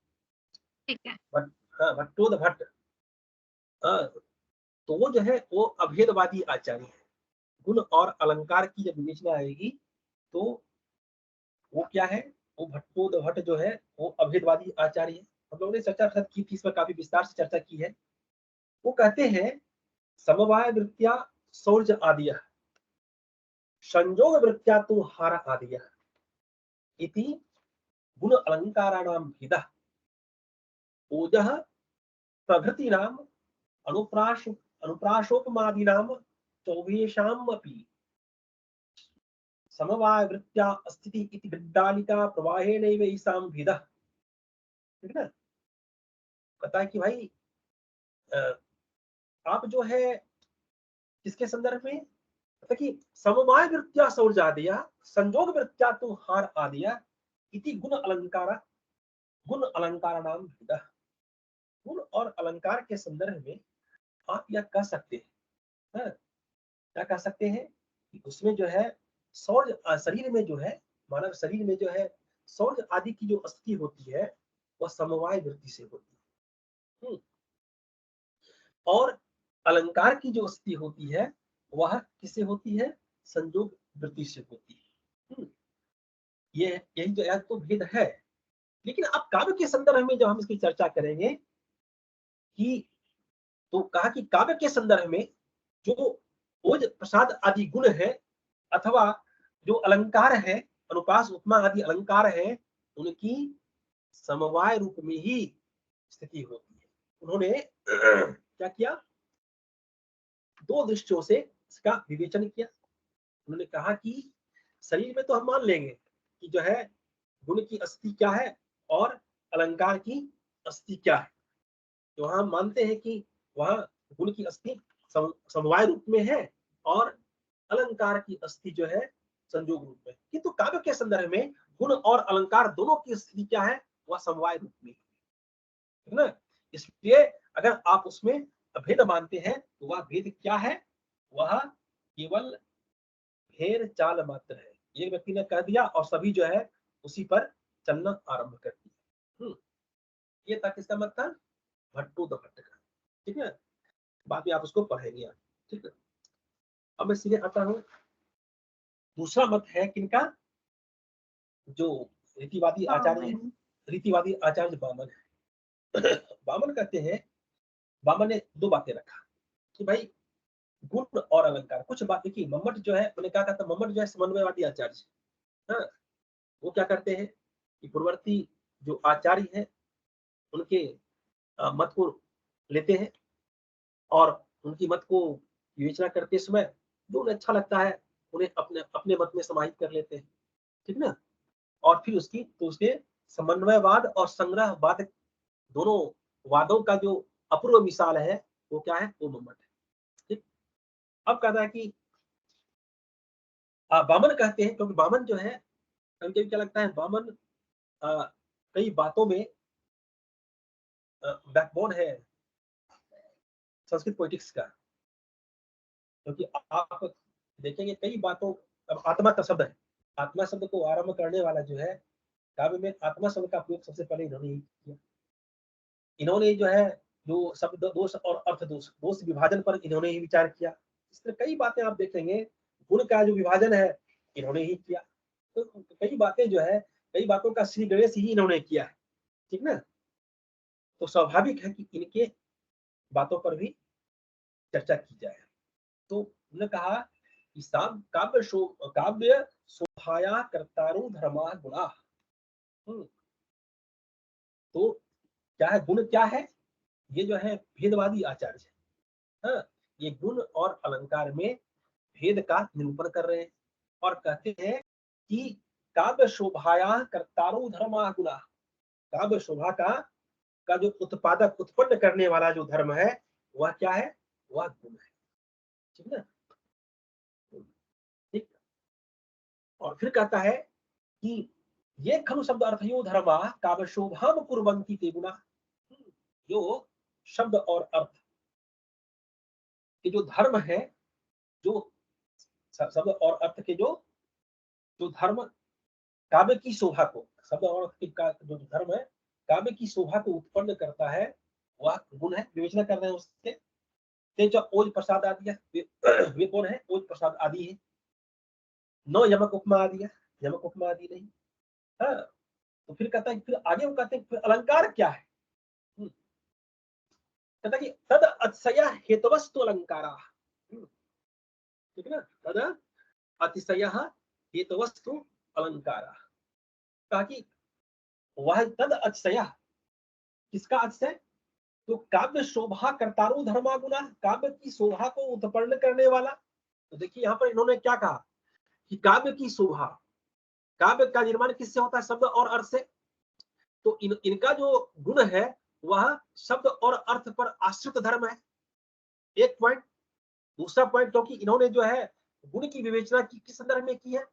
ठीक है। भट्टोद्भट। तो वो जो है वो अभेदवादी आचार्य है। गुण और अलंकार की जब विवेचना आएगी तो वो क्या है, वो भट्टोद्भट जो है वो अभेदवादी आचार्य है। हम लोगों ने चर्चा की थी, इस पर काफी विस्तार से चर्चा की है। वो कहते हैं समवाय वृत्तिया सौर्ज आदिया संयोग वृत्तिया तो हार आदिया इति गुण अलंकाराणाम भेदः ओजः प्रभृतीनाम अनुप्राशोपमादीनाम चौभेषामपि समवाय वृत्त्या स्थिति इति गड्डालिका प्रवाहेनैव ईसाम भेदः, ठीक है। कहता है कि भाई आप जो है किसके संदर्भ में, कहता कि समवाय वृत्त्या सौर्ज आदिया संयोग वृत्त्या तो हार आदिया इति गुण अलंकार नाम भेदः। गुण और अलंकार के संदर्भ में आप यह कह सकते हैं, क्या कह सकते हैं कि उसमें जो है सौर्य शरीर में जो है, मानव शरीर में जो है सौर्य आदि की जो स्थिति होती है वह समवाय वृत्ति से होती है, और अलंकार की जो स्थिति होती है वह किससे होती है, संयोग वृत्ति से होती है। ये यही जो है तो भेद है। लेकिन अब काव्य के संदर्भ में जब हम इसकी चर्चा करेंगे कि तो कहा कि काव्य के संदर्भ में जो ओज प्रसाद आदि गुण है अथवा जो अलंकार है, अनुप्रास उपमा आदि अलंकार है, उनकी समवाय रूप में ही स्थिति होती है। उन्होंने क्या किया, दो दृष्टियों से इसका विवेचन किया। उन्होंने कहा कि शरीर में तो हम मान लेंगे कि जो है गुण की अस्थि क्या है और अलंकार की अस्थि क्या है। तो हम मानते हैं कि वहां गुण की अस्थि समवाय रूप में है और अलंकार की अस्थि जो है संयोग रूप में। किंतु काव्य के संदर्भ में गुण और अलंकार दोनों की स्थिति क्या है, वह समवाय रूप में है ना। इसलिए अगर आप उसमें भेद मानते हैं तो वह भेद क्या है, वह केवल भेद चाल मात्र है। एक व्यक्ति ने कह दिया और सभी जो है उसी पर चलना आरंभ कर दिया। ये था किसका मत था, भट्टो द भट्ट का। ठीक है, बाद में आप उसको पढ़ेंगे। ठीक है, अब मैं सीधे आता हूं, दूसरा मत है किनका, जो रीतिवादी आचार्य है, रीतिवादी आचार्य बामन है। बामन कहते हैं, बामन ने दो बातें रखा कि भाई गुण और अलंकार, कुछ बातें की मम्मट जो है, मैंने कहा था मम्मट जो है समन्वयवादी आचार्य। हाँ, वो क्या करते हैं कि पूर्ववर्ती जो आचार्य है उनके मत को लेते हैं और उनकी मत को विवेचना करते समय जो उन्हें अच्छा लगता है उन्हें अपने अपने मत में समाहित कर लेते हैं। ठीक ना, और फिर उसके समन्वयवाद और संग्रहवाद दोनों वादों का जो अपूर्व मिसाल है वो क्या है, वो मम्मट है। ठीक, अब कहता है कि बामन कहते हैं, क्योंकि बामन जो है कभी कभी क्या लगता है, बामन कई बातों में बैकबोन है संस्कृत पोइटिक्स का। क्योंकि आप देखेंगे कई बातों, अब आत्मा का शब्द है, आत्मा शब्द को आरंभ करने वाला जो है काव्य में आत्मा शब्द का प्रयोग सबसे पहले इन्होंने ही किया। इन्होंने जो है जो शब्द दोष और अर्थ दोष, दोष विभाजन पर इन्होंने ही विचार किया। इस तरह कई बातें आप देखेंगे, गुण का जो विभाजन है इन्होंने ही किया। तो कई बातें जो है, कई बातों का श्री गणेश ही इन्होंने किया है। ठीक ना, तो स्वाभाविक है कि इनके बातों पर भी चर्चा की जाए। तो उन्होंने कहा कि काव्य शोभाया कर्तारु धर्मा गुणा। तो क्या है, गुण क्या है, ये जो है भेदवादी आचार्य है। हाँ, ये गुण और अलंकार में भेद का निरूपण कर रहे हैं और कहते हैं कि काव्य शोभाया कर्तारु धर्मा गुणा, काव्य शोभा का जो उत्पादक, उत्पन्न करने वाला जो धर्म है वह क्या है, वह गुण है। ठीक ना, ठीक। और फिर कहता है कि ये खलु शब्द अर्थयो धर्मा काव्य शोभाम कुर्वन्ति ते गुणा। जो शब्द और अर्थ के जो धर्म है, जो शब्द और अर्थ के जो जो धर्म काव्य की शोभा को, शब्द और अर्थ का जो धर्म है काव्य की शोभा को उत्पन्न करता है वह गुण है। विवेचना कर रहे हैं उससे। तेज ओज प्रसाद आदि है, वे कौन है, ओज प्रसाद आदि है। न यमक उपमा आदि है, यमक उपमा आदि नहीं। हाँ, तो फिर कहता है, फिर आगे वो कहते हैं फिर अलंकार क्या है। कहता कि तद अतिशय हेतुवस्तु अलंकारा। ठीक है ना, तद अतिशय हेतुवस्तु अलंकारा। कहा कि वह तद अतिशय, किसका अतिशय, तो काव्य शोभा कर्तारु धर्मा गुणा, काव्य की शोभा को उत्पन्न करने वाला। तो देखिए यहाँ पर इन्होंने क्या कहा कि काव्य की शोभा, काव्य का निर्माण किससे होता है, शब्द और अर्थ से। तो इनका जो गुण है वह शब्द और अर्थ पर आश्रित धर्म है, एक पॉइंट। दूसरा पॉइंट, क्योंकि इन्होंने जो है गुण की विवेचना किस संदर्भ में की है,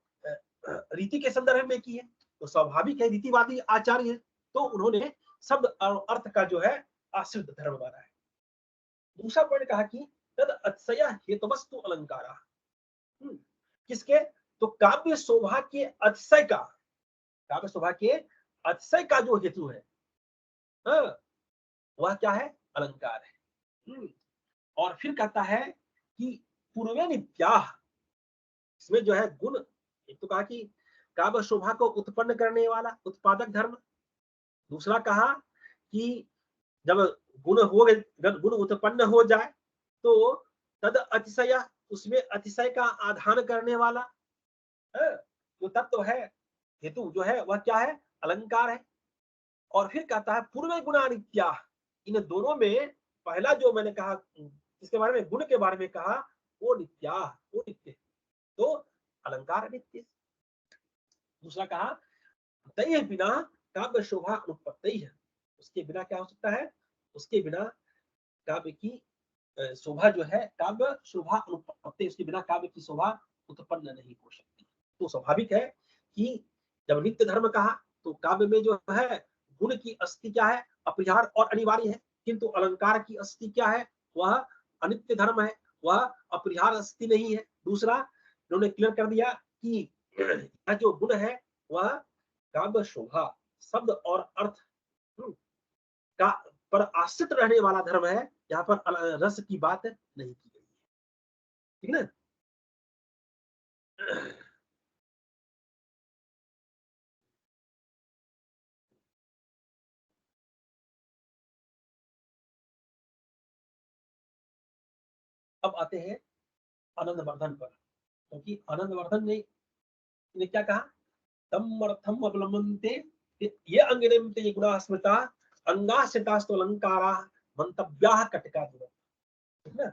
रीति के संदर्भ में की है, तो स्वाभाविक है रीतिवादी आचार्य है, तो उन्होंने शब्द और अर्थ का जो है आश्रित धर्म माना है। दूसरा पॉइंट कहा कि तद अतिशय हेतुवस्तु अलंकारा। किसके, तो काव्य शोभा के अतिशय का, काव्य शोभा के अतिशय का जो हेतु है वह क्या है, अलंकार है। और फिर कहता है कि पूर्वे नित्याह, इसमें जो है गुण, एक तो कहा कि काव्य शोभा को उत्पन्न करने वाला उत्पादक धर्म। दूसरा कहा कि जब गुण हो गए, गुण उत्पन्न हो जाए तो तद अतिशय, उसमें अतिशय का आधान करने वाला जो तत्व है, हेतु जो है वह क्या है, अलंकार है। और फिर कहता है पूर्व गुणा नित्या, इन दोनों में पहला जो मैंने कहा इसके बारे में, गुण के बारे में कहा, वो नित्या, वो नित्य। तो अलंकार अनित्य। दूसरा कहा तय बिना काव्य शोभा अनुत्पत्ति है, उसके बिना क्या हो सकता है, उसके बिना काव्य की शोभा जो है, काव्य शोभा अनुत्पत्ति, उसके बिना काव्य की शोभा उत्पन्न नहीं हो सकती। तो स्वाभाविक है कि जब नित्य धर्म कहा तो काव्य में जो है गुण की अस्ति क्या है, अपरिहार्य और अनिवार्य है, किंतु अलंकार की अस्ति क्या है, वह अनित्य धर्म है, वह अपरिहार्य अस्ति नहीं है। दूसरा उन्होंने क्लियर कर दिया कि यह जो गुण है वह काव्य शोभा, शब्द और अर्थ का पर आश्रित रहने वाला धर्म है, यहाँ पर रस की बात नहीं की गई है, ठीक ना। अब आते हैं आनंदवर्धन पर, क्योंकि आनंदवर्धन ने क्या कहा, तम अर्थम अवलंबनते ये अंगिनमते ये गुणा स्मृता अंगाश्रितास्तु अलंकारा मंतव्याः कटका दूर, ठीक ना।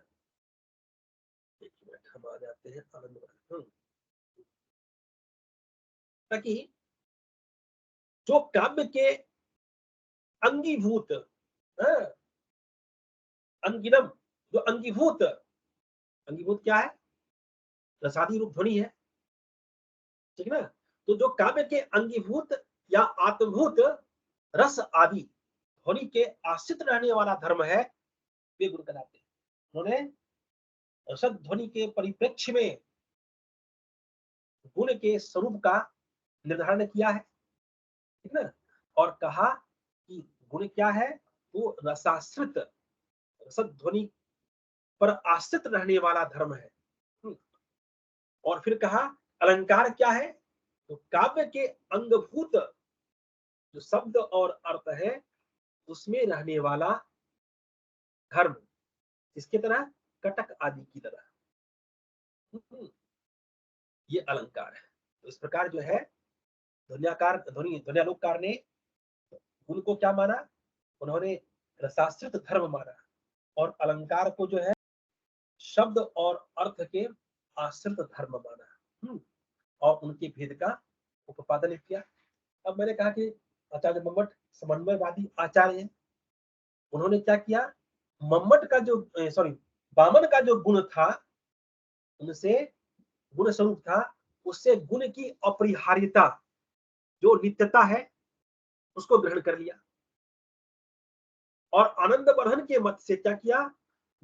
एक मिनट हम आ जाते हैं आनंदवर्धन, ताकि जो काव्य के अंगीभूत अंगिनम, जो अंगीभूत क्या है, रसादी रूप ध्वनि है, ठीक ना। तो जो काव्य के अंगीभूत या आत्मभूत रस आदि ध्वनि के आश्रित रहने वाला धर्म है, वे गुण कहलाते हैं। उन्होंने रसद ध्वनि के परिप्रेक्ष्य में गुण के स्वरूप का निर्धारण किया है, ठीक ना, और कहा कि गुण क्या है, वो रसाश्रित, रसद ध्वनि पर आश्रित रहने वाला धर्म है। और फिर कहा अलंकार क्या है, तो काव्य के अंगभूत जो शब्द और अर्थ है उसमें रहने वाला धर्म, इसके तरह कटक आदि की तरह, ये अलंकार है। तो इस प्रकार जो है ध्वन्यालोककार ने गुण को क्या माना, उन्होंने रसाश्रित धर्म माना, और अलंकार को जो है शब्द और अर्थ के आश्रित धर्म माना, और उनके भेद का उपादन किया। अब मैंने कहा कि आचार्य मम्मट समन्वयवादी आचार्य हैं, उन्होंने क्या किया, मम्मट का जो वामन का जो गुण था, उनसे गुण स्वरूप था, उससे गुण की अपरिहार्यता, जो नित्यता है, उसको ग्रहण कर लिया। और आनंदवर्धन के मत से क्या किया,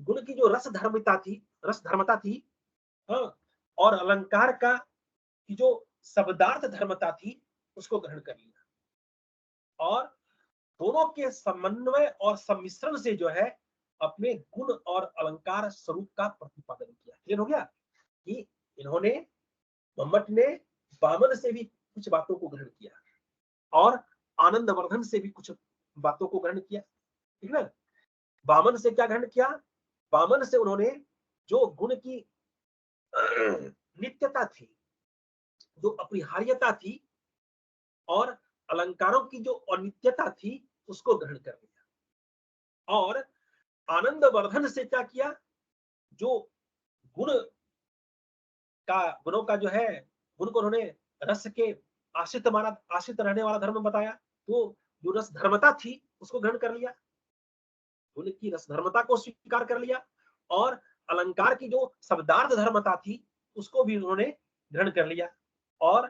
गुण की जो रस धर्मता थी, हाँ, और अलंकार का की जो शब्दार्थ धर्मता थी, उसको ग्रहण कर लिया, और दोनों के समन्वय और सम्मिश्रण से जो है अपने गुण और अलंकार स्वरूप का प्रतिपादन किया। क्लियर हो गया कि इन्होंने, मम्मट ने वामन से भी कुछ बातों को ग्रहण किया और आनंदवर्धन से भी कुछ बातों को ग्रहण किया, ठीक ना। वामन से क्या ग्रहण किया, वामन से उन्होंने जो गुण की नित्यता थी, जो अपरिहार्यता थी, और अलंकारों की जो अनित्यता थी, उसको ग्रहण कर लिया। और आनंदवर्धन से क्या किया, जो गुणों का जो है, गुण को उन्होंने रस के आश्रित रहने वाला धर्म बताया, तो जो रस धर्मता थी उसको ग्रहण कर लिया, गुण की रस धर्मता को स्वीकार कर लिया, और अलंकार की जो शब्दार्थ धर्मता थी उसको भी उन्होंने ग्रहण कर लिया, और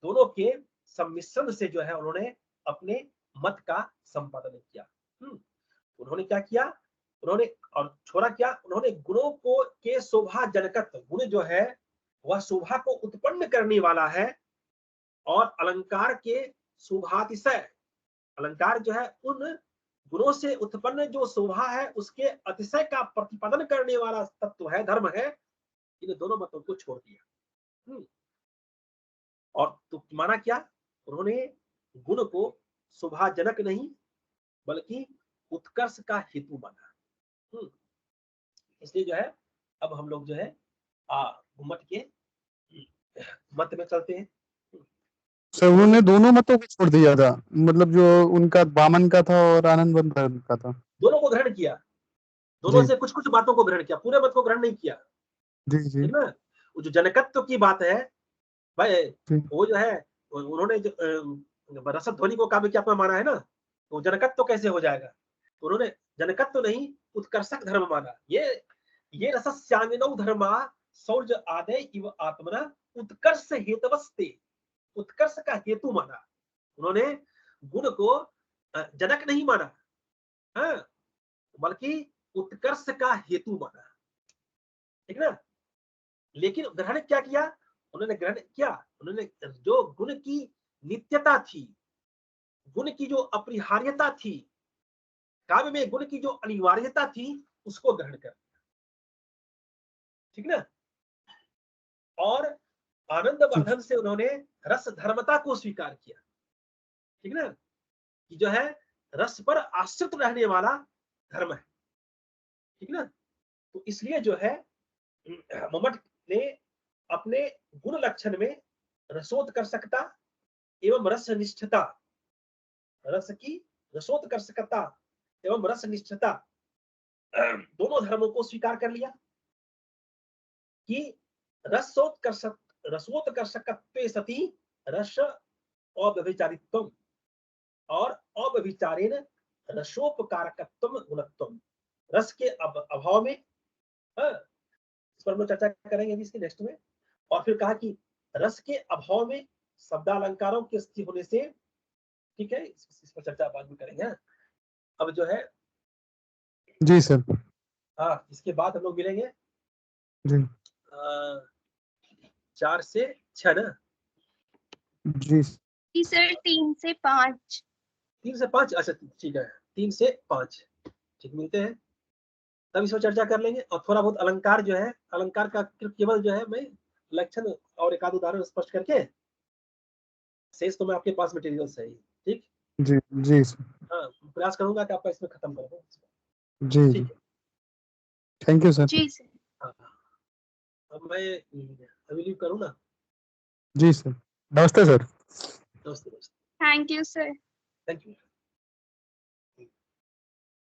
दोनों के सम्मिश्रण से जो है उन्होंने अपने मत का संपादन किया। उन्होंने क्या किया, उन्होंने और छोड़ा क्या, उन्होंने गुणों को के शोभा जनकत्व, गुण जो है वह शोभा को उत्पन्न करने वाला है, और अलंकार के शोभातिशय, अलंकार जो है उन गुणों से उत्पन्न जो शोभा है उसके अतिशय का प्रतिपादन करने वाला तत्व है, धर्म है। इन दोनों मतों को छोड़ दिया, और तो माना क्या, उन्होंने गुण को शोभाजनक नहीं बल्कि उत्कर्ष का हेतु माना। इसलिए जो है अब हम लोग जो है मत के मत में चलते हैं। सर उन्होंने दोनों मतों को छोड़ दिया था, मतलब जो उनका वामन का था और आनंदवर्धन का था, दोनों को ग्रहण किया, दोनों से कुछ कुछ बातों को ग्रहण किया, पूरे मत को ग्रहण नहीं किया, जी जी, ठीक ना। वो जो जनकत्व की बात है भाई जी। वो जो है उन्होंने जो रसध्वनि को काव्यात्मा माना है ना, तो जनकत्व तो कैसे हो जाएगा? तो उन्होंने जनकत्व तो नहीं उत्कर्षक धर्म माना। ये रसस्यान्विनौ धर्मा सौर्य आदय इव आत्मना उत्कर्ष हेतवस्ते, उत्कर्ष का हेतु माना। उन्होंने गुण को जनक नहीं माना, हाँ, बल्कि उत्कर्ष का हेतु माना, ठीक ना। लेकिन ग्रहण क्या किया उन्होंने? ग्रहण किया उन्होंने जो गुण की नित्यता थी, गुण की जो अपरिहार्यता थी, काव्य में गुण की जो अनिवार्यता थी, उसको ग्रहण कर, ठीक ना। और आनंद वर्धन से उन्होंने रस धर्मता को स्वीकार किया, ठीक ना, कि जो है रस पर आश्रित रहने वाला धर्म है, ठीक ना। तो इसलिए जो है मम्मट ने अपने गुण लक्षण में रसोत्कर्षकता एवं रसनिष्ठता, रस की रसोत्कर्षकता एवं रसनिष्ठता दोनों धर्मों को स्वीकार कर लिया कि रसोत्कर्षकत्वे सति रस अव्यभिचारित्वम् और अव्यभिचारेण रसोपकारकत्वम् गुणत्वम्। रस के अभाव में, इस पर हम लोग चर्चा करेंगे अभी इसके नेक्स्ट में। और फिर कहा कि रस के अभाव में शब्दालंकारों की स्थिति होने से, ठीक है, इस पर चर्चा बाद में करेंगे। अब जो है जी सर। हाँ, इसके बाद हम लोग मिलेंगे जी 4 से 6 ना। जी जी सर 3 से 5। 3 से 5, अच्छा ठीक है, 3 से 5, ठीक, मिलते हैं तब इस पर चर्चा कर लेंगे। और थोड़ा बहुत अलंकार जो है, अलंकार का केवल जो है मैं लक्षण और एक आध उदाहरण स्पष्ट करके, शेष तो मैं आपके पास मटेरियल है ही, ठीक। जी जी सर। हाँ, प्रयास करूंगा कि आपका इसमें खत्म कर दूं, जी ठीक है। Thank you sir. जी सर। हाँ, अब मैं अभी लीव करूँ ना? जी सर, नमस्ते सर। नमस्ते, thank you sir. Thank you.